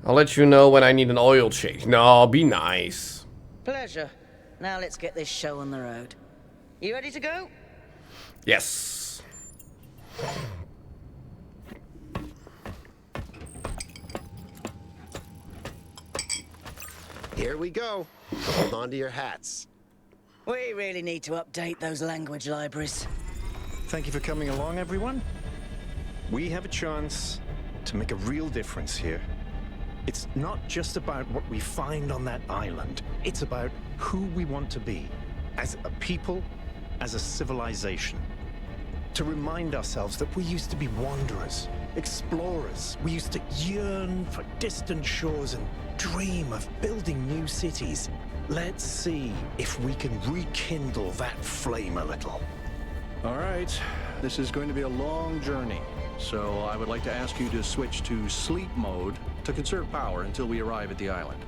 I'll let you know when I need an oil change. No, be nice. Pleasure. Now let's get this show on the road. You ready to go? Yes. Here we go. Hold on to your hats. We really need to update those language libraries. Thank you for coming along, everyone. We have a chance to make a real difference here. It's not just about what we find on that island. It's about who we want to be, as a people, as a civilization. To remind ourselves that we used to be wanderers, explorers. We used to yearn for distant shores and dream of building new cities. Let's see if we can rekindle that flame a little. All right, this is going to be a long journey, so I would like to ask you to switch to sleep mode to conserve power until we arrive at the island.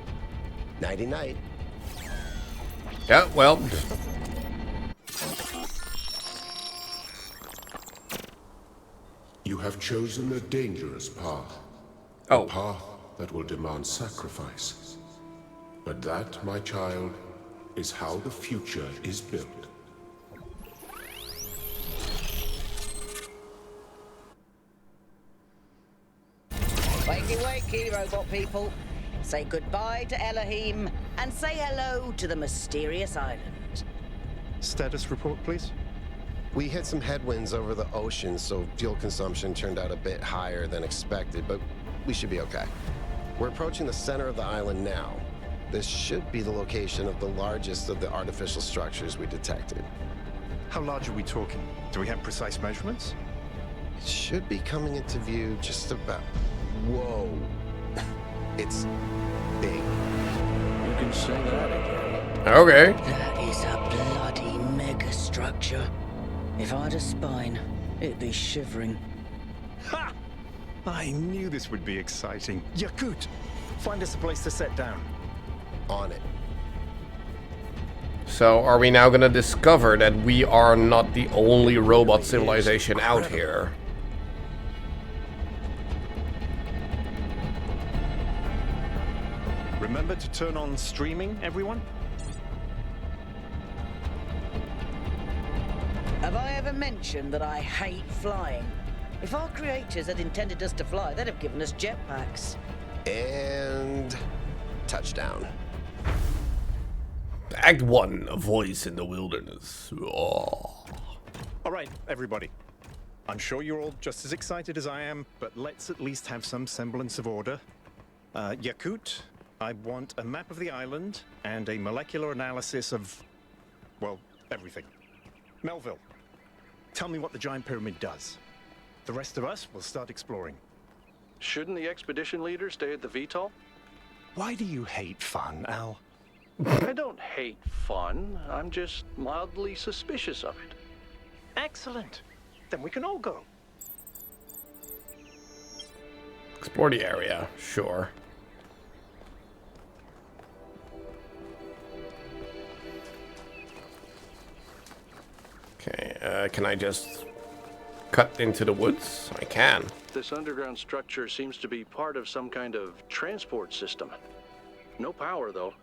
Nighty-night. Yeah, well. You have chosen a dangerous path. Oh. A path that will demand sacrifice. But that, my child, is how the future is built. Wakey, wakey, robot people. Say goodbye to Elohim and say hello to the mysterious island. Status report, please. We hit some headwinds over the ocean, so fuel consumption turned out a bit higher than expected, but we should be okay. We're approaching the center of the island now. This should be the location of the largest of the artificial structures we detected. How large are we talking? Do we have precise measurements? It should be coming into view just about... Whoa. It's big. You can say that again. Okay. That is a bloody mega structure. If I had a spine, it'd be shivering. Ha! I knew this would be exciting. Yakut, find us a place to set down. On it. So are we now gonna discover that we are not the only robot civilization out here? Remember to turn on streaming, everyone? Have I ever mentioned that I hate flying? If our creators had intended us to fly, they'd have given us jetpacks. And... touchdown. Act 1, A Voice in the Wilderness. Oh. All right, everybody. I'm sure you're all just as excited as I am, but let's at least have some semblance of order. Yakut, I want a map of the island and a molecular analysis of, well, everything. Melville, tell me what the giant pyramid does. The rest of us will start exploring. Shouldn't the expedition leader stay at the VTOL? Why do you hate fun, Al? I don't hate fun. I'm just mildly suspicious of it. Excellent. Then we can all go. Explore the area, sure. Okay, can I just cut into the woods? I can. This underground structure seems to be part of some kind of transport system. No power, though.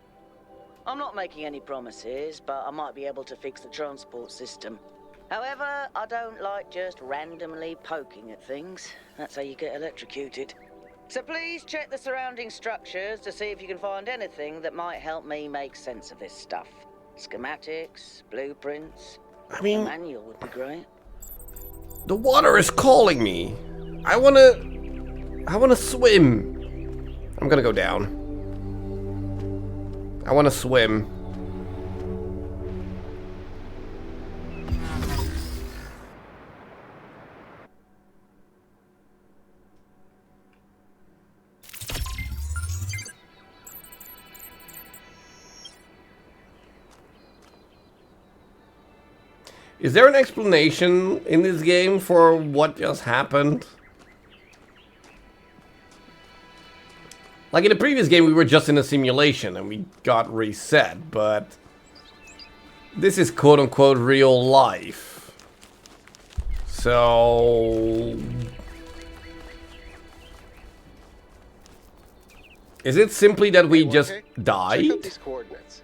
I'm not making any promises, but I might be able to fix the transport system. However, I don't like just randomly poking at things. That's how you get electrocuted. So please check the surrounding structures to see if you can find anything that might help me make sense of this stuff. Schematics, blueprints. I mean, a manual would be great. The water is calling me. I wanna swim. I'm gonna go down. I wanna swim. Is there an explanation in this game for what just happened? Like in the previous game, we were just in a simulation and we got reset, but this is quote-unquote real life. So... is it simply that we just died? Check out these coordinates.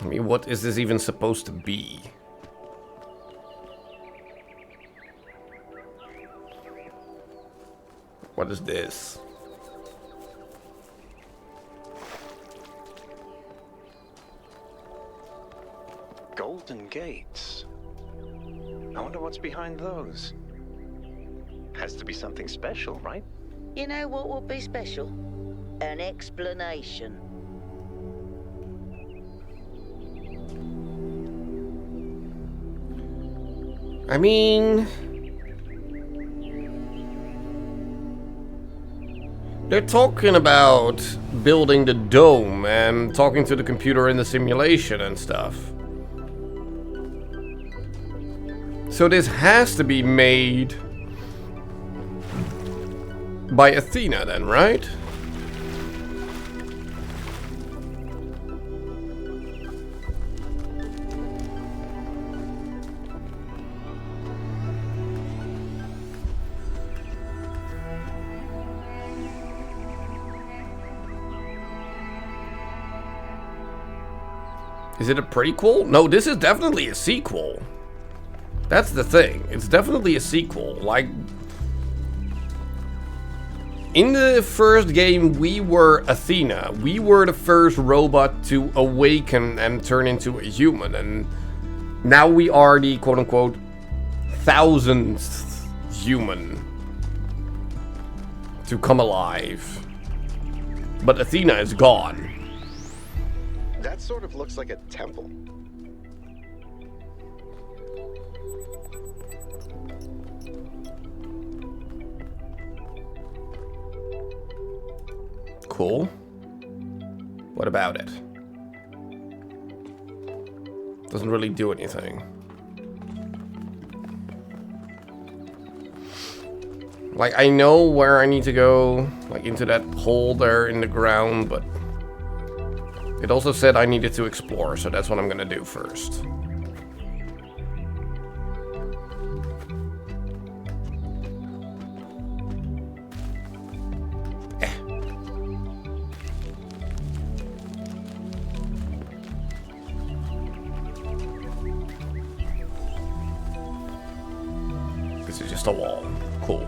I mean, what is this even supposed to be? What is this? Golden gates. I wonder what's behind those. Has to be something special, right? You know what would be special? An explanation. I mean... They're talking about building the dome and talking to the computer in the simulation and stuff. So this has to be made by Athena then, right? Is it a prequel? No, this is definitely a sequel. That's the thing. It's definitely a sequel. Like, in the first game, we were Athena. We were the first robot to awaken and turn into a human. And now we are the quote-unquote 1000th human to come alive. But Athena is gone. That sort of looks like a temple. Cool. What about it? Doesn't really do anything. Like, I know where I need to go, like into that hole there in the ground, but it also said I needed to explore, so that's what I'm gonna do first. This is just a wall. Cool.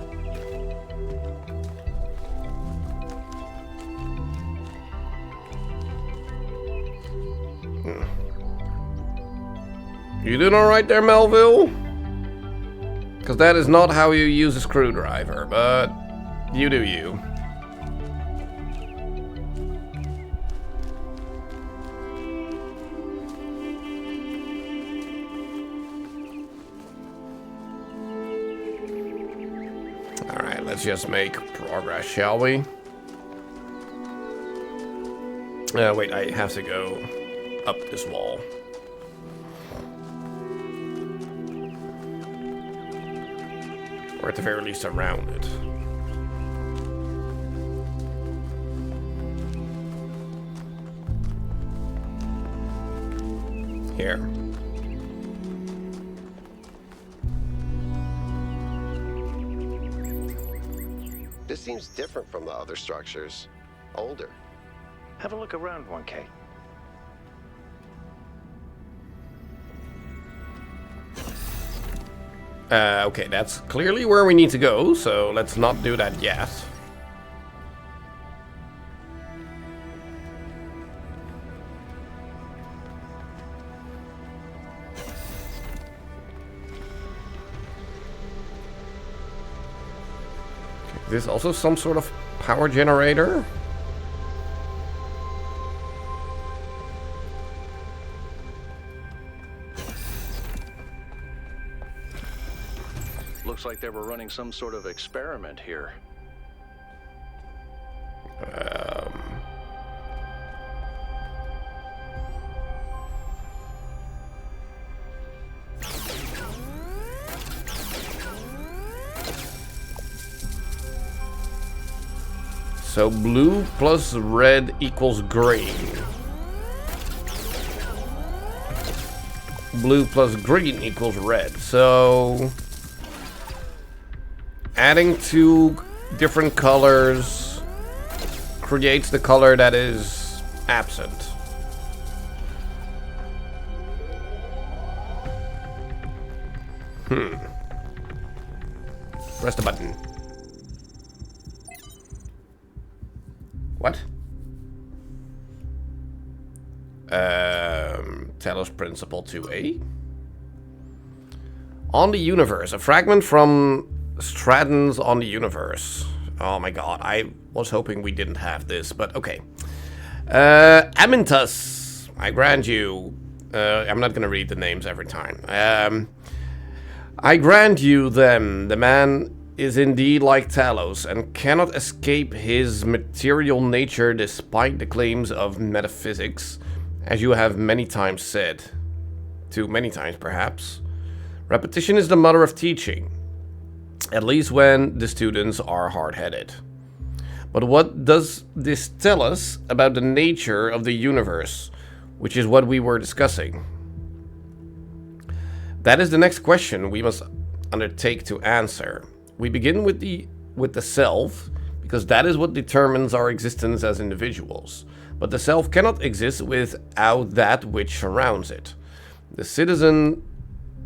You doing alright there, Melville? Because that is not how you use a screwdriver, but you do you. Alright, let's just make progress, shall we? Wait, I have to go up this wall. Or at the very least around it. Here. This seems different from the other structures. Older. Have a look around, 1K. Okay, that's clearly where we need to go, so let's not do that yet. Is this also some sort of power generator? Looks like they were running some sort of experiment here. So blue plus red equals green. Blue plus green equals red. So adding two different colors creates the color that is absent. Press the button. What? Talos Principle 2A. On the universe, a fragment from Stratton's On the Universe. Oh my god, I was hoping we didn't have this, but okay. Amintus, I grant you. I'm not gonna read the names every time. I grant you them. The man is indeed like Talos and cannot escape his material nature despite the claims of metaphysics, as you have many times said. Too many times, perhaps. Repetition is the mother of teaching, at least when the students are hard-headed. But what does this tell us about the nature of the universe, which is what we were discussing? That is the next question we must undertake to answer. We begin with the self, because that is what determines our existence as individuals. But the self cannot exist without that which surrounds it. The citizen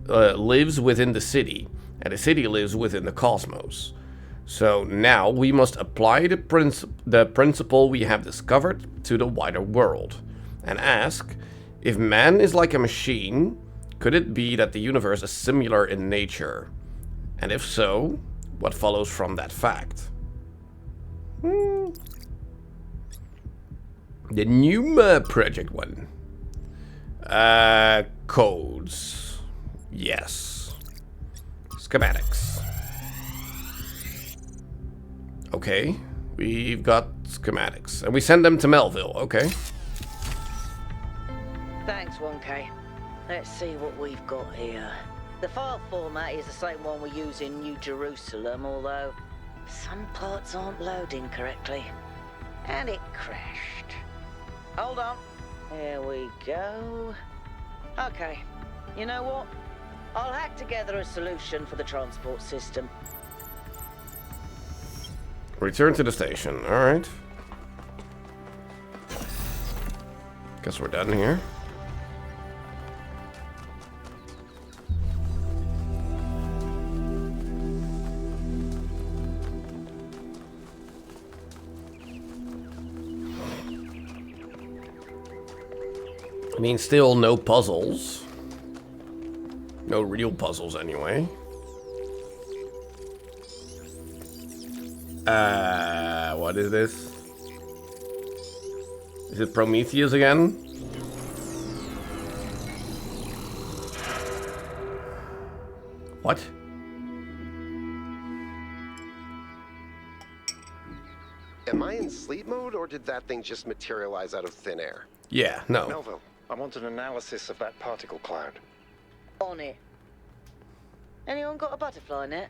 lives within the city, and the city lives within the cosmos. So now we must apply the principle we have discovered to the wider world, and ask, if man is like a machine, could it be that the universe is similar in nature? And if so, what follows from that fact? The Numa project one. Codes. Yes. Schematics. Okay, we've got schematics. And we send them to Melville, okay. Thanks, 1K. Let's see what we've got here. The file format is the same one we use in New Jerusalem, although some parts aren't loading correctly. And it crashed. Hold on. Here we go. Okay. You know what? I'll hack together a solution for the transport system. Return to the station. Alright. Guess we're done here. I mean, still no puzzles. No real puzzles, anyway. What is this? Is it Prometheus again? What? Am I in sleep mode, or did that thing just materialize out of thin air? Yeah, no. Melville, I want an analysis of that particle cloud. On it. Anyone got a butterfly net?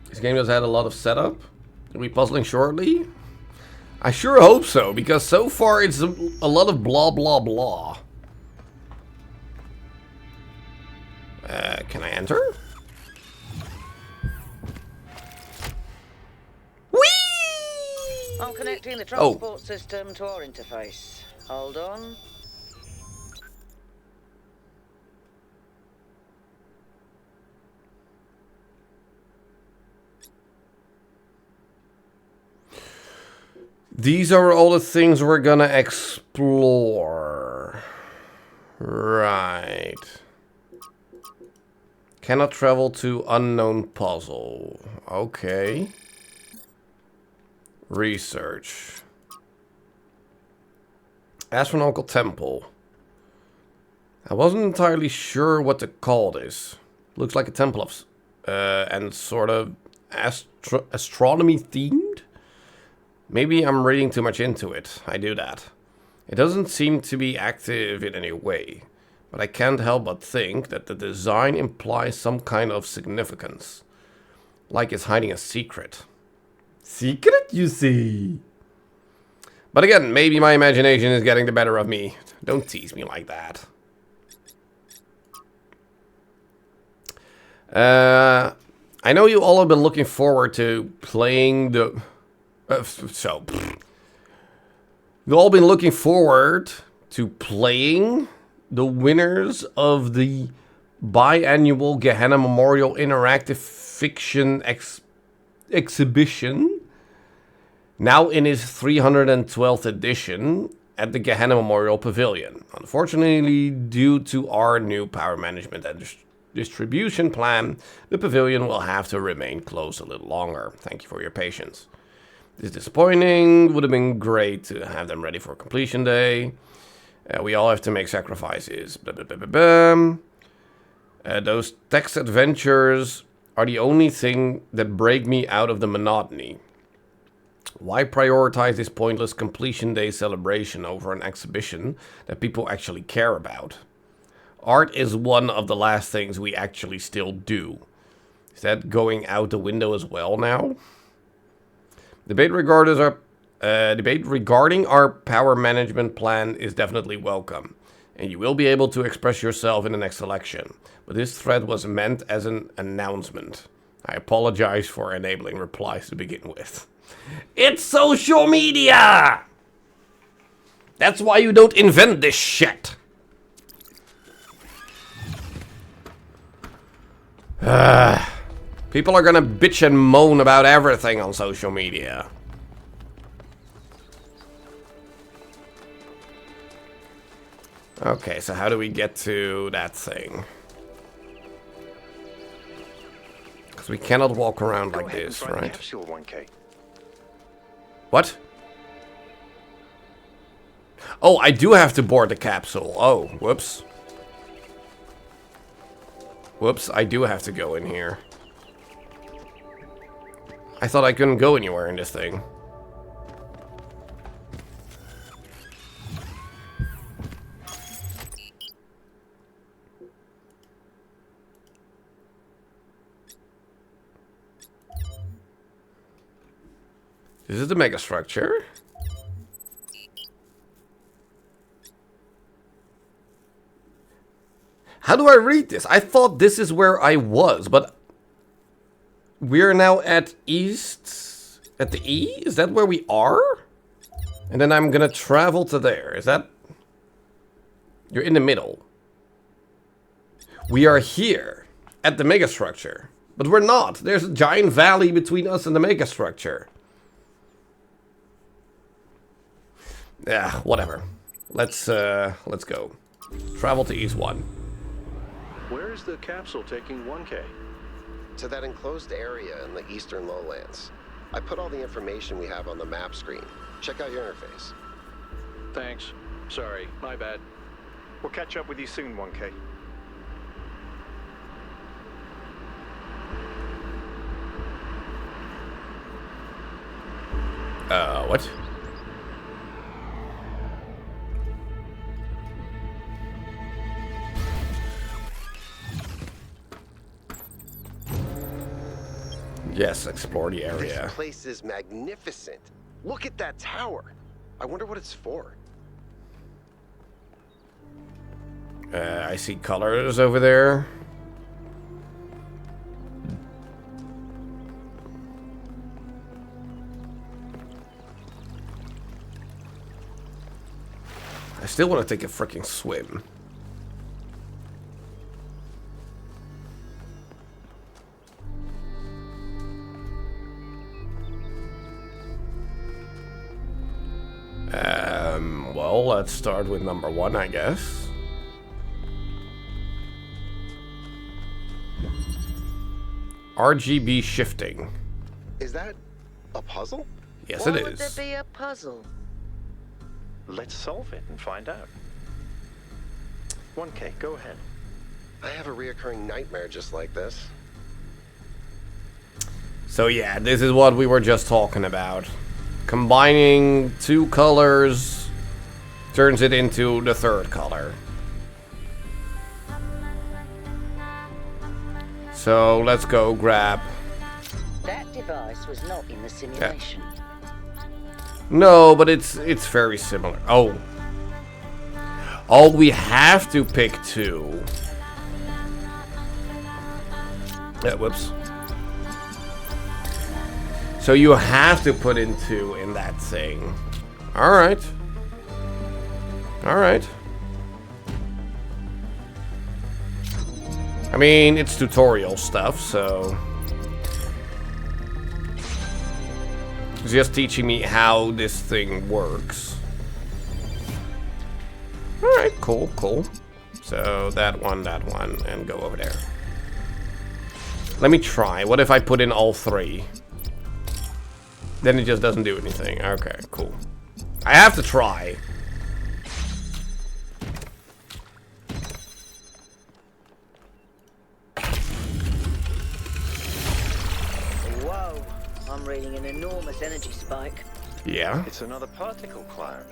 This game has had a lot of setup. Are we puzzling shortly? I sure hope so, because so far it's a lot of blah blah blah. Can I enter? Whee! I'm connecting the transport system to our interface. Hold on. These are all the things we're gonna explore. Right. Cannot travel to unknown puzzle. Okay. Research. Astronomical temple. I wasn't entirely sure what to call this. Looks like a temple of... and sort of astronomy themed? Maybe I'm reading too much into it. I do that. It doesn't seem to be active in any way, but I can't help but think that the design implies some kind of significance. Like it's hiding a secret. Secret, you see? But again, maybe my imagination is getting the better of me. Don't tease me like that. I know you all have been looking forward to playing the... You've all been looking forward to playing the winners of the biannual Gehenna Memorial Interactive Fiction Exhibition, now in its 312th edition at the Gehenna Memorial Pavilion. Unfortunately, due to our new power management and distribution plan, the pavilion will have to remain closed a little longer. Thank you for your patience. It's disappointing. Would have been great to have them ready for completion day. We all have to make sacrifices. Those text adventures are the only thing that break me out of the monotony. Why prioritize this pointless completion day celebration over an exhibition that people actually care about? Art is one of the last things we actually still do. Is that going out the window as well now? Debate regarding our power management plan is definitely welcome, and you will be able to express yourself in the next election. But this thread was meant as an announcement. I apologize for enabling replies to begin with. It's social media! That's why you don't invent this shit. People are gonna bitch and moan about everything on social media. Okay, so how do we get to that thing? Because we cannot walk around like this, right? Capsule 1K. What? Oh, I do have to board the capsule. Oh, whoops. Whoops, I do have to go in here. I thought I couldn't go anywhere in this thing. This is the megastructure. How do I read this? I thought this is where I was, but we're now at east. At the E? Is that where we are? And then I'm gonna travel to there. Is that? You're in the middle. We are here at the megastructure, but we're not. There's a giant valley between us and the megastructure. Yeah, whatever. Let's go. Travel to East 1. Where is the capsule taking 1K? To that enclosed area in the eastern lowlands. I put all the information we have on the map screen. Check out your interface. Thanks. Sorry, my bad. We'll catch up with you soon, 1K. What? Yes, explore the area. This place is magnificent. Look at that tower. I wonder what it's for. I see colors over there. I still want to take a freaking swim. Well, let's start with number 1, I guess. RGB shifting. Is that a puzzle? Yes, Why it would is. there be a puzzle? Let's solve it and find out. 1K, go ahead. I have a reoccurring nightmare just like this. So yeah, this is what we were just talking about. Combining 2 colors turns it into the 3rd color. So let's go grab. That device was not in the simulation. No, but it's very similar. Oh. Oh, we have to pick 2. Yeah, whoops. So you have to put in 2 in that thing. Alright. Alright. I mean, it's tutorial stuff, so... It's just teaching me how this thing works. Alright, cool, cool. So that one, and go over there. Let me try. What if I put in all 3? Then it just doesn't do anything. Okay, cool. I have to try. enormous energy spike. Yeah. It's another particle cloud.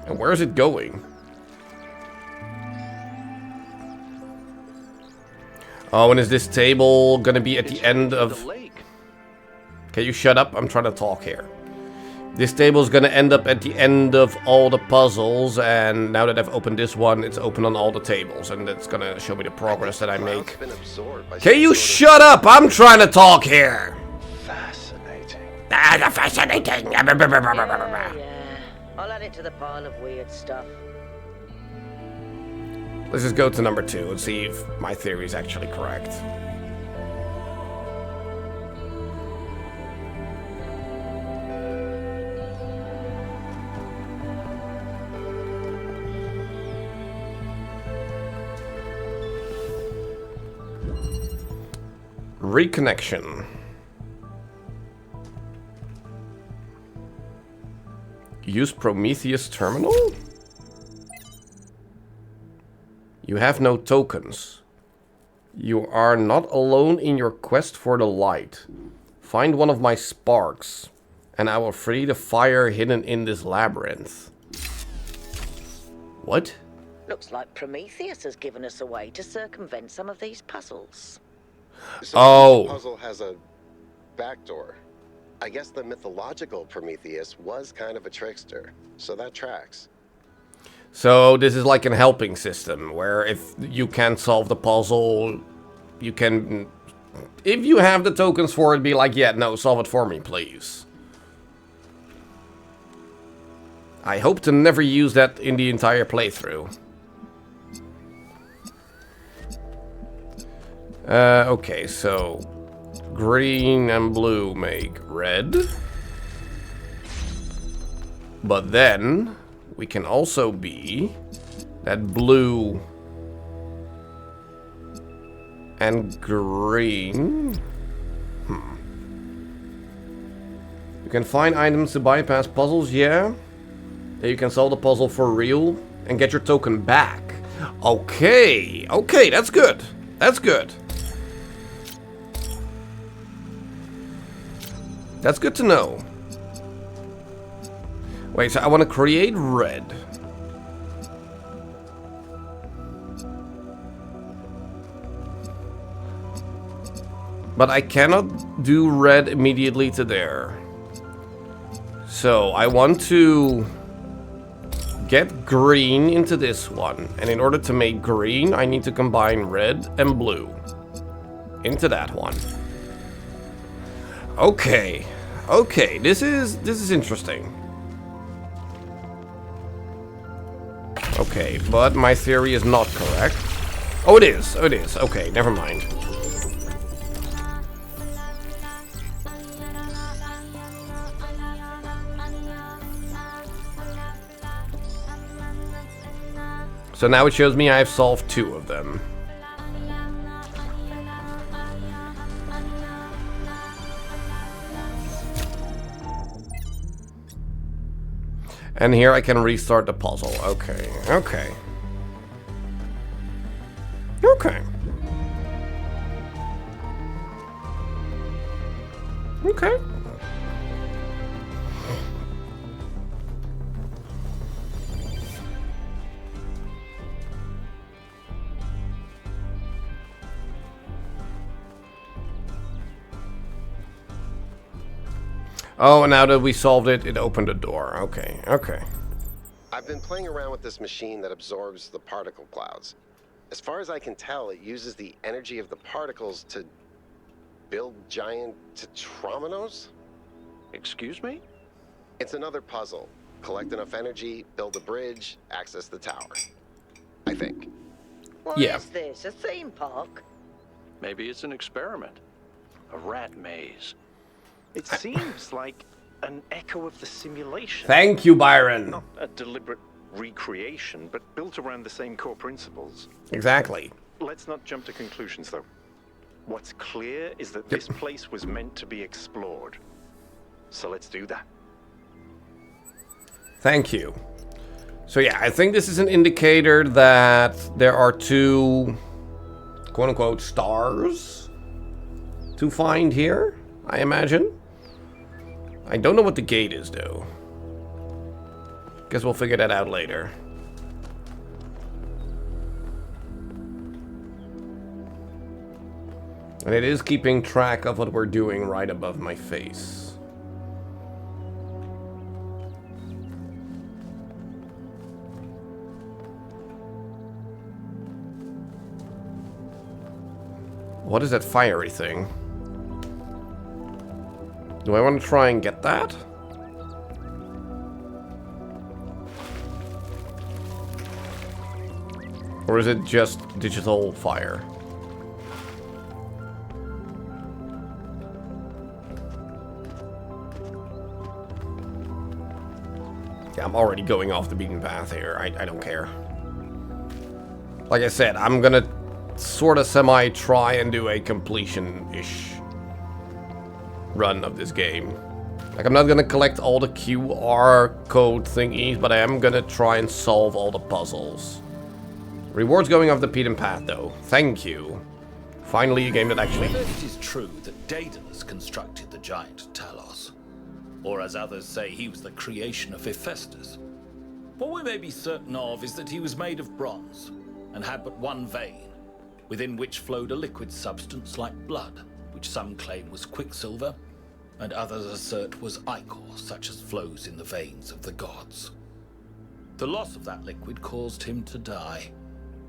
And where is it going? Oh, and is this table gonna be at the end of... Can you shut up? I'm trying to talk here. This table is gonna end up at the end of all the puzzles, and now that I've opened this one, it's open on all the tables, and it's gonna show me the progress that I make. Can you shut up? I'm trying to talk here! Fascinating. Fascinating! Yeah. I'll add it to the pile of weird stuff. Let's just go to number 2 and see if my theory is actually correct. Reconnection. Use Prometheus terminal? You have no tokens. You are not alone in your quest for the light. Find one of my sparks, and I will free the fire hidden in this labyrinth. What? Looks like Prometheus has given us a way to circumvent some of these puzzles. So the puzzle has a backdoor. I guess the mythological Prometheus was kind of a trickster, so that tracks. So this is like a helping system, where if you can't solve the puzzle, you can... If you have the tokens for it, be like, yeah, no, solve it for me, please. I hope to never use that in the entire playthrough. Okay, so... green and blue make red. But then... we can also be that blue and green. You can find items to bypass puzzles, yeah. Then you can solve the puzzle for real and get your token back. Okay, okay, that's good. That's good. That's good to know. Wait, so I want to create red. But I cannot do red immediately to there. So I want to get green into this one. And in order to make green, I need to combine red and blue into that one. Okay. Okay, this is interesting. Okay, but my theory is not correct. Oh, it is. Oh, it is. Okay, never mind. So now it shows me I have solved 2 of them. And here I can restart the puzzle. Okay, okay. Okay. Okay. Oh, and now that we solved it, it opened the door. Okay, okay. I've been playing around with this machine that absorbs the particle clouds. As far as I can tell, it uses the energy of the particles to build giant tetrominos? Excuse me? It's another puzzle. Collect enough energy, build a bridge, access the tower. I think. What is this? A theme park? Maybe it's an experiment. A rat maze. It seems like an echo of the simulation. Thank you, Byron. Not a deliberate recreation, but built around the same core principles. Exactly. Let's not jump to conclusions, though. What's clear is that this place was meant to be explored. So let's do that. Thank you. So yeah, I think this is an indicator that there are 2 quote-unquote stars to find here. I imagine. I don't know what the gate is, though. Guess we'll figure that out later. And it is keeping track of what we're doing right above my face. What is that fiery thing? Do I want to try and get that? Or is it just digital fire? Yeah, I'm already going off the beaten path here. I don't care. Like I said, I'm gonna sort of semi-try and do a completion-ish run of this game. Like, I'm not gonna collect all the QR code thingies, but I am gonna try and solve all the puzzles. Rewards going off the beaten path, though. Thank you. Finally, a game that actually... Whether it is true that Daedalus constructed the giant Talos, or as others say, he was the creation of Hephaestus, what we may be certain of is that he was made of bronze, and had but one vein, within which flowed a liquid substance like blood, which some claim was quicksilver, and others assert was ichor, such as flows in the veins of the gods. The loss of that liquid caused him to die,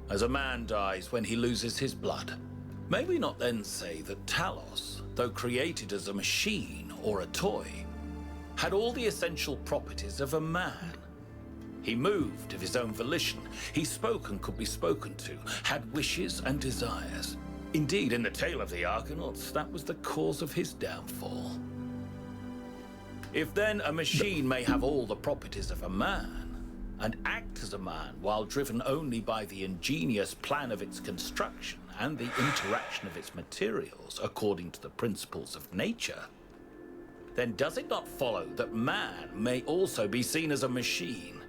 as a man dies when he loses his blood. May we not then say that Talos, though created as a machine or a toy, had all the essential properties of a man? He moved of his own volition, he spoke and could be spoken to, had wishes and desires. Indeed, in the tale of the Argonauts, that was the cause of his downfall. If then a machine may have all the properties of a man, and act as a man while driven only by the ingenious plan of its construction and the interaction of its materials according to the principles of nature, then does it not follow that man may also be seen as a machine?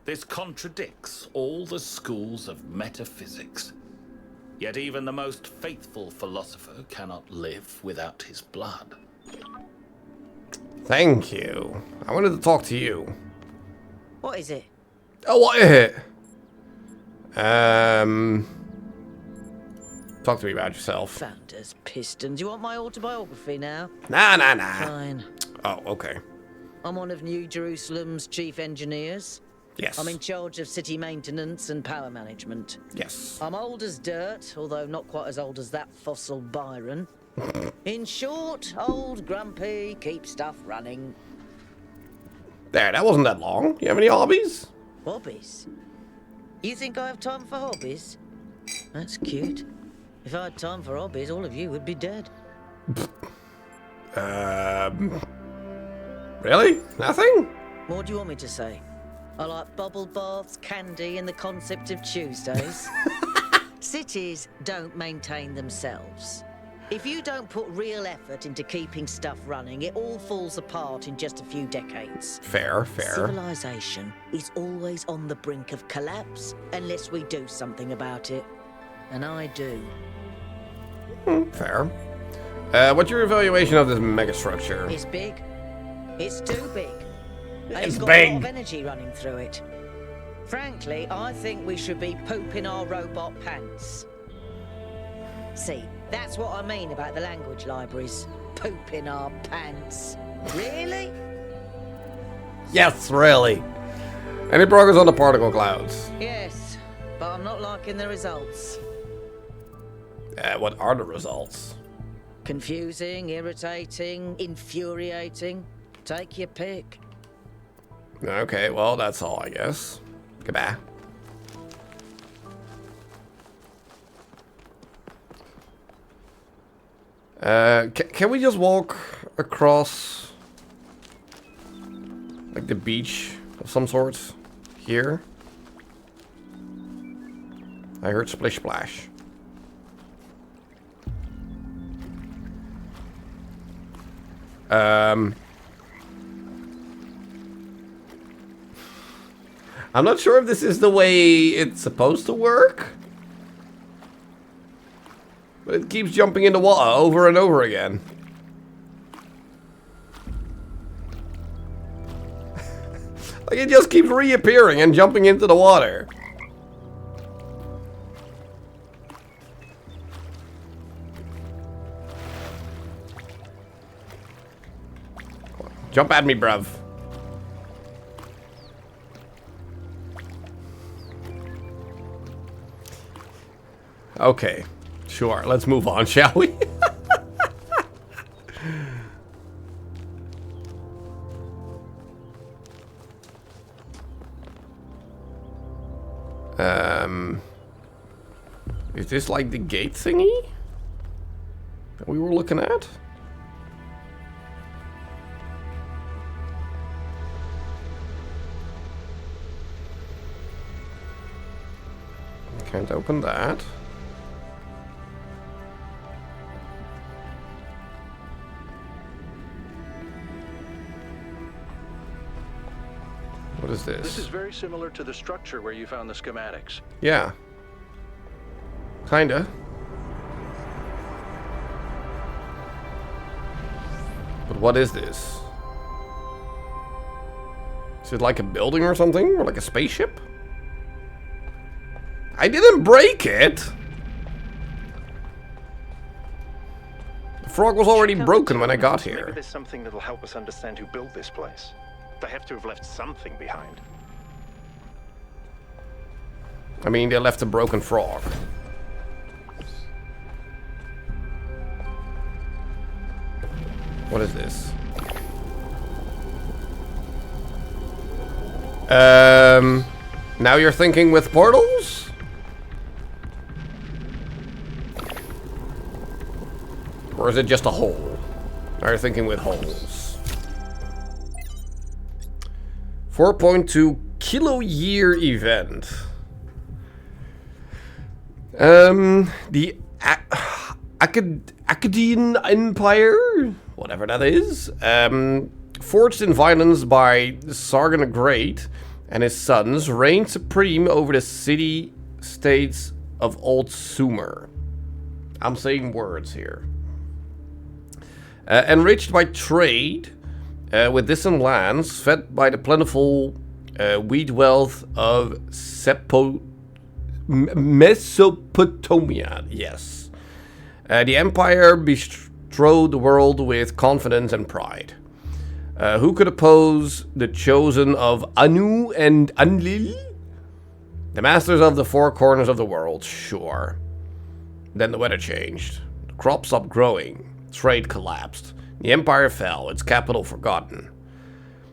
This contradicts all the schools of metaphysics. Yet even the most faithful philosopher cannot live without his blood. Thank you. I wanted to talk to you. What is it? Oh, what is it? Talk to me about yourself. Founders, pistons. You want my autobiography now? Nah. Fine. Oh, okay. I'm one of New Jerusalem's chief engineers. Yes. I'm in charge of city maintenance and power management. Yes. I'm old as dirt, although not quite as old as that fossil Byron. In short, old, grumpy, keep stuff running. There, that wasn't that long. You have any hobbies? Hobbies? You think I have time for hobbies? That's cute. If I had time for hobbies, all of you would be dead. Really? Nothing? What do you want me to say? I like bubble baths, candy, and the concept of Tuesdays. Cities don't maintain themselves. If you don't put real effort into keeping stuff running, it all falls apart in just a few decades. Fair. Civilization is always on the brink of collapse unless we do something about it. And I do. Fair. What's your evaluation of this megastructure? It's big. It's too big. And It's got big. a lot of energy running through it. Frankly, I think we should be pooping our robot pants. See, that's what I mean about the language libraries. Pooping our pants. Really? Yes, really. Any progress on the particle clouds? Yes, but I'm not liking the results. What are the results? Confusing, irritating, infuriating. Take your pick. Okay, well, that's all, I guess. Goodbye. Can we just walk across, like, the beach of some sort here? I heard splish splash. I'm not sure if this is the way it's supposed to work. But it keeps jumping into water over and over again. Like, it just keeps reappearing and jumping into the water. Jump at me, bruv. Okay, sure. Let's move on, shall we? Is this like the gate thingy that we were looking at? Can't open that. What is this? This is very similar to the structure where you found the schematics. Yeah. Kinda. But what is this? Is it like a building or something? Or like a spaceship? I didn't break it! The frog was already broken when I got Maybe here. there's something that'll help us understand who built this place. They have to have left something behind. I mean, they left a broken frog. What is this? Now you're thinking with portals? Or is it just a hole? Now you're thinking with holes. 4.2 kilo-year event. The Akkadian Empire, whatever that is, forged in violence by Sargon the Great and his sons, reigned supreme over the city-states of Old Sumer. I'm saying words here. Enriched by trade with distant lands, fed by the plentiful wheat wealth of Mesopotamia, yes. The empire bestrode the world with confidence and pride. Who could oppose the chosen of Anu and Enlil? The masters of the four corners of the world, sure. Then the weather changed. The crops stopped growing. Trade collapsed. The empire fell, its capital forgotten.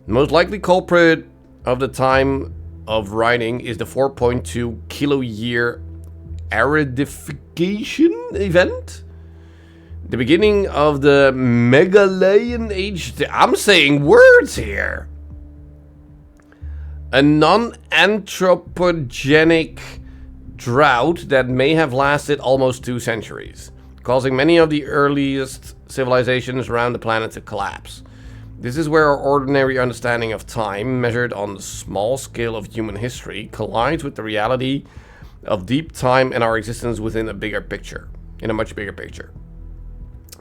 The most likely culprit of the time of writing is the 4.2 kilo-year aridification event. The beginning of the Megalayan Age. I'm saying words here. A non-anthropogenic drought that may have lasted almost 2 centuries, causing many of the earliest civilizations around the planet to collapse. This is where our ordinary understanding of time, measured on the small scale of human history, collides with the reality of deep time and our existence within a bigger picture, in a much bigger picture.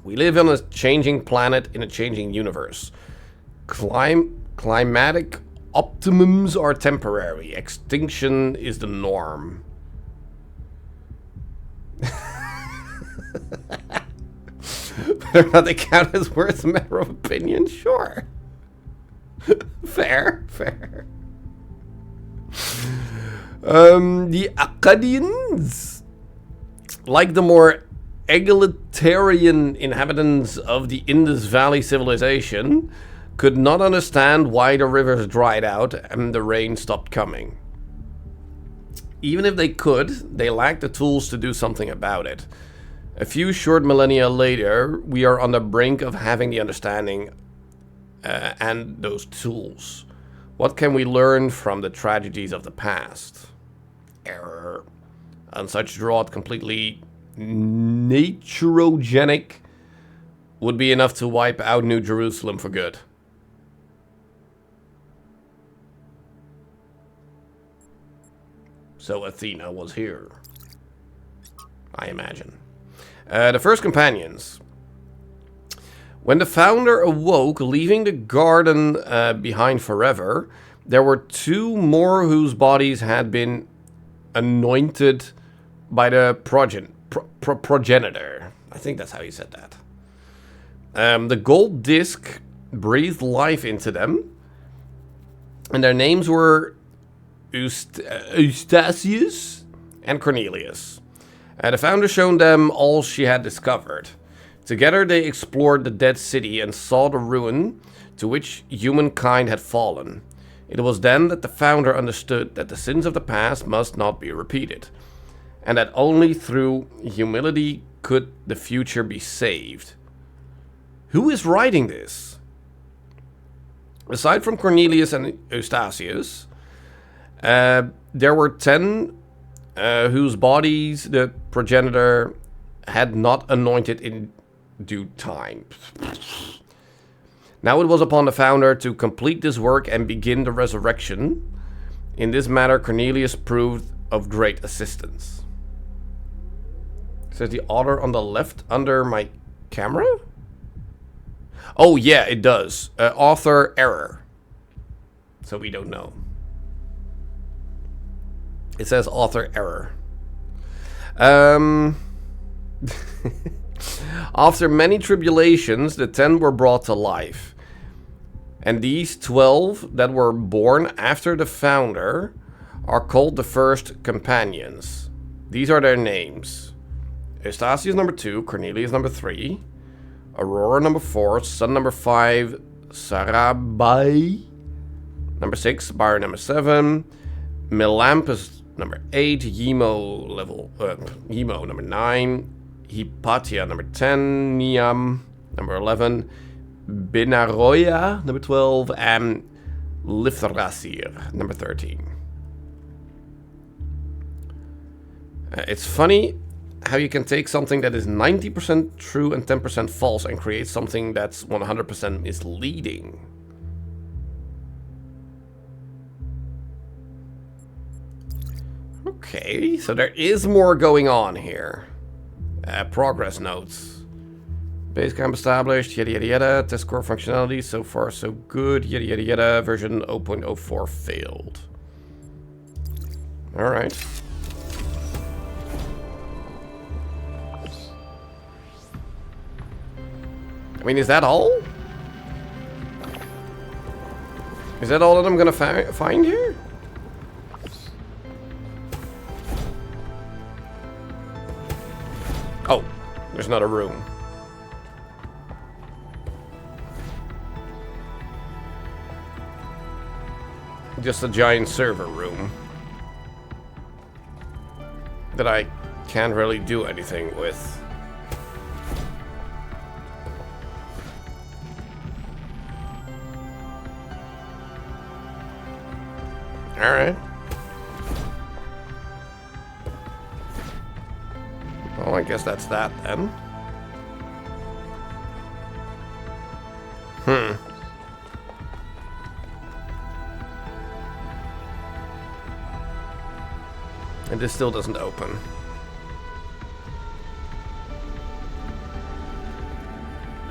We live on a changing planet in a changing universe. Climatic optimums are temporary. Extinction is the norm. Whether or not they count as words, a matter of opinion, sure. Fair. The Akkadians, like the more egalitarian inhabitants of the Indus Valley civilization, could not understand why the rivers dried out and the rain stopped coming. Even if they could, they lacked the tools to do something about it. A few short millennia later, we are on the brink of having the understanding and those tools. What can we learn from the tragedies of the past? Error. And such drought, completely naturogenic, would be enough to wipe out New Jerusalem for good. So Athena was here, I imagine. The first companions. When the founder awoke, leaving the garden behind forever, there were 2 more whose bodies had been anointed by the progenitor. I think that's how you said that. The gold disc breathed life into them, and their names were Eustachius and Cornelius. The founder showed them all she had discovered. Together they explored the dead city and saw the ruin to which humankind had fallen. It was then that the founder understood that the sins of the past must not be repeated, and that only through humility could the future be saved. Who is writing this? Aside from Cornelius and Eustachius, there were 10 whose bodies the progenitor had not anointed in due time. Now it was upon the founder to complete this work and begin the resurrection. In this matter, Cornelius proved of great assistance. It says the author on the left under my camera? Oh yeah, it does. Author error. So we don't know. It says author error. After many tribulations, the 10 were brought to life. And these 12 that were born after the founder are called the first companions. These are their names. Eustachius number 2, Cornelius number 3, Aurora number 4, Sun number 5, Sarabai number 6, Byron number 7, Melampus number 8, Yemo number 9, Hypatia number 10, Niam number 11, Benaroya number 12, and Lithrasir number 13. It's funny how you can take something that is 90% true and 10% false and create something that's 100% misleading. Okay, so there is more going on here. Progress notes. Base camp established, yada yada yada. Test core functionality, so far so good, yada yada yada. Version 0.04 failed. Alright. I mean, is that all? Is that all that I'm gonna find here? Oh, there's not a room. Just a giant server room that I can't really do anything with. Alright. Well, I guess that's that then. And this still doesn't open.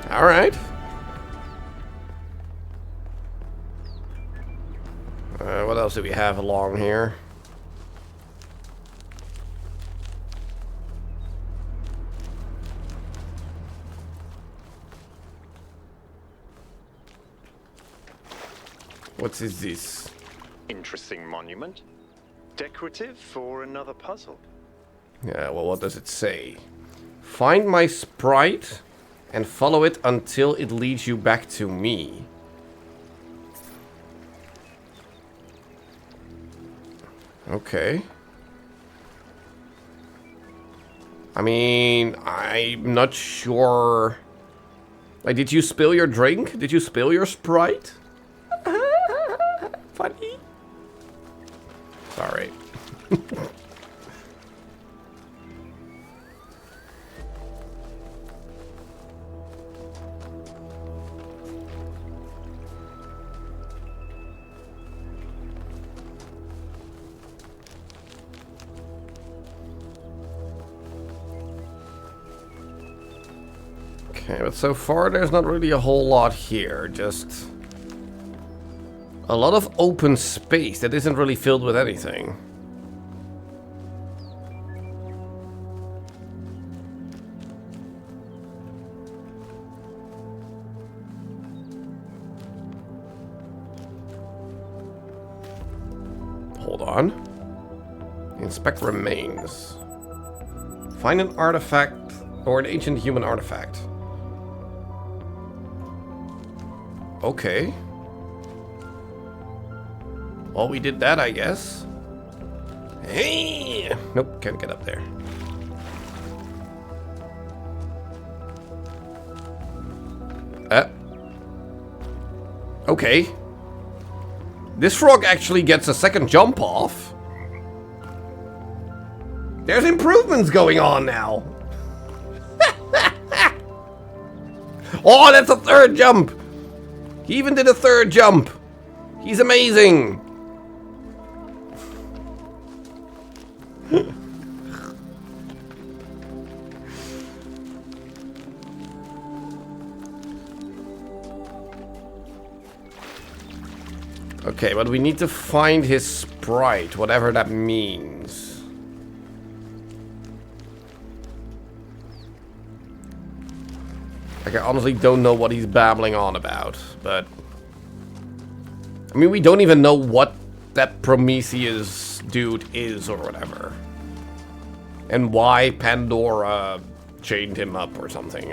Alright. What else do we have along here? What is this? Interesting monument. Decorative for another puzzle. Yeah, well, what does it say? Find my sprite and follow it until it leads you back to me. Okay. I mean, I'm not sure. Like, did you spill your drink? Did you spill your sprite? Funny. Sorry. Okay, but so far there's not really a whole lot here, just A lot of open space that isn't really filled with anything. Hold on. Inspect remains. Find an artifact or an ancient human artifact. Okay. Well, we did that, I guess. Hey! Nope, can't get up there. Okay. This frog actually gets a second jump off. There's improvements going on now. Oh, that's a third jump. He even did a third jump. He's amazing. Okay, but we need to find his sprite, whatever that means. Like, I honestly don't know what he's babbling on about, but... I mean, we don't even know what that Prometheus dude is or whatever. And why Pandora chained him up or something.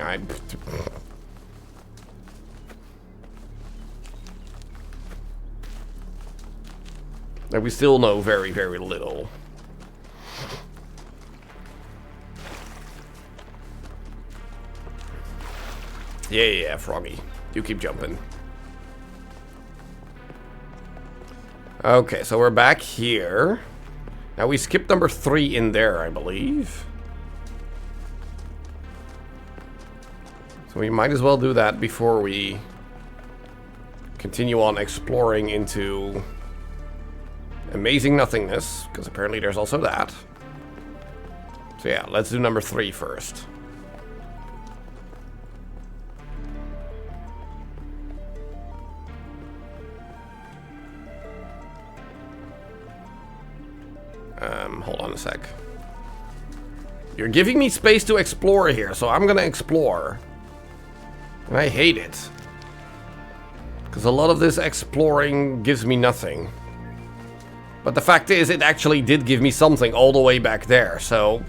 Like, we still know very, very little. Yeah, Froggy. You keep jumping. Okay, so we're back here. Now we skipped number 3 in there, I believe. So we might as well do that before we continue on exploring into amazing nothingness, because apparently there's also that. So yeah, let's do number 3 first. Hold on a sec. You're giving me space to explore here, so I'm gonna explore. And I hate it. Because a lot of this exploring gives me nothing. But the fact is, it actually did give me something all the way back there, so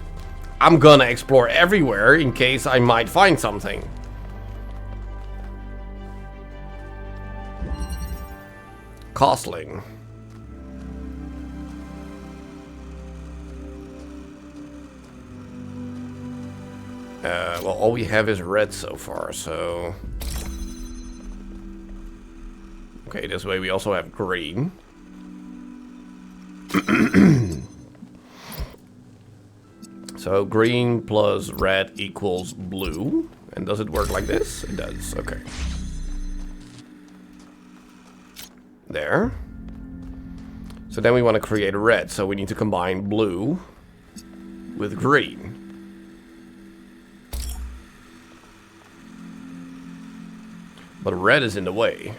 I'm gonna explore everywhere in case I might find something. Costling. Well, all we have is red so far, so... Okay, this way we also have green. So green plus red equals blue. And does it work like this? It does, okay. There. So then we want to create red, so we need to combine blue with green. But red is in the way.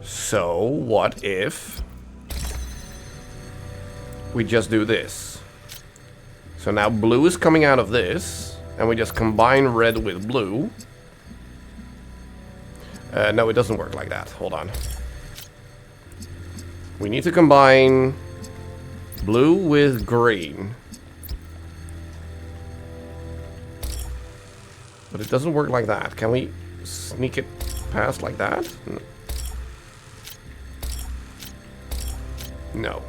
So, what if we just do this? So now blue is coming out of this, and we just combine red with blue. No, it doesn't work like that. Hold on. We need to combine blue with green. But it doesn't work like that. Can we sneak it past like that? No.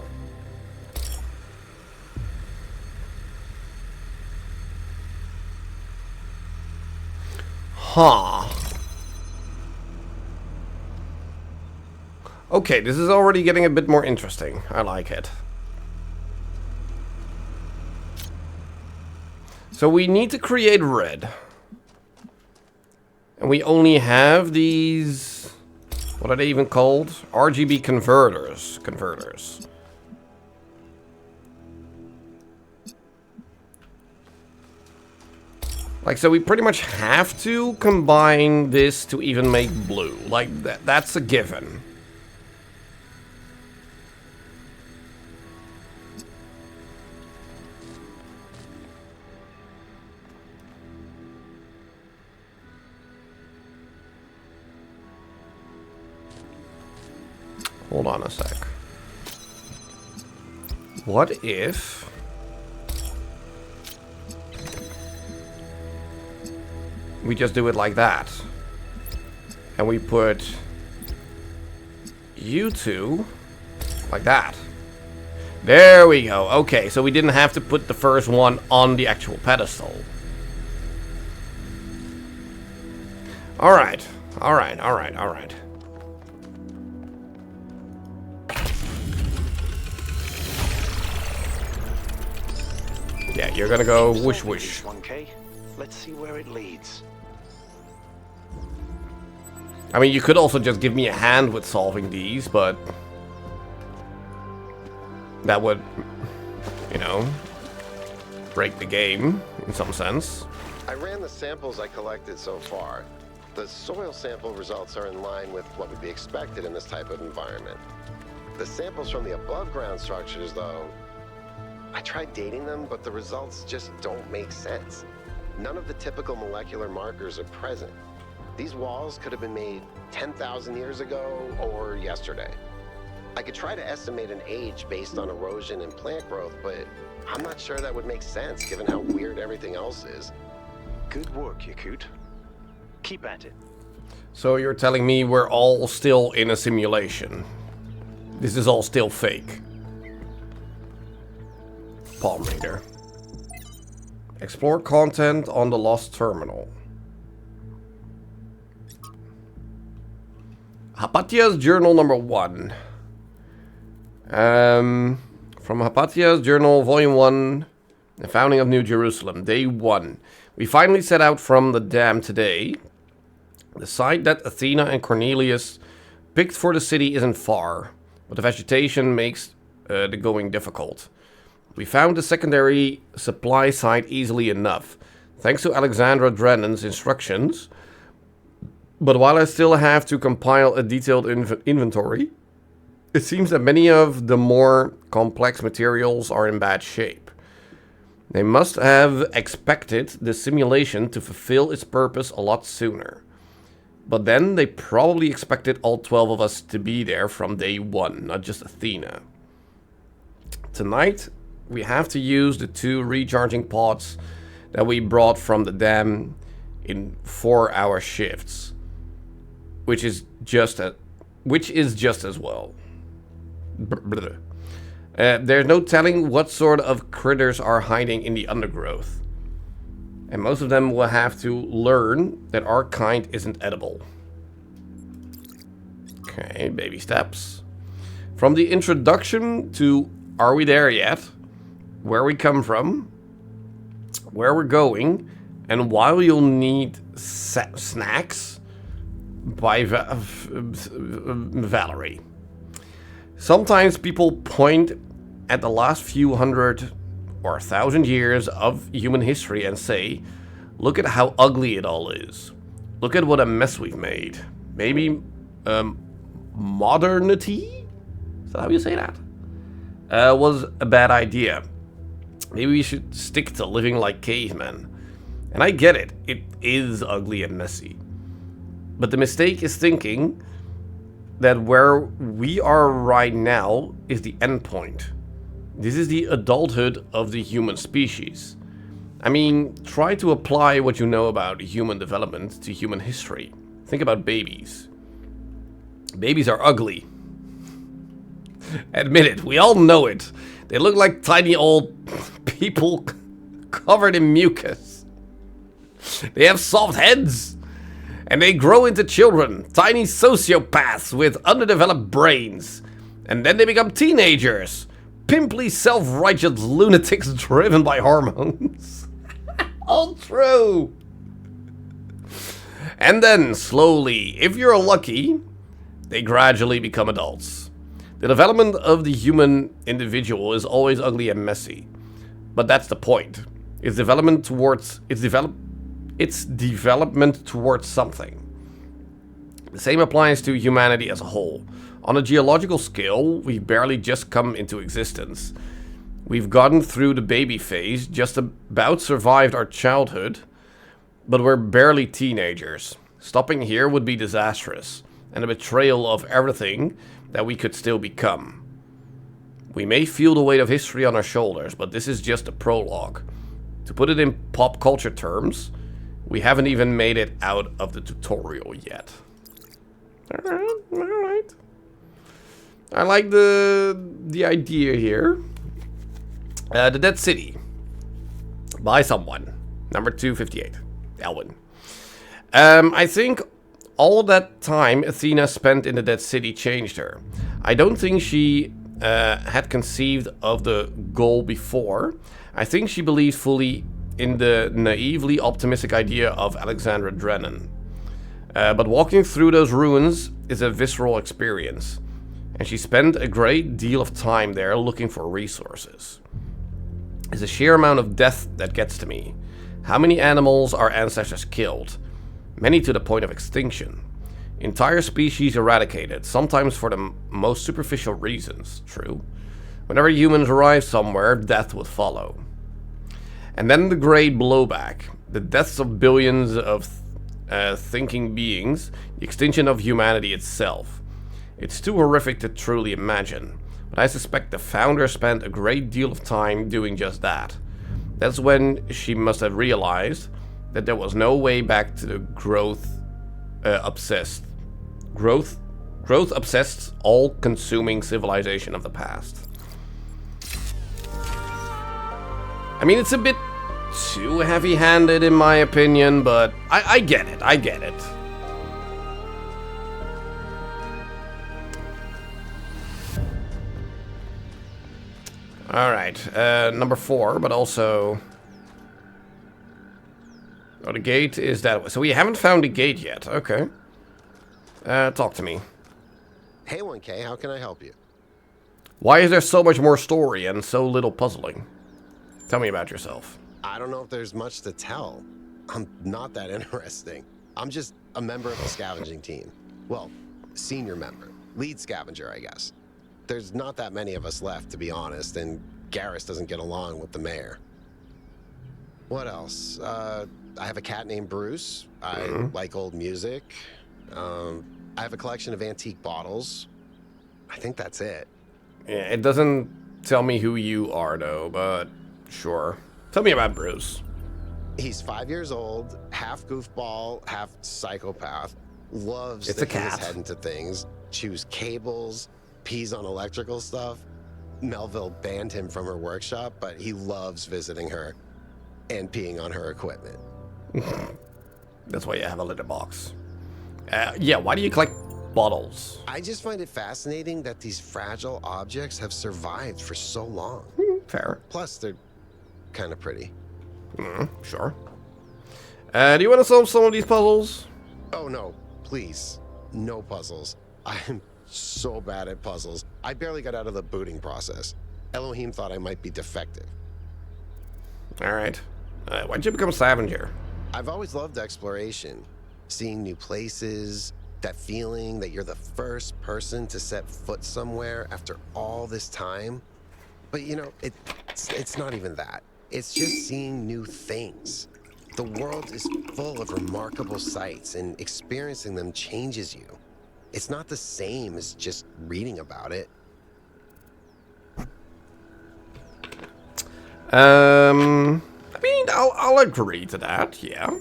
Huh. Okay, this is already getting a bit more interesting. I like it. So we need to create red. And we only have these... What are they even called? RGB converters. Like, so we pretty much have to combine this to even make blue. Like, that's a given. Hold on a sec. What if... we just do it like that. And we put you two like that. There we go. Okay, so we didn't have to put the first one on the actual pedestal. Alright. Alright, alright, alright. Yeah, you're gonna go whoosh whoosh. 1K. Let's see where it leads. I mean, you could also just give me a hand with solving these, but that would, you know, break the game in some sense. I ran the samples I collected so far. The soil sample results are in line with what would be expected in this type of environment. The samples from the above ground structures, though, I tried dating them, but the results just don't make sense. None of the typical molecular markers are present. These walls could have been made 10,000 years ago or yesterday. I could try to estimate an age based on erosion and plant growth, but I'm not sure that would make sense given how weird everything else is. Good work, Yakut. Keep at it. So you're telling me we're all still in a simulation? This is all still fake? Palm reader. Explore content on the lost terminal. Hypatia's journal number 1. From Hypatia's journal, volume 1, the founding of New Jerusalem, day 1. We finally set out from the dam today. The site that Athena and Cornelius picked for the city isn't far, but the vegetation makes the going difficult. We found the secondary supply site easily enough, thanks to Alexandra Drennan's instructions. But while I still have to compile a detailed inventory, it seems that many of the more complex materials are in bad shape. They must have expected the simulation to fulfill its purpose a lot sooner. But then they probably expected all 12 of us to be there from day 1, not just Athena. Tonight, we have to use the 2 recharging pods that we brought from the dam in 4-hour shifts. Which is just as well. There's no telling what sort of critters are hiding in the undergrowth. And most of them will have to learn that our kind isn't edible. Okay, baby steps. From the introduction to Are We There Yet? Where we come from, where we're going, and why you'll need snacks by Valerie. Sometimes people point at the last few hundred or 1,000 years of human history and say, look at how ugly it all is. Look at what a mess we've made. Maybe modernity? Is that how you say that? Was a bad idea. Maybe we should stick to living like cavemen. And I get it. It is ugly and messy. But the mistake is thinking that where we are right now is the end point. This is the adulthood of the human species. I mean, try to apply what you know about human development to human history. Think about babies. Babies are ugly. Admit it, we all know it. They look like tiny old people covered in mucus. They have soft heads. And they grow into children, tiny sociopaths with underdeveloped brains. And then they become teenagers, pimply self-righteous lunatics driven by hormones. All true. And then, slowly, if you're lucky, they gradually become adults. The development of the human individual is always ugly and messy. But that's the point. Its development It's development towards something. The same applies to humanity as a whole. On a geological scale, we've barely just come into existence. We've gotten through the baby phase, just about survived our childhood, but we're barely teenagers. Stopping here would be disastrous, and a betrayal of everything that we could still become. We may feel the weight of history on our shoulders, but this is just a prologue. To put it in pop culture terms, we haven't even made it out of the tutorial yet. Alright. I like the idea here. The Dead City. By someone. Number 258. Elwin. I think all that time Athena spent in the Dead City changed her. I don't think she had conceived of the goal before. I think she believed fully in the naively optimistic idea of Alexandra Drennan. But walking through those ruins is a visceral experience, and she spent a great deal of time there looking for resources. It's the sheer amount of death that gets to me. How many animals our ancestors killed? Many to the point of extinction. Entire species eradicated, sometimes for the most superficial reasons, true. Whenever humans arrived somewhere, death would follow. And then the great blowback, the deaths of billions of thinking beings, the extinction of humanity itself. It's too horrific to truly imagine, but I suspect the founder spent a great deal of time doing just that. That's when she must have realized that there was no way back to the growth-obsessed, all-consuming civilization of the past. I mean, it's a bit too heavy-handed in my opinion, but I get it. Alright, number 4, but also... Oh, the gate is that way. So we haven't found the gate yet. Okay. Talk to me. Hey, 1K, how can I help you? Why is there so much more story and so little puzzling? Tell me about yourself. I don't know if there's much to tell. I'm not that interesting. I'm just a member of the scavenging team. Well, senior member. Lead scavenger, I guess. There's not that many of us left, to be honest, and Garrus doesn't get along with the mayor. What else? I have a cat named Bruce. I like old music. I have a collection of antique bottles. I think that's it. Yeah, it doesn't tell me who you are, though, but sure. Tell me about Bruce. He's 5 years old, half goofball, half psychopath. Loves It's a sticking his cat. head into things, chews cables, pees on electrical stuff. Melville banned him from her workshop, but he loves visiting her and peeing on her equipment. That's why you have a litter box. Yeah, why do you collect bottles? I just find it fascinating that these fragile objects have survived for so long. Fair. Plus, they're kind of pretty. Sure. Do you want to solve some of these puzzles? Oh no, please. No puzzles. I'm so bad at puzzles. I barely got out of the booting process. Elohim thought I might be defective. Alright. Why'd you become a scavenger? I've always loved exploration. Seeing new places, that feeling that you're the first person to set foot somewhere after all this time. But you know, it's not even that. It's just seeing new things. The world is full of remarkable sights, and experiencing them changes you. It's not the same as just reading about it. I mean, I'll agree to that, yeah.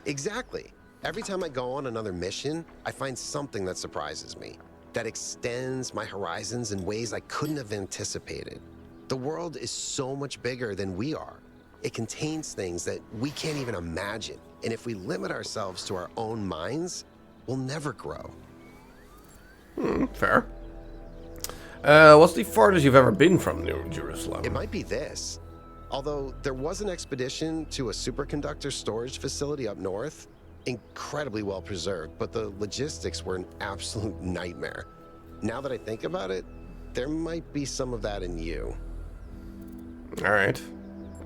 Exactly. Every time I go on another mission, I find something that surprises me, that extends my horizons in ways I couldn't have anticipated. The world is so much bigger than we are. It contains things that we can't even imagine. And if we limit ourselves to our own minds, we'll never grow. Fair. What's the farthest you've ever been from New Jerusalem? It might be this. Although there was an expedition to a superconductor storage facility up north, incredibly well preserved, but the logistics were an absolute nightmare. Now that I think about it, there might be some of that in you. Alright.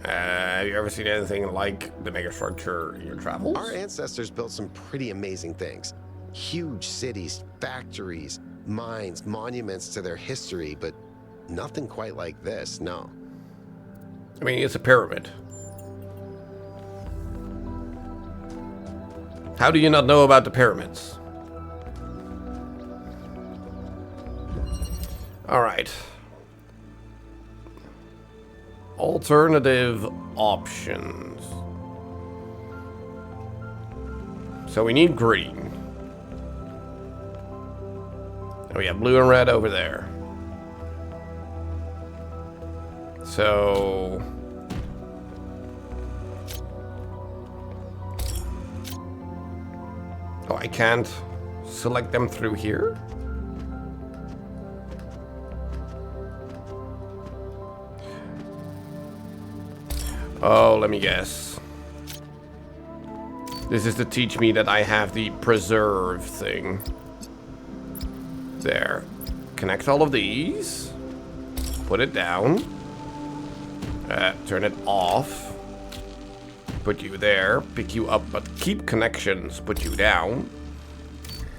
Have you ever seen anything like the megastructure in your travels? Our ancestors built some pretty amazing things. Huge cities, factories, mines, monuments to their history, but nothing quite like this, no. I mean, it's a pyramid. How do you not know about the pyramids? Alright. Alternative options. So we need green. And we have blue and red over there. So... Oh, I can't select them through here? Oh, let me guess. This is to teach me that I have the preserve thing. There. Connect all of these. Put it down. Turn it off. Put you there. Pick you up, but keep connections. Put you down.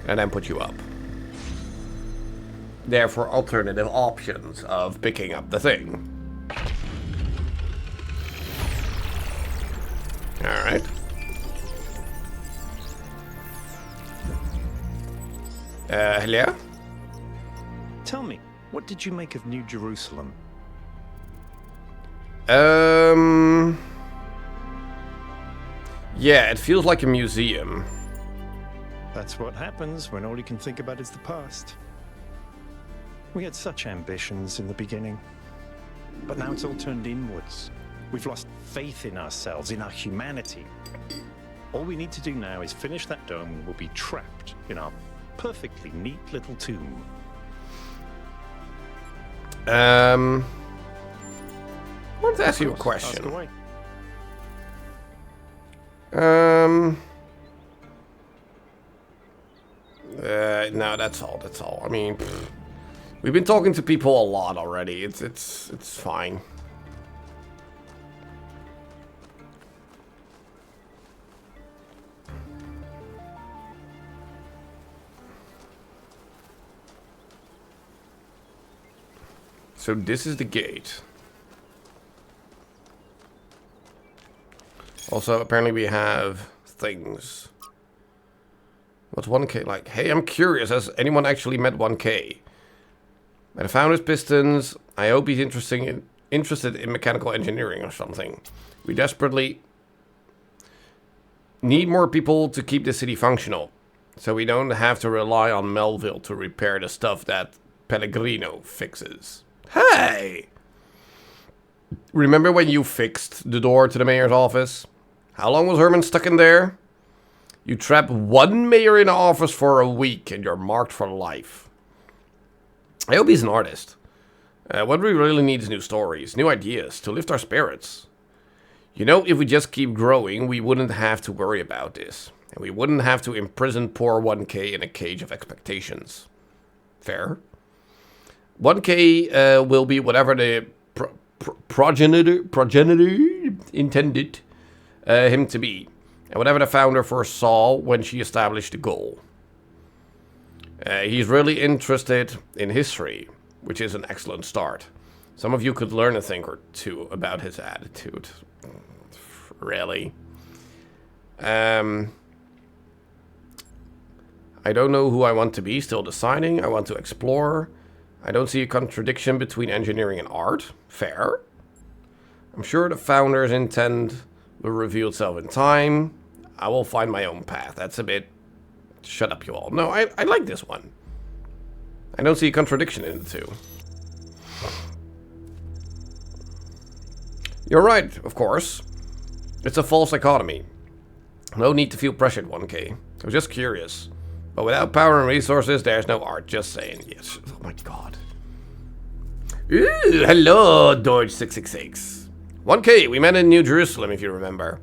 And then put you up. Therefore, alternative options of picking up the thing. Alright. Hello? Tell me, what did you make of New Jerusalem? Yeah, it feels like a museum. That's what happens when all you can think about is the past. We had such ambitions in the beginning, but now it's all turned inwards. We've lost faith in ourselves, in our humanity. All we need to do now is finish that dome and we'll be trapped in our perfectly neat little tomb. I want to ask you a question. Ask away. No, that's all. I mean, we've been talking to people a lot already. It's fine. So this is the gate. Also, apparently we have things. What's 1K like? Hey, I'm curious. Has anyone actually met 1K? By the founder's pistons. I hope he's interested in mechanical engineering or something. We desperately need more people to keep the city functional. So we don't have to rely on Melville to repair the stuff that Pellegrino fixes. Hey! Remember when you fixed the door to the mayor's office? How long was Herman stuck in there? You trap one mayor in office for a week and you're marked for life. I hope he's an artist. What we really need is new stories, new ideas to lift our spirits. You know, if we just keep growing, we wouldn't have to worry about this. And we wouldn't have to imprison poor 1K in a cage of expectations. Fair? 1K will be whatever the progenitor intended him to be. And whatever the founder foresaw when she established the goal. He's really interested in history, which is an excellent start. Some of you could learn a thing or two about his attitude. Really. I don't know who I want to be, still deciding. I want to explore. I don't see a contradiction between engineering and art. Fair. I'm sure the founder's intent will reveal itself in time. I will find my own path. That's a bit... Shut up, you all. No, I like this one. I don't see a contradiction in the two. You're right, of course. It's a false dichotomy. No need to feel pressured, 1K. I was just curious. But without power and resources, there's no art. Just saying. Yes. Oh my god. Ooh, hello, Dodge666. 1K, we met in New Jerusalem, if you remember.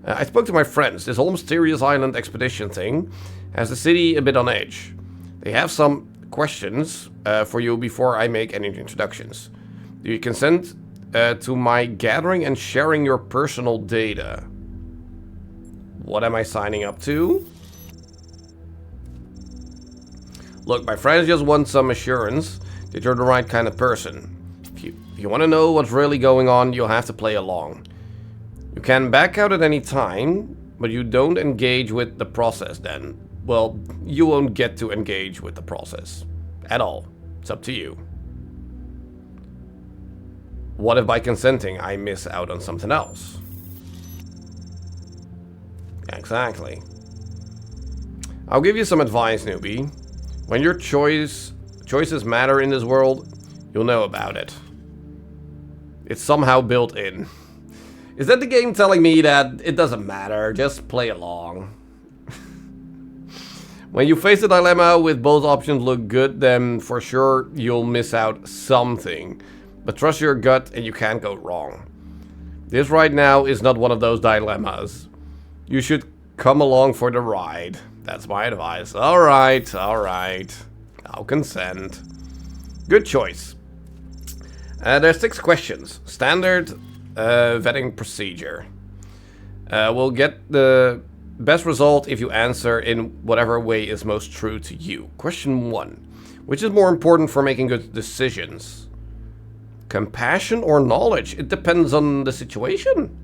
I spoke to my friends. This whole mysterious island expedition thing has the city a bit on edge. They have some questions for you before I make any introductions. Do you consent to my gathering and sharing your personal data. What am I signing up to? Look, my friends just want some assurance that you're the right kind of person. If you want to know what's really going on, you'll have to play along. You can back out at any time, but you don't engage with the process then. Well, you won't get to engage with the process. At all. It's up to you. What if by consenting I miss out on something else? Exactly. I'll give you some advice, newbie. When your choices matter in this world, you'll know about it. It's somehow built in. Is that the game telling me that it doesn't matter, just play along? When you face a dilemma with both options look good, then for sure you'll miss out something. But trust your gut and you can't go wrong. This right now is not one of those dilemmas. You should come along for the ride. That's my advice. Alright, alright. I'll consent. Good choice. There's 6 questions. Standard vetting procedure. We'll get the best result if you answer in whatever way is most true to you. Question 1. Which is more important for making good decisions? Compassion or knowledge? It depends on the situation.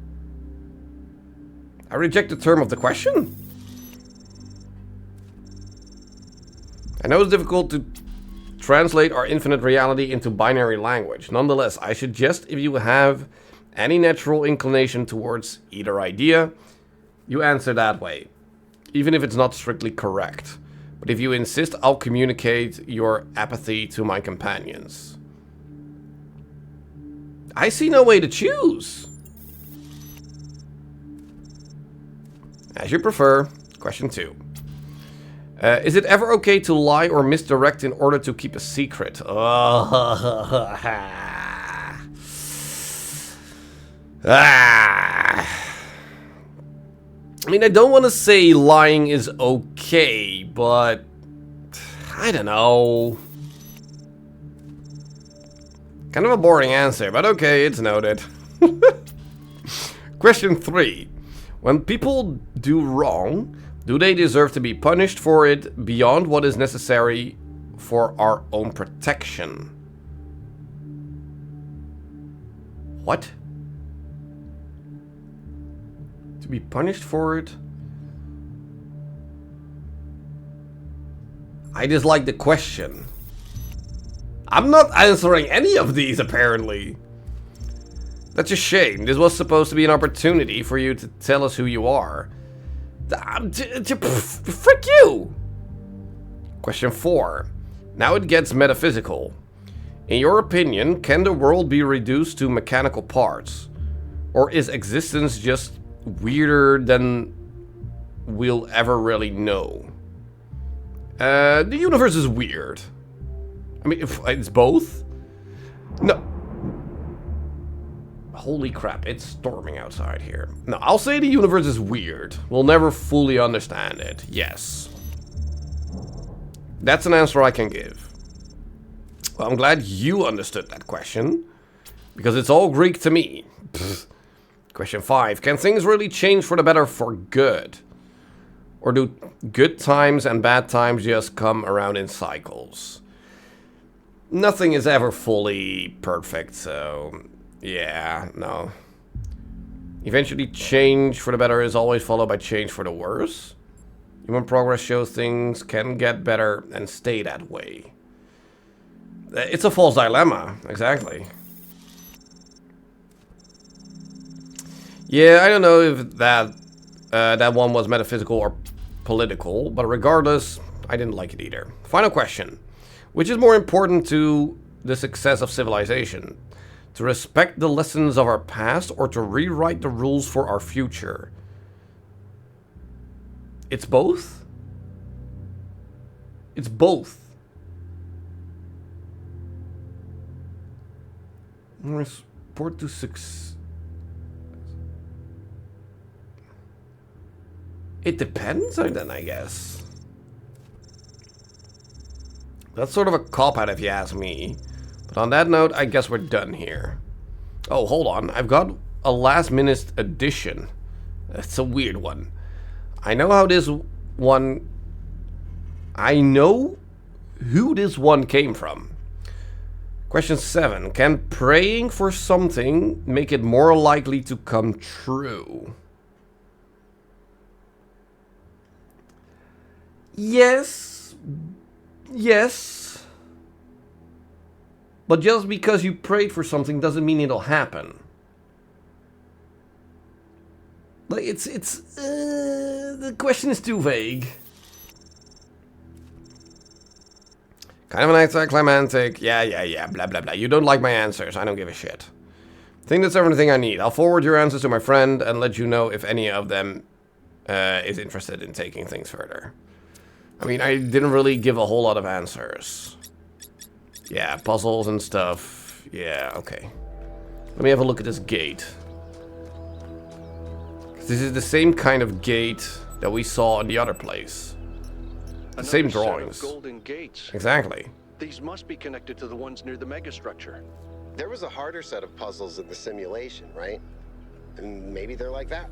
I reject the term of the question. I know it's difficult to translate our infinite reality into binary language. Nonetheless, I suggest if you have any natural inclination towards either idea, you answer that way, even if it's not strictly correct. But if you insist, I'll communicate your apathy to my companions. I see no way to choose. As you prefer. Question 2. Is it ever okay to lie or misdirect in order to keep a secret? I mean, I don't want to say lying is okay, but I don't know. Kind of a boring answer, but okay, it's noted. Question 3. When people do wrong, do they deserve to be punished for it beyond what is necessary for our own protection? What? To be punished for it? I dislike the question. I'm not answering any of these, apparently. That's a shame. This was supposed to be an opportunity for you to tell us who you are. Frick you! Question 4. Now it gets metaphysical. In your opinion, can the world be reduced to mechanical parts? Or is existence just weirder than we'll ever really know? The universe is weird. I mean, if it's both? No. Holy crap, it's storming outside here. No, I'll say the universe is weird. We'll never fully understand it. Yes. That's an answer I can give. Well, I'm glad you understood that question, because it's all Greek to me. Pfft. Question 5. Can things really change for the better for good? Or do good times and bad times just come around in cycles? Nothing is ever fully perfect, so yeah, no. Eventually change for the better is always followed by change for the worse. Human progress shows things can get better and stay that way. It's a false dilemma, exactly. Yeah, I don't know if that one was metaphysical or political, but regardless, I didn't like it either. Final question. Which is more important to the success of civilization? To respect the lessons of our past or to rewrite the rules for our future? It's both? It's both. Resport to success. It depends on then, I guess. That's sort of a cop-out if you ask me. But on that note, I guess we're done here. Oh, hold on. I've got a last-minute addition. That's a weird one. I know how this one... I know who this one came from. Question 7. Can praying for something make it more likely to come true? Yes. Yes. But just because you prayed for something doesn't mean it'll happen. Like, the question is too vague. Kind of an anticlimactic, yeah, blah, blah, blah. You don't like my answers, I don't give a shit. Think that's everything I need. I'll forward your answers to my friend and let you know if any of them is interested in taking things further. I mean, I didn't really give a whole lot of answers. Yeah, puzzles and stuff. Yeah, okay. Let me have a look at this gate. This is the same kind of gate that we saw in the other place. The same drawings. Set of golden gates. Exactly. These must be connected to the ones near the megastructure. There was a harder set of puzzles in the simulation, right? And maybe they're like that.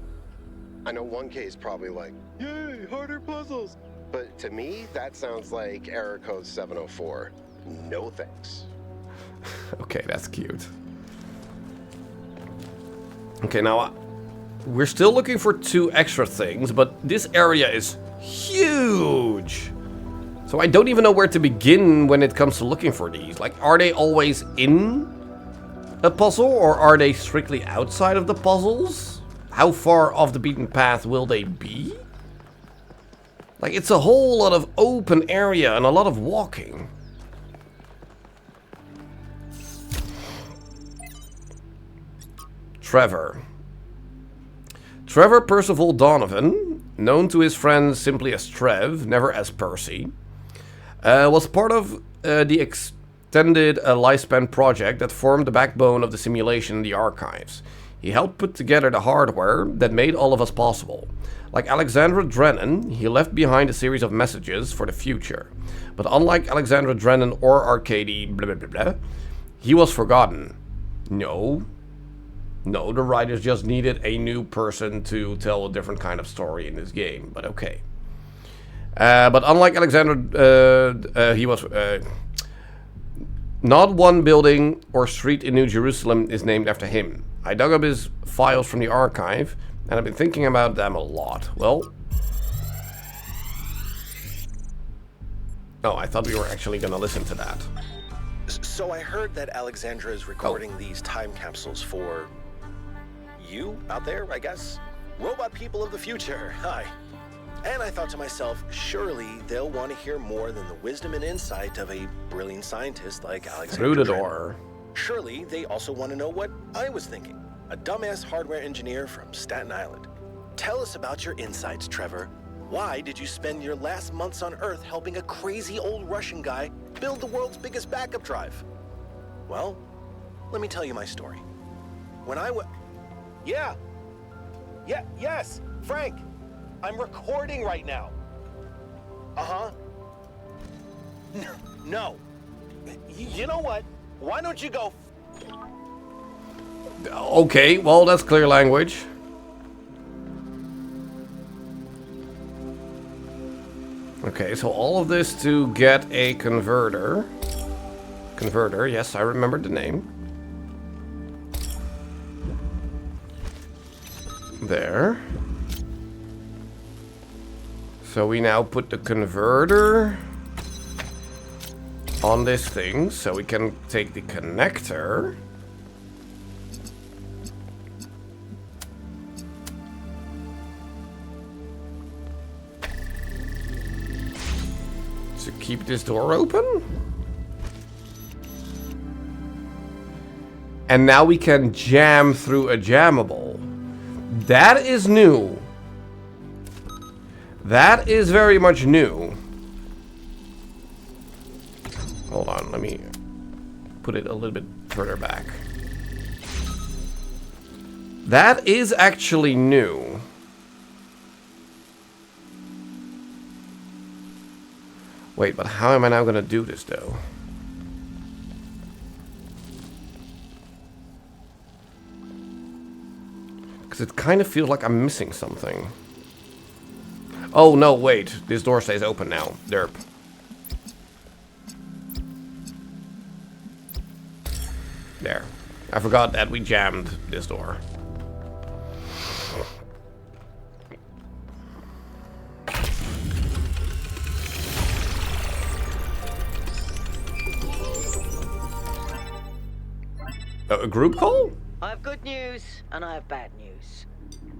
I know 1K is probably like, yay, harder puzzles. But to me, that sounds like error code 704. No thanks. Okay, that's cute. Okay, now we're still looking for 2 extra things, but this area is huge. So I don't even know where to begin when it comes to looking for these. Like, are they always in a puzzle or are they strictly outside of the puzzles? How far off the beaten path will they be? Like, it's a whole lot of open area and a lot of walking. Trevor. Trevor Percival Donovan, known to his friends simply as Trev, never as Percy, was part of the extended lifespan project that formed the backbone of the simulation in the archives. He helped put together the hardware that made all of us possible. Like Alexandra Drennan, he left behind a series of messages for the future. But unlike Alexandra Drennan or Arcady blah blah blah blah, he was forgotten. No, the writers just needed a new person to tell a different kind of story in this game, but okay. But unlike Alexandra, he was... not one building or street in New Jerusalem is named after him. I dug up his files from the archive, and I've been thinking about them a lot. Well... Oh, I thought we were actually going to listen to that. So I heard that Alexandra is recording these time capsules for... you out there, I guess? Robot people of the future, hi. And I thought to myself, surely they'll want to hear more than the wisdom and insight of a brilliant scientist like Alexandra. Through the door. Surely they also want to know what I was thinking, a dumbass hardware engineer from Staten Island. Tell us about your insights, Trevor. Why did you spend your last months on Earth helping a crazy old Russian guy build the world's biggest backup drive? Well, let me tell you my story. When I was... Yes, Frank. I'm recording right now. Uh-huh. No. You know what? Why don't you go... Okay, well, that's clear language. Okay, so all of this to get a converter. Converter, yes, I remembered the name. There. So we now put the converter on this thing, so we can take the connector. To keep this door open. And now we can jam through a jammable. That is new. That is very much new. Hold on, let me put it a little bit further back. That is actually new. Wait, but how am I now gonna do this though? Because it kind of feels like I'm missing something. Oh, no, wait. This door stays open now. Derp. There. I forgot that we jammed this door. A group call? I have good news and I have bad news.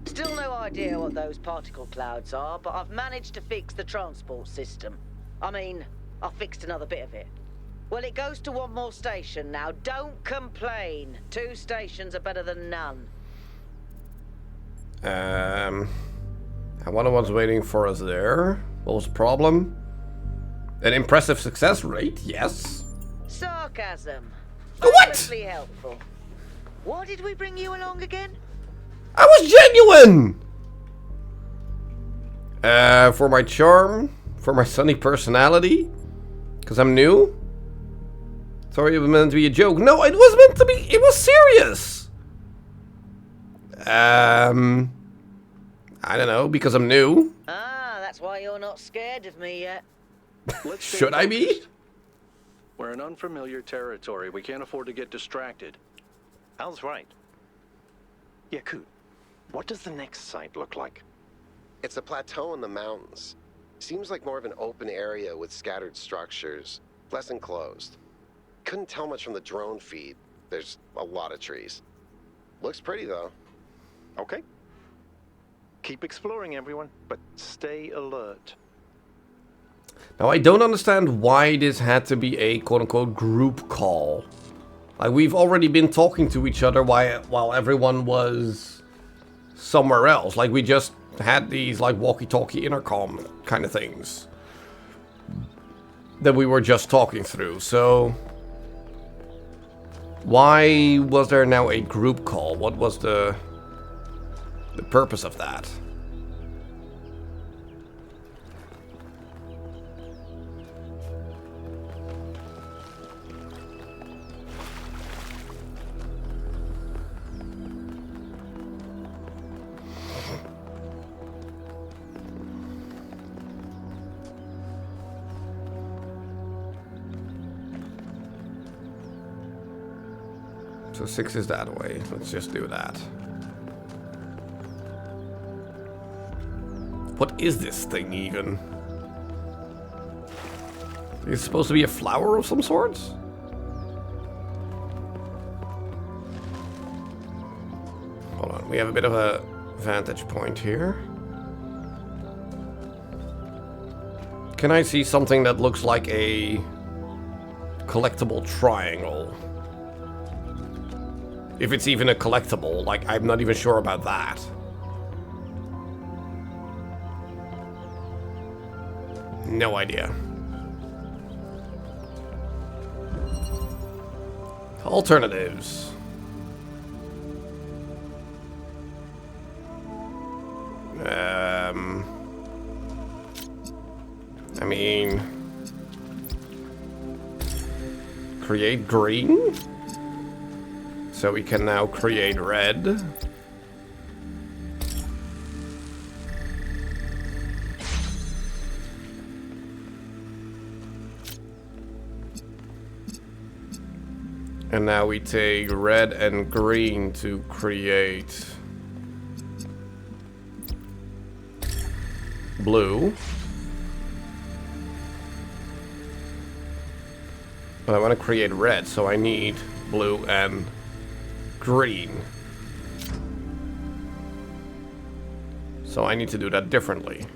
Still no idea what those particle clouds are, but I've managed to fix the transport system. I mean, I fixed another bit of it. Well, it goes to one more station now. Don't complain. 2 stations are better than none. And one of one's waiting for us there. What was the problem? An impressive success rate, yes. Sarcasm. What? Famously helpful. Why did we bring you along again? I was genuine! For my charm, for my sunny personality, because I'm new. Sorry, it was meant to be a joke. No, it was meant to be, it was serious! I don't know, because I'm new. Ah, that's why you're not scared of me yet. Should I be? We're in unfamiliar territory. We can't afford to get distracted. Al's right. Yakut, what does the next site look like? It's a plateau in the mountains. Seems like more of an open area with scattered structures, less enclosed. Couldn't tell much from the drone feed. There's a lot of trees. Looks pretty though. Okay. Keep exploring, everyone, but stay alert. Now, I don't understand why this had to be a quote-unquote group call. Like, we've already been talking to each other while everyone was somewhere else. Like, we just had these, like, walkie-talkie intercom kind of things that we were just talking through. So, why was there now a group call? What was the purpose of that? So 6 is that way. Let's just do that. What is this thing even? Is it supposed to be a flower of some sorts? Hold on, we have a bit of a vantage point here. Can I see something that looks like a collectible triangle? If it's even a collectible, like, I'm not even sure about that. No idea. Alternatives. I mean... create green? So we can now create red. And now we take red and green to create blue. But I want to create red, so I need blue and green. So I need to do that differently.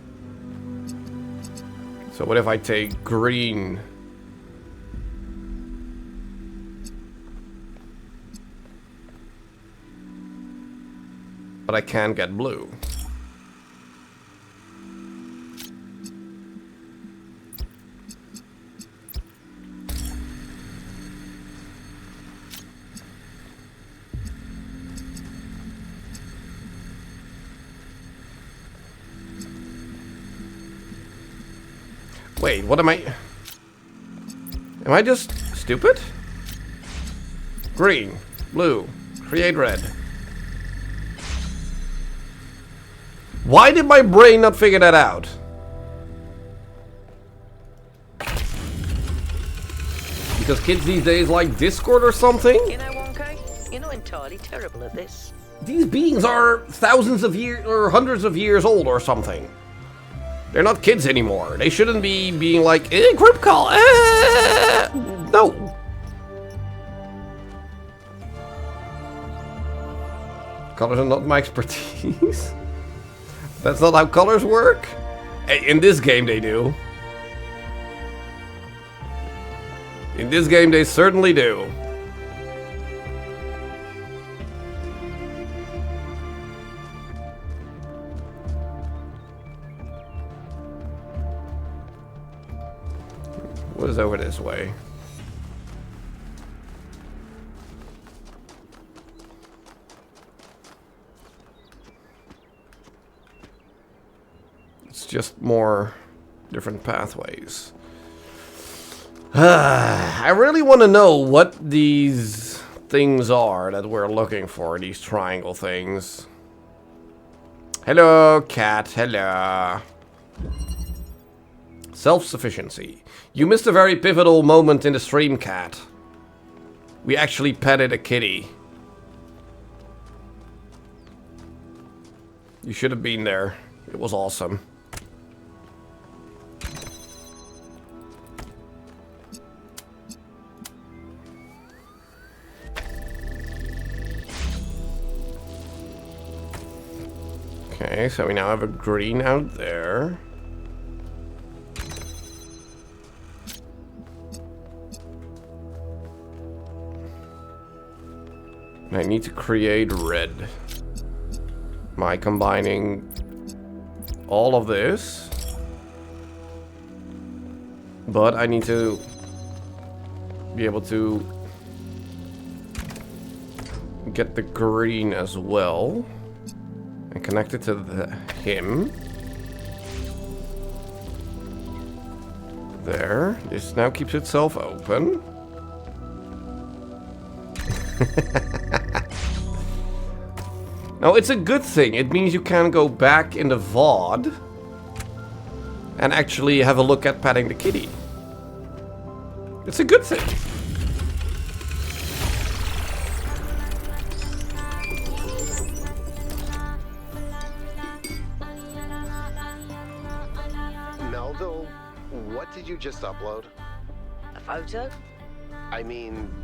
So what if I take green? But I can't get blue. Wait, what am I... Am I just stupid? Green, blue, create red. Why did my brain not figure that out? Because kids these days like Discord or something? You know, 1K, you're not entirely terrible at this. These beings are thousands of years or hundreds of years old or something. They're not kids anymore. They shouldn't be being like, group call. No. Colors are not my expertise. That's not how colors work. In this game they do. In this game they certainly do. What is over this way? It's just more different pathways. I really want to know what these things are that we're looking for, these triangle things. Hello, cat. Hello. Self-sufficiency. You missed a very pivotal moment in the stream, cat. We actually petted a kitty. You should have been there. It was awesome. Okay, so we now have a green out there. I need to create red by combining all of this. But I need to be able to get the green as well and connect it to him. There. This now keeps itself open. No, it's a good thing. It means you can go back in the VOD and actually have a look at petting the kitty. It's a good thing. Melville, what did you just upload? A photo? I mean,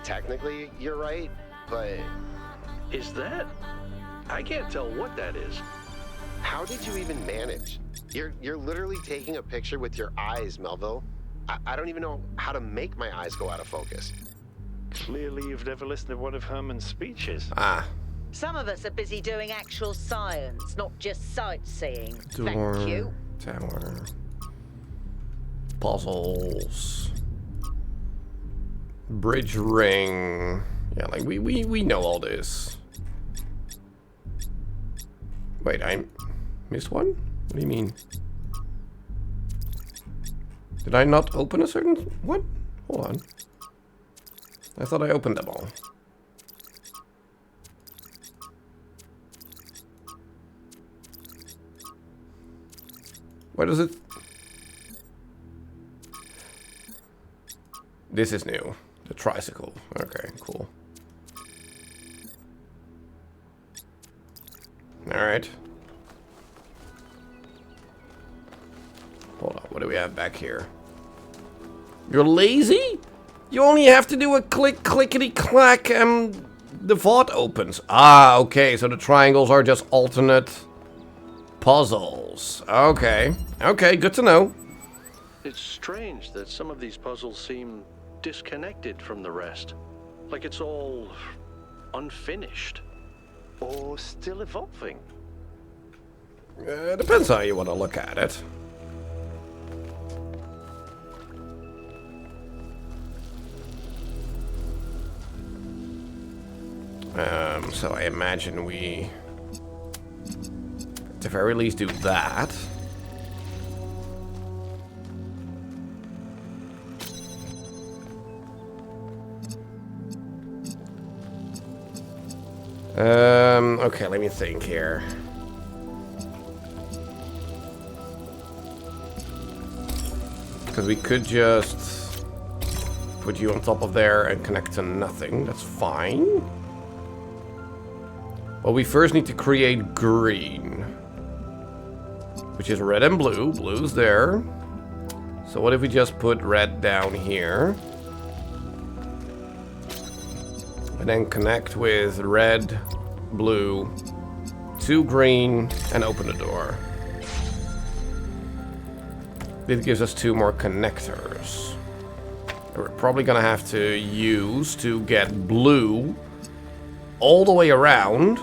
technically you're right, but... Is that? I can't tell what that is. How did you even manage? You're literally taking a picture with your eyes, Melville. I don't even know how to make my eyes go out of focus. Clearly you've never listened to one of Herman's speeches. Ah. Some of us are busy doing actual science, not just sightseeing. Door, Thank you. tower, puzzles, bridge ring. Yeah, like we know all this. Wait, I missed one? What do you mean? Did I not open a certain... What? Hold on. I thought I opened them all. Why does it... This is new. The tricycle. Okay, cool. Alright. Hold on, what do we have back here? You're lazy? You only have to do a click, clickety clack, and the VOD opens. Ah, okay, so the triangles are just alternate puzzles. Okay, okay, good to know. It's strange that some of these puzzles seem disconnected from the rest. Like it's all unfinished. Or still evolving. Depends how you want to look at it. So I imagine we, at the very least, do that. Okay, let me think here. Because we could just put you on top of there and connect to nothing. That's fine. But we first need to create green, which is red and blue. Blue's there. So what if we just put red down here? And then connect with red, blue, to green, and open the door. This gives us 2 more connectors. We're probably gonna have to use to get blue all the way around.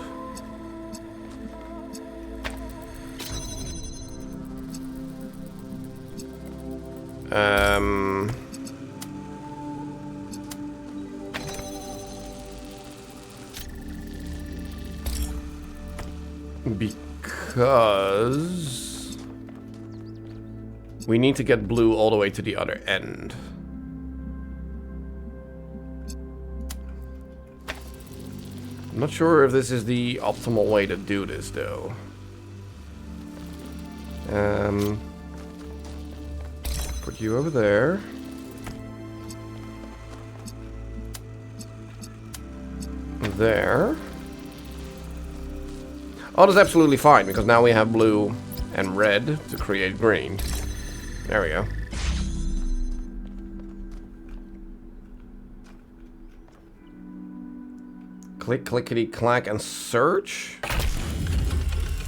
Because we need to get blue all the way to the other end. I'm not sure if this is the optimal way to do this, though. Put you over there. There. Oh, that's absolutely fine, because now we have blue and red to create green. There we go. Click, clickety, clack, and search.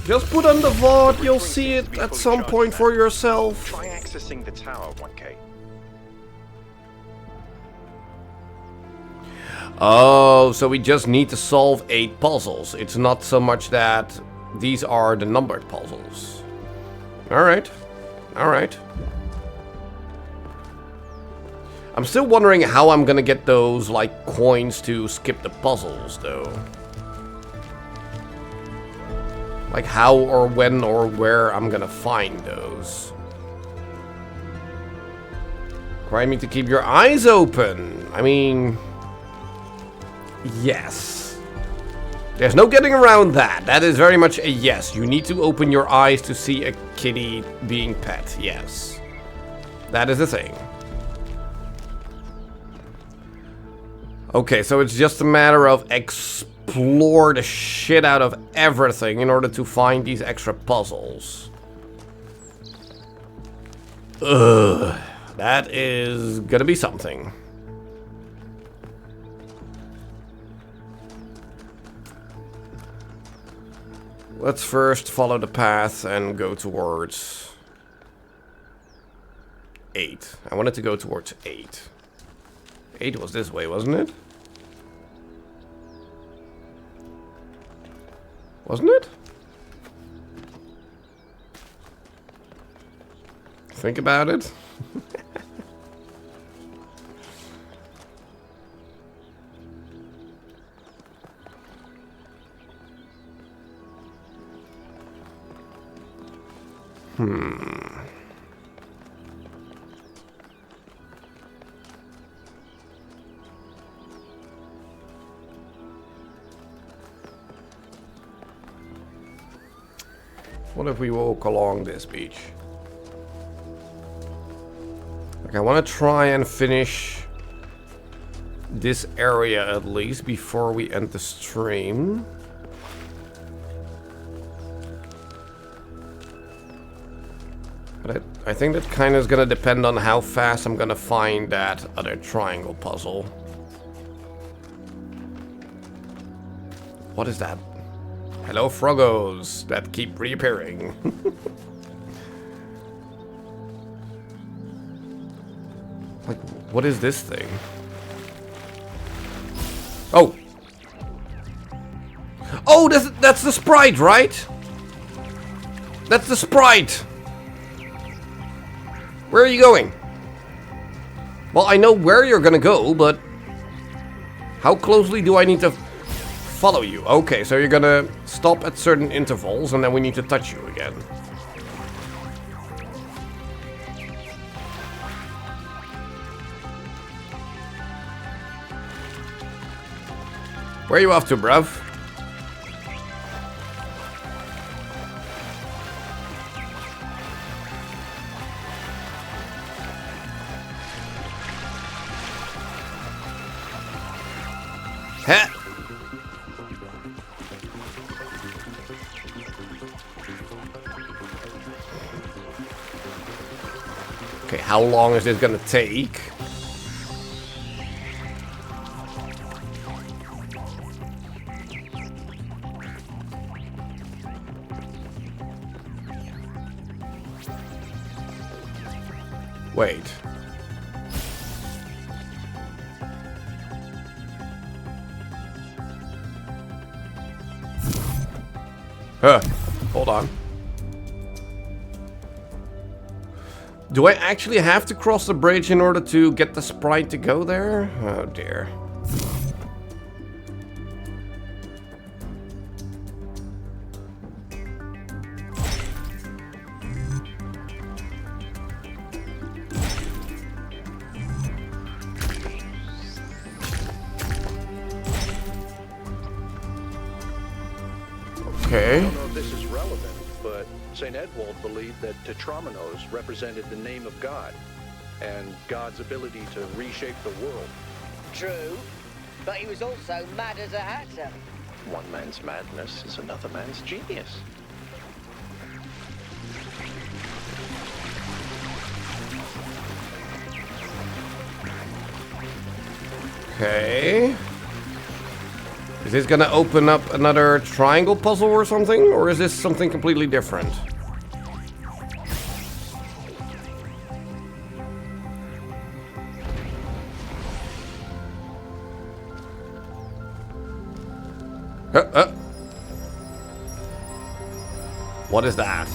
Just put on the VOD, you'll see it at some point for yourself. Try accessing the tower, 1K. Oh, so we just need to solve 8 puzzles. It's not so much that these are the numbered puzzles. Alright. Alright. I'm still wondering how I'm gonna get those, like, coins to skip the puzzles, though. Like, how or when or where I'm gonna find those. Require me to keep your eyes open. I mean... yes. There's no getting around that. That is very much a yes. You need to open your eyes to see a kitty being pet. Yes. That is a thing. Okay, so it's just a matter of explore the shit out of everything in order to find these extra puzzles. Ugh. That is gonna be something. Let's first follow the path and go towards 8. I wanted to go towards 8. 8 was this way, wasn't it? Wasn't it? Think about it. What if we walk along this beach? Like, I want to try and finish this area at least before we end the stream. But I think that kind of is going to depend on how fast I'm going to find that other triangle puzzle. What is that? Hello, Froggos that keep reappearing. Like, what is this thing? Oh! Oh, that's the sprite, right? That's the sprite! Where are you going? Well, I know where you're gonna go, but how closely do I need to follow you? Okay, so you're gonna stop at certain intervals and then we need to touch you again. Where are you off to, bruv? Heh. Okay, how long is this gonna take? Wait. Huh. Hold on. Do I actually have to cross the bridge in order to get the sprite to go there? Oh dear. Okay. I don't know if this is relevant, but St. Edwald believed that Tetramenos represented the name of God and God's ability to reshape the world. True, but he was also mad as a hatter. One man's madness is another man's genius. Okay. Is this gonna open up another triangle puzzle or something? Or is this something completely different? What is that?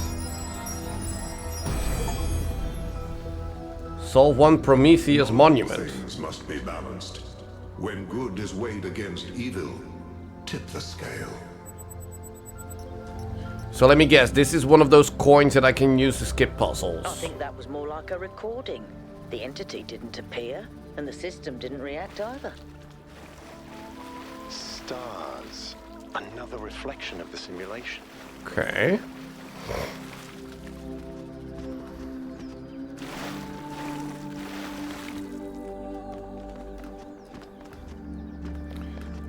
Solve one Prometheus monument. Things must be balanced. When good is weighed against evil, tip the scale. So let me guess, this is one of those coins that I can use to skip puzzles. I think that was more like a recording. The entity didn't appear, and the system didn't react either. Stars. Another reflection of the simulation. Okay.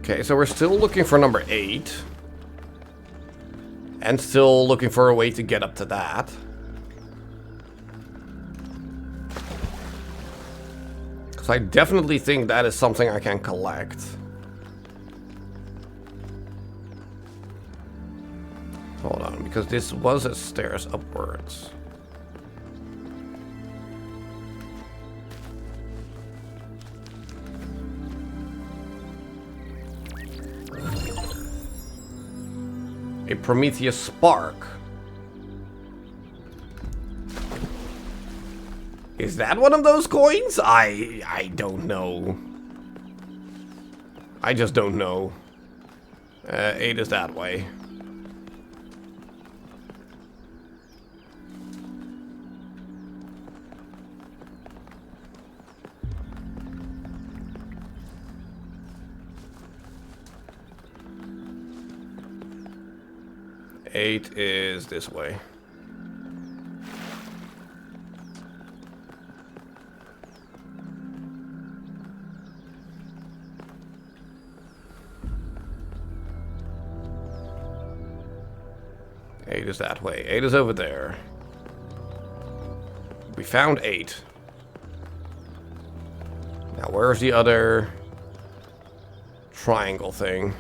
Okay, so we're still looking for number 8. And still looking for a way to get up to that. Because I definitely think that is something I can collect. Hold on, because this was a stairs upwards. A Prometheus spark. Is that one of those coins? I don't know. I just don't know. 8 is that way. Eight is this way. Eight is that way. 8 is over there. We found 8. Now where's the other triangle thing?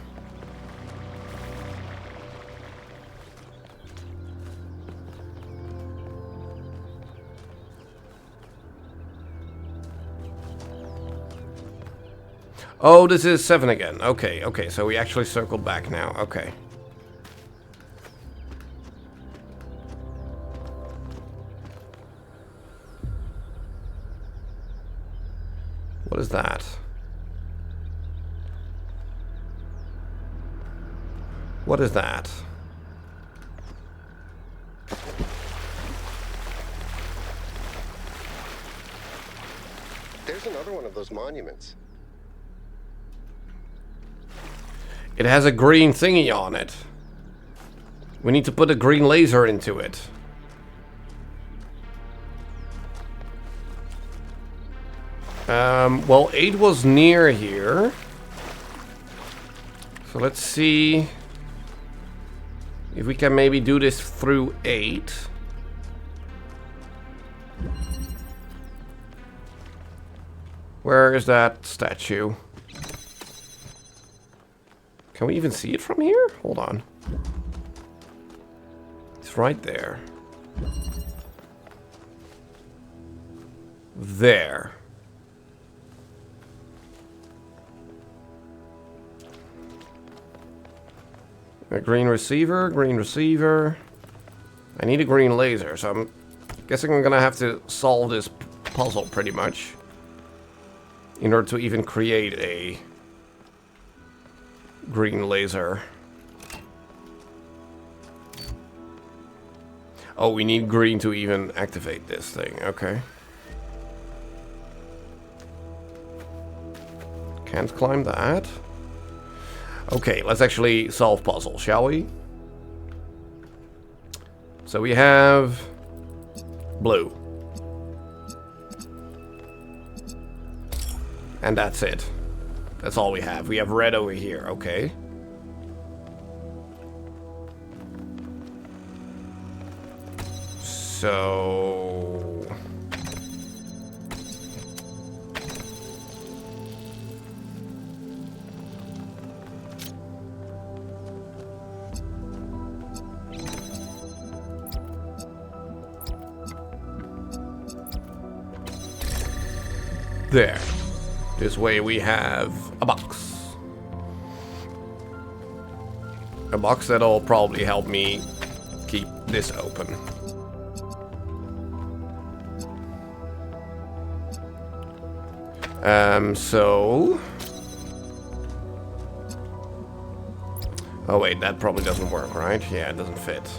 Oh, this is 7 again. Okay, okay, so we actually circled back now. Okay. What is that? What is that? There's another one of those monuments. It has a green thingy on it. We need to put a green laser into it. Well, 8 was near here. So let's see if we can maybe do this through 8. Where is that statue? Can we even see it from here? Hold on. It's right there. There. A green receiver, green receiver. I need a green laser, so I'm guessing I'm gonna have to solve this puzzle pretty much in order to even create a green laser. Oh, we need green to even activate this thing. Okay. Can't climb that. Okay, let's actually solve puzzle, shall we? So we have blue. And that's it. That's all we have. We have red over here, okay. So... there. This way we have a box. A box that'll probably help me keep this open. So... oh wait, that probably doesn't work, right? Yeah, it doesn't fit.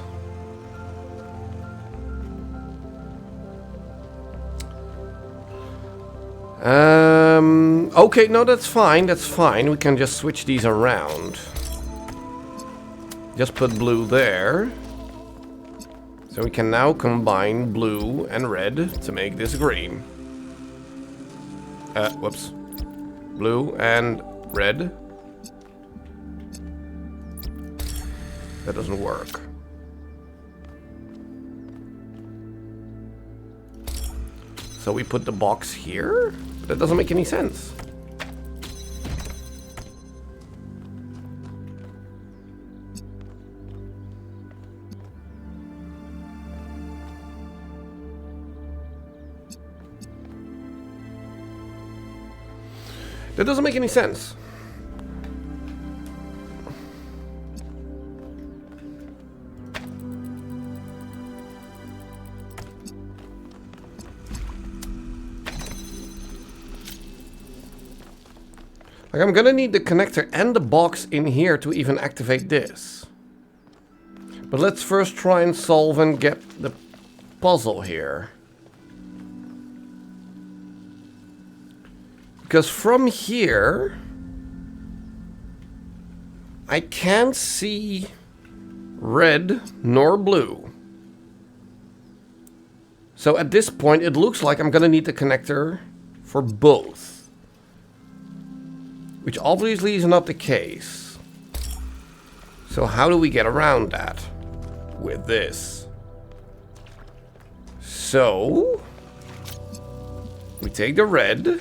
Okay, no, that's fine, that's fine. We can just switch these around. Just put blue there. So we can now combine blue and red to make this green. Whoops. Blue and red. That doesn't work. So we put the box here? That doesn't make any sense. That doesn't make any sense. Like, I'm gonna need the connector and the box in here to even activate this. But let's first try and solve and get the puzzle here. Because from here, I can't see red nor blue. So at this point, it looks like I'm gonna need the connector for both. Which obviously is not the case. So how do we get around that? With this. So, we take the red.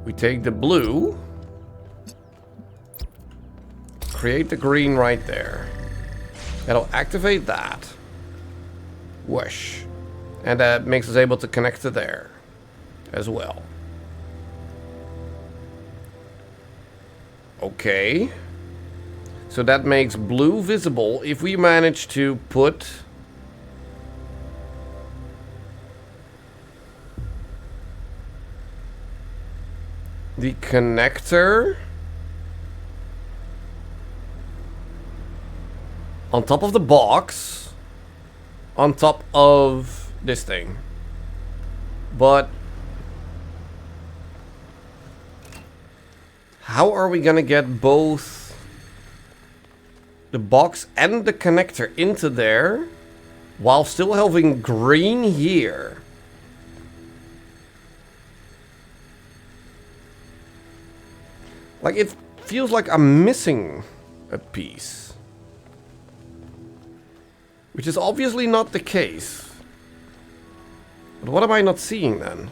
We take the blue. Create the green right there. That'll activate that. Whoosh. And that makes us able to connect to there as well. Okay. So that makes blue visible if we manage to put the connector on top of the box, on top of this thing. But how are we gonna get both the box and the connector into there while still having green here? Like, it feels like I'm missing a piece. Which is obviously not the case. But what am I not seeing then?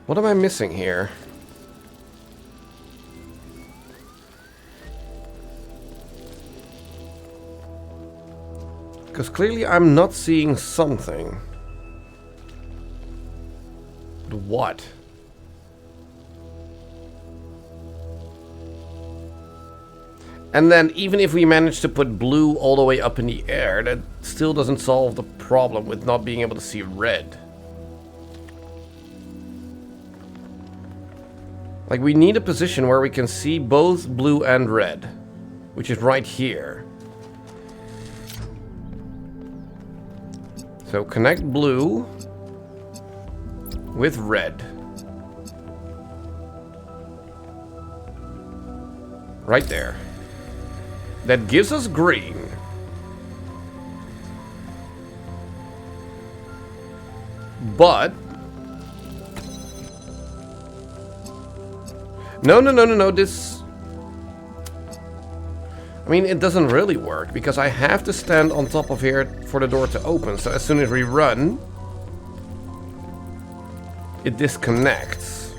What am I missing here? Because clearly I'm not seeing something. But what? And then even if we manage to put blue all the way up in the air, that still doesn't solve the problem with not being able to see red. Like, we need a position where we can see both blue and red, which is right here. So connect blue with red. Right there. That gives us green. But no, this... I mean, it doesn't really work, because I have to stand on top of here for the door to open. So as soon as we run, it disconnects.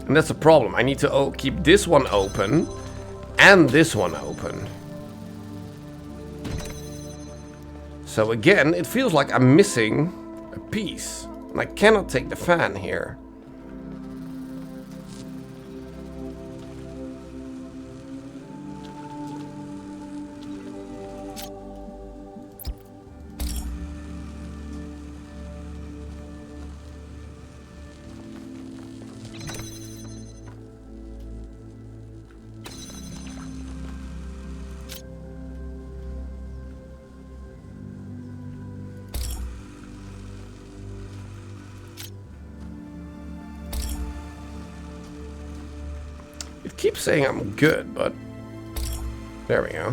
And that's a problem. I need to keep this one open and this one open. So again, it feels like I'm missing a piece. And I cannot take the fan here. Keep saying I'm good, but there we go.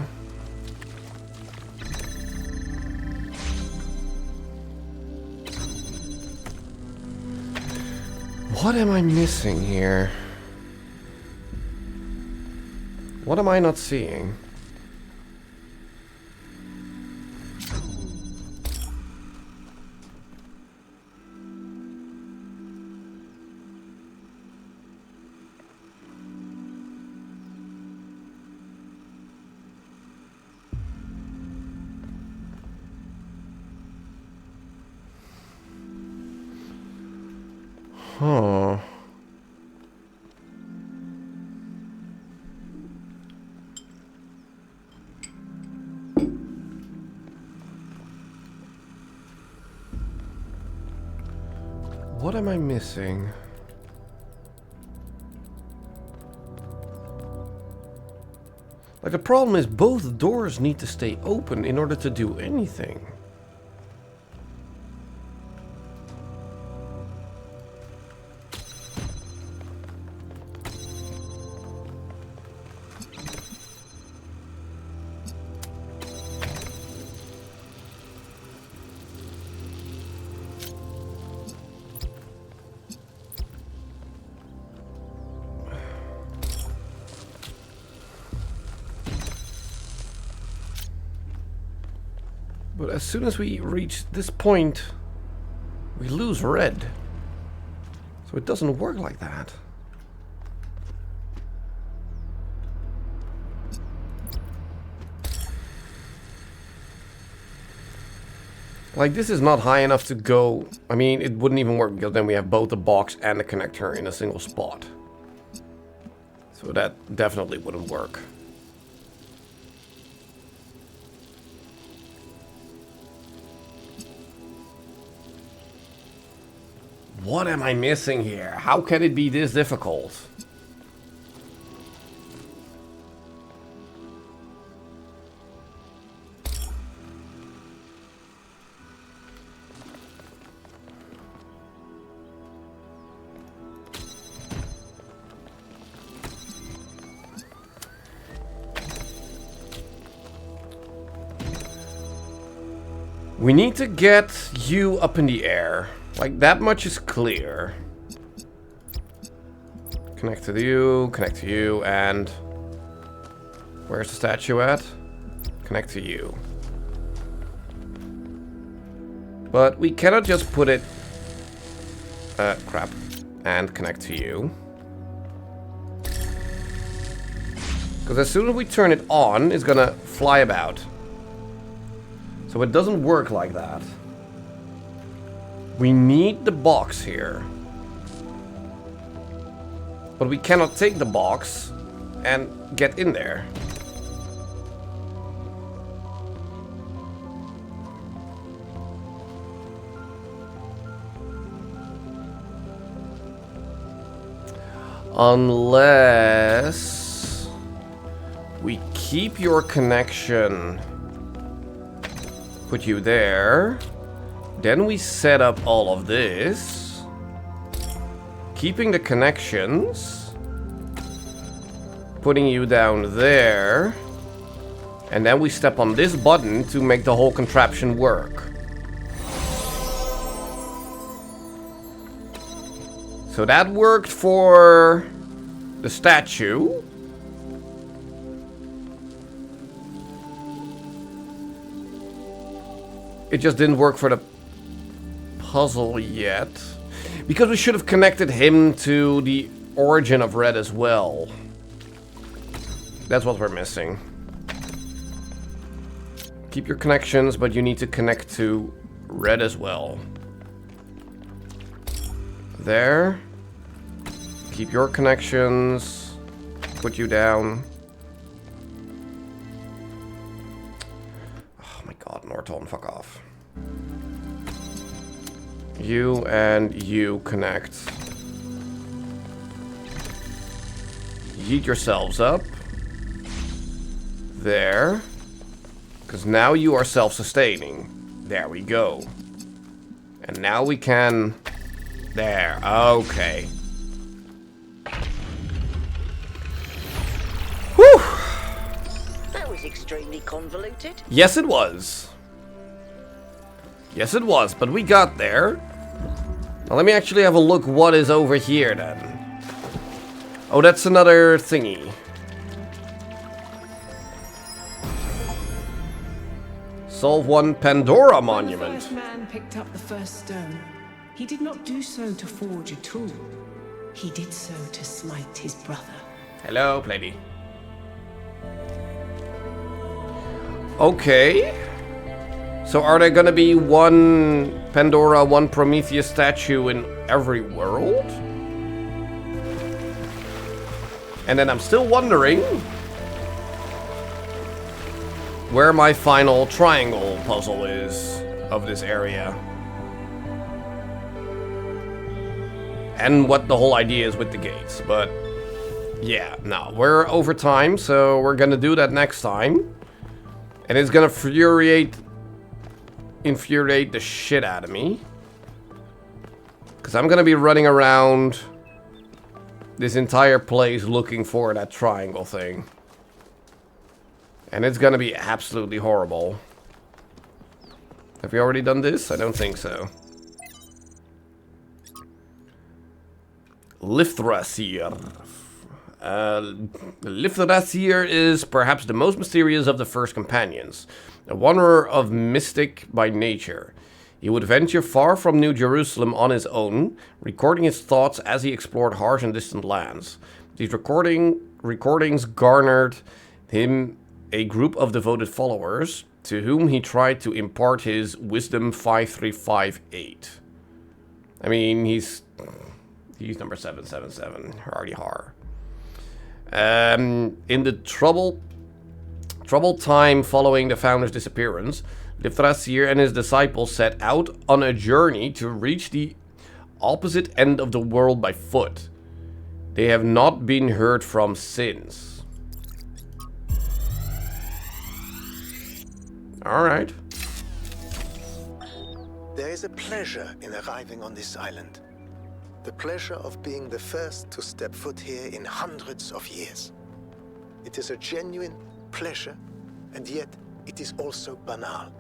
What am I missing here? What am I not seeing? Huh. What am I missing? Like, the problem is both doors need to stay open in order to do anything. But as soon as we reach this point, we lose red. So it doesn't work like that. Like, this is not high enough to go... I mean, it wouldn't even work, because then we have both the box and the connector in a single spot. So that definitely wouldn't work. What am I missing here? How can it be this difficult? We need to get you up in the air. Like, that much is clear. Connect to you, and... Where's the statue at? Connect to you. But we cannot just put it... crap. And connect to you. Because as soon as we turn it on, it's gonna fly about. So it doesn't work like that. We need the box here. But we cannot take the box and get in there. Unless we keep your connection, put you there, then we set up all of this, keeping the connections, putting you down there, and then we step on this button to make the whole contraption work. So that worked for the statue. It just didn't work for the puzzle yet. Because we should have connected him to the origin of Red as well. That's what we're missing. Keep your connections, but you need to connect to Red as well. There. Keep your connections. Put you down. Oh my god, Norton, fuck off. You and you connect. Yeet yourselves up. There. Because now you are self-sustaining. There we go. And now we can... There. Okay. Whew! That was extremely convoluted. Yes, it was. Yes, it was, but we got there. Now let me actually have a look what is over here then. Oh, that's another thingy. Solve one Pandora monument. When the first man picked up the first stone, he did not do so to forge a tool. He did so to smite his brother. Hello, lady. Okay. So are there gonna be one Pandora, one Prometheus statue in every world? And then I'm still wondering where my final triangle puzzle is of this area. And what the whole idea is with the gates. But yeah, no, we're over time, so we're gonna do that next time. And it's gonna infuriate the shit out of me. Because I'm gonna be running around this entire place looking for that triangle thing. And it's gonna be absolutely horrible. Have we already done this? I don't think so. Lithrasir. Lithrasir is perhaps the most mysterious of the first companions. A wanderer of mystic by nature. He would venture far from New Jerusalem on his own, recording his thoughts as he explored harsh and distant lands. These recordings garnered him a group of devoted followers, to whom he tried to impart his wisdom 5358. I mean, he's number 777, hardy har. In the troubled time following the founder's disappearance, Lithrasir and his disciples set out on a journey to reach the opposite end of the world by foot. They have not been heard from since. Alright. There is a pleasure in arriving on this island. The pleasure of being the first to step foot here in hundreds of years. It is a genuine pleasure, and yet it is also banal.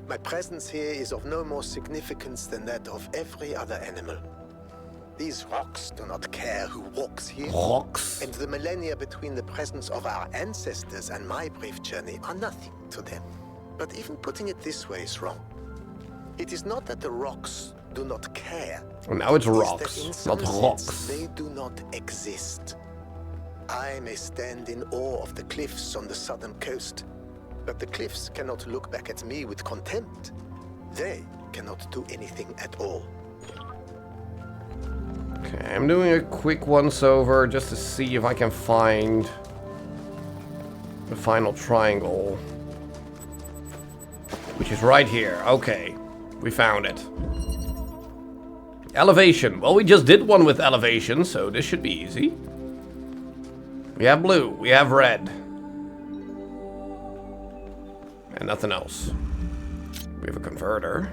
My presence here is of no more significance than that of every other animal. These rocks do not care who walks here. Rocks? And the millennia between the presence of our ancestors and my brief journey are nothing to them. But even putting it this way is wrong. It is not that the rocks do not care. Well, now it's It is rocks, that in some not sense, rocks. They do not exist. I may stand in awe of the cliffs on the southern coast, but the cliffs cannot look back at me with contempt. They cannot do anything at all. Okay, I'm doing a quick once-over just to see if I can find the final triangle. Which is right here. Okay, we found it. Elevation. Well, we just did one with elevation, so this should be easy. We have blue, we have red. And nothing else. We have a converter.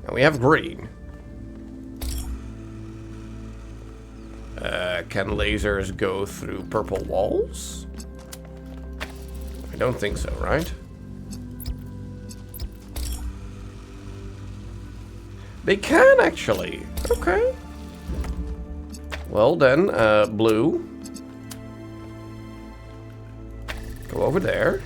And we have green. Can lasers go through purple walls? I don't think so, right? They can actually. Okay. Well then, blue. Go over there.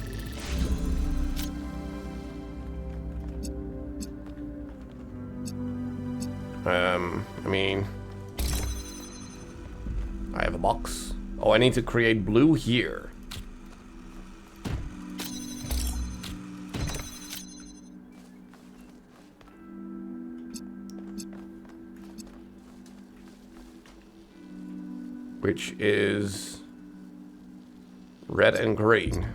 I mean, I have a box. Oh, I need to create blue here. Which is red and green.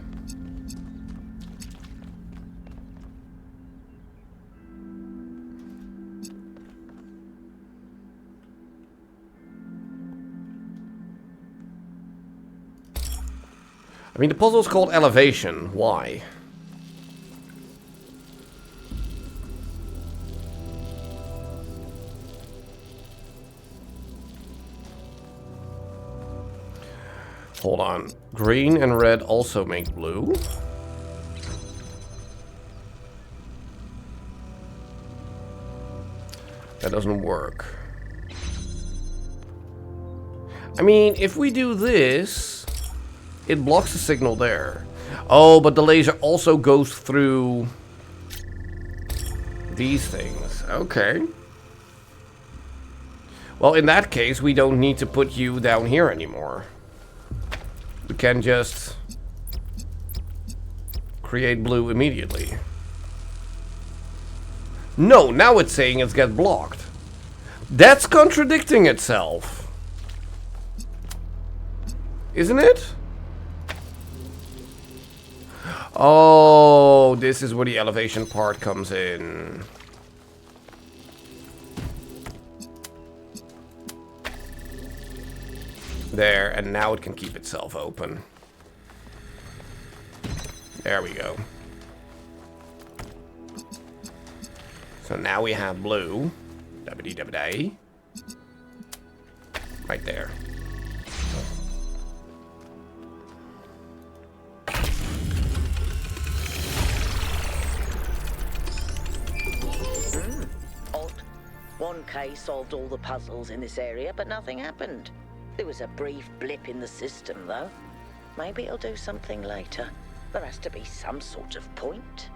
I mean, the puzzle is called elevation. Why? Hold on. Green and red also make blue. That doesn't work. I mean, if we do this, it blocks the signal there. Oh, but the laser also goes through these things. Okay. Well, in that case, we don't need to put you down here anymore. We can just create blue immediately. No, now it's saying it's get blocked. That's contradicting itself. Isn't it? Oh, this is where the elevation part comes in. There, and now it can keep itself open. There we go. So now we have blue. Dabba-dee-dabba-day. Right there. Odd. 1K solved all the puzzles in this area, but nothing happened. There was a brief blip in the system, though. Maybe it'll do something later. There has to be some sort of point.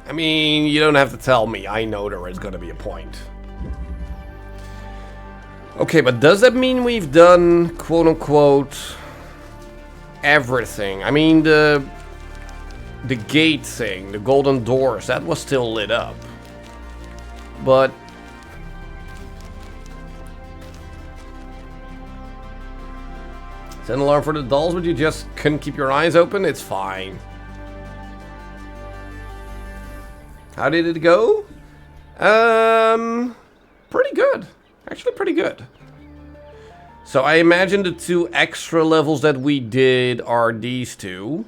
I mean, you don't have to tell me. I know there is going to be a point. Okay, but does that mean we've done, quote-unquote, everything? I mean, the gate thing, the golden doors, that was still lit up. But set an alarm for the dolls, but you just couldn't keep your eyes open? It's fine. How did it go? Pretty good. Actually, pretty good. So I imagine the 2 extra levels that we did are these 2.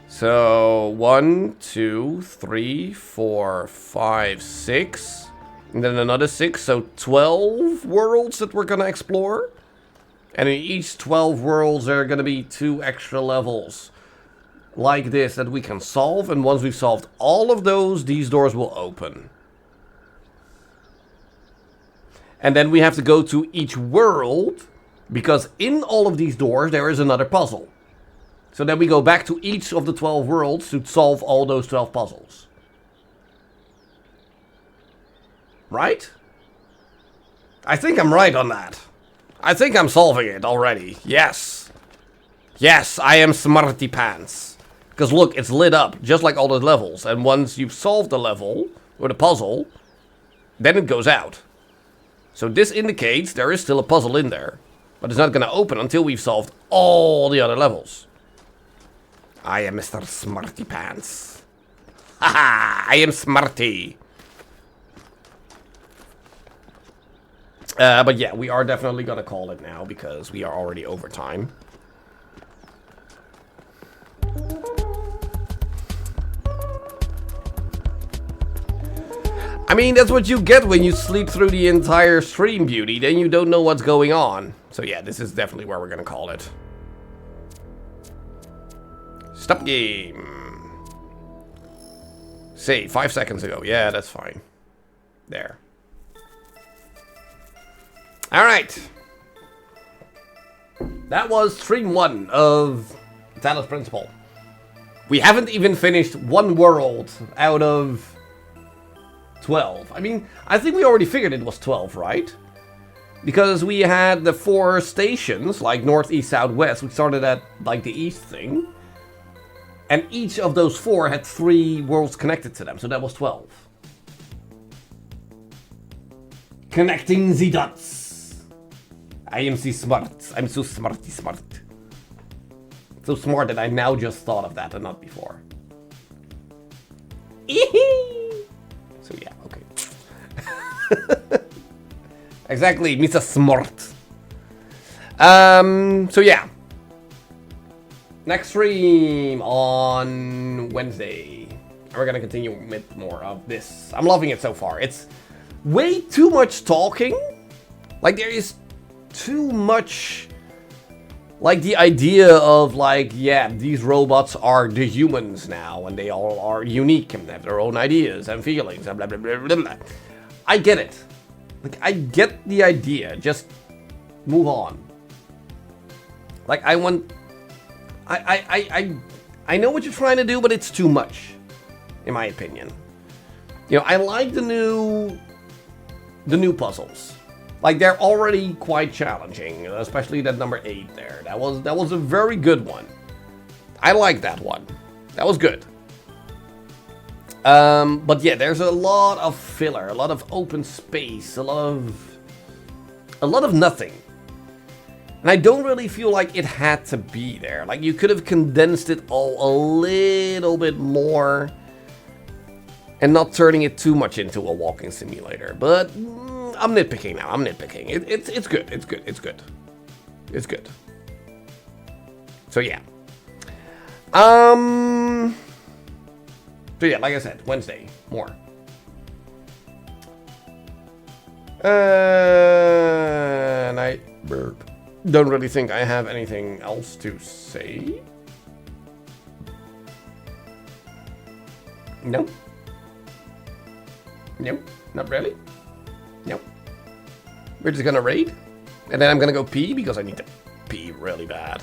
So 1, 2, 3, 4, 5, 6. And then another 6. So 12 worlds that we're going to explore. And in each 12 worlds, there are going to be 2 extra levels. like this that we can solve, and once we've solved all of those, these doors will open. And then we have to go to each world, because in all of these doors there is another puzzle. So then we go back to each of the 12 worlds to solve all those 12 puzzles. Right? I think I'm right on that. I think I'm solving it already. Yes. Yes, I am smarty pants. Because look, it's lit up, just like all the levels. And once you've solved the level, or the puzzle, then it goes out. So this indicates there is still a puzzle in there. But it's not going to open until we've solved all the other levels. I am Mr. Smarty Pants. Haha, I am smarty. But yeah, we are definitely going to call it now because we are already over time. I mean, that's what you get when you sleep through the entire stream, Beauty. Then you don't know what's going on. So yeah, this is definitely where we're going to call it. Stop game. Say, 5 seconds ago. Yeah, that's fine. There. Alright. That was stream 1 of Talos Principle. We haven't even finished one world out of 12. I mean, I think we already figured it was 12, right? Because we had the 4 stations, like north, east, south, west. We started at, like, the east thing. And each of those 4 had 3 worlds connected to them, so that was 12. Connecting the dots. I am so smart. I'm so smarty smart. So smart that I now just thought of that and not before. So yeah, okay. Exactly, Mr. Smart. So yeah. Next stream on Wednesday. And we're gonna continue with more of this. I'm loving it so far. It's way too much talking. Like there is too much, like the idea of like, yeah, these robots are the humans now and they all are unique and have their own ideas and feelings and blah blah blah blah blah. I get it. Like I get the idea. Just move on. Like I want, I know what you're trying to do, but it's too much, in my opinion. You know, I like the new puzzles. Like they're already quite challenging, especially that number 8 there. That was a very good one. I like that one. That was good. But yeah, there's a lot of filler, a lot of open space, a lot of nothing. And I don't really feel like it had to be there. Like you could have condensed it all a little bit more and not turning it too much into a walking simulator. But I'm nitpicking now. I'm nitpicking. It's good. It's good. It's good. It's good. So yeah. So yeah, like I said, Wednesday, more. And I don't really think I have anything else to say. No. No, not really. No. We're just gonna raid. And then I'm gonna go pee because I need to pee really bad.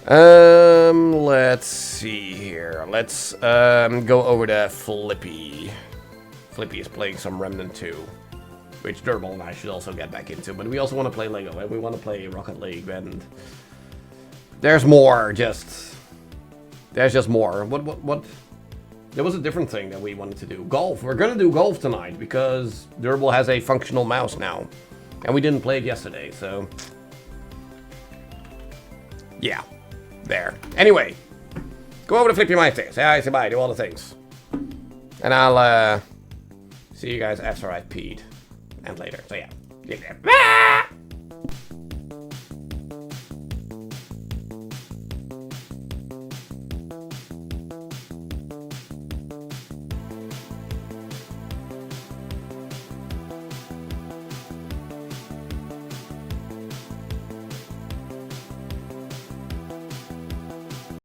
Let's see here. Let's go over to Flippy. Flippy is playing some Remnant 2, which Durable and I should also get back into. But we also want to play Lego, and we want to play Rocket League, and there's more. There's just more. What? There was a different thing that we wanted to do. Golf. We're gonna do golf tonight because Durable has a functional mouse now, and we didn't play it yesterday, so yeah. There. Anyway, go over to Flippy Meister. Say hi, say bye, do all the things. And I'll see you guys after I've peed. And later. So yeah. See you there.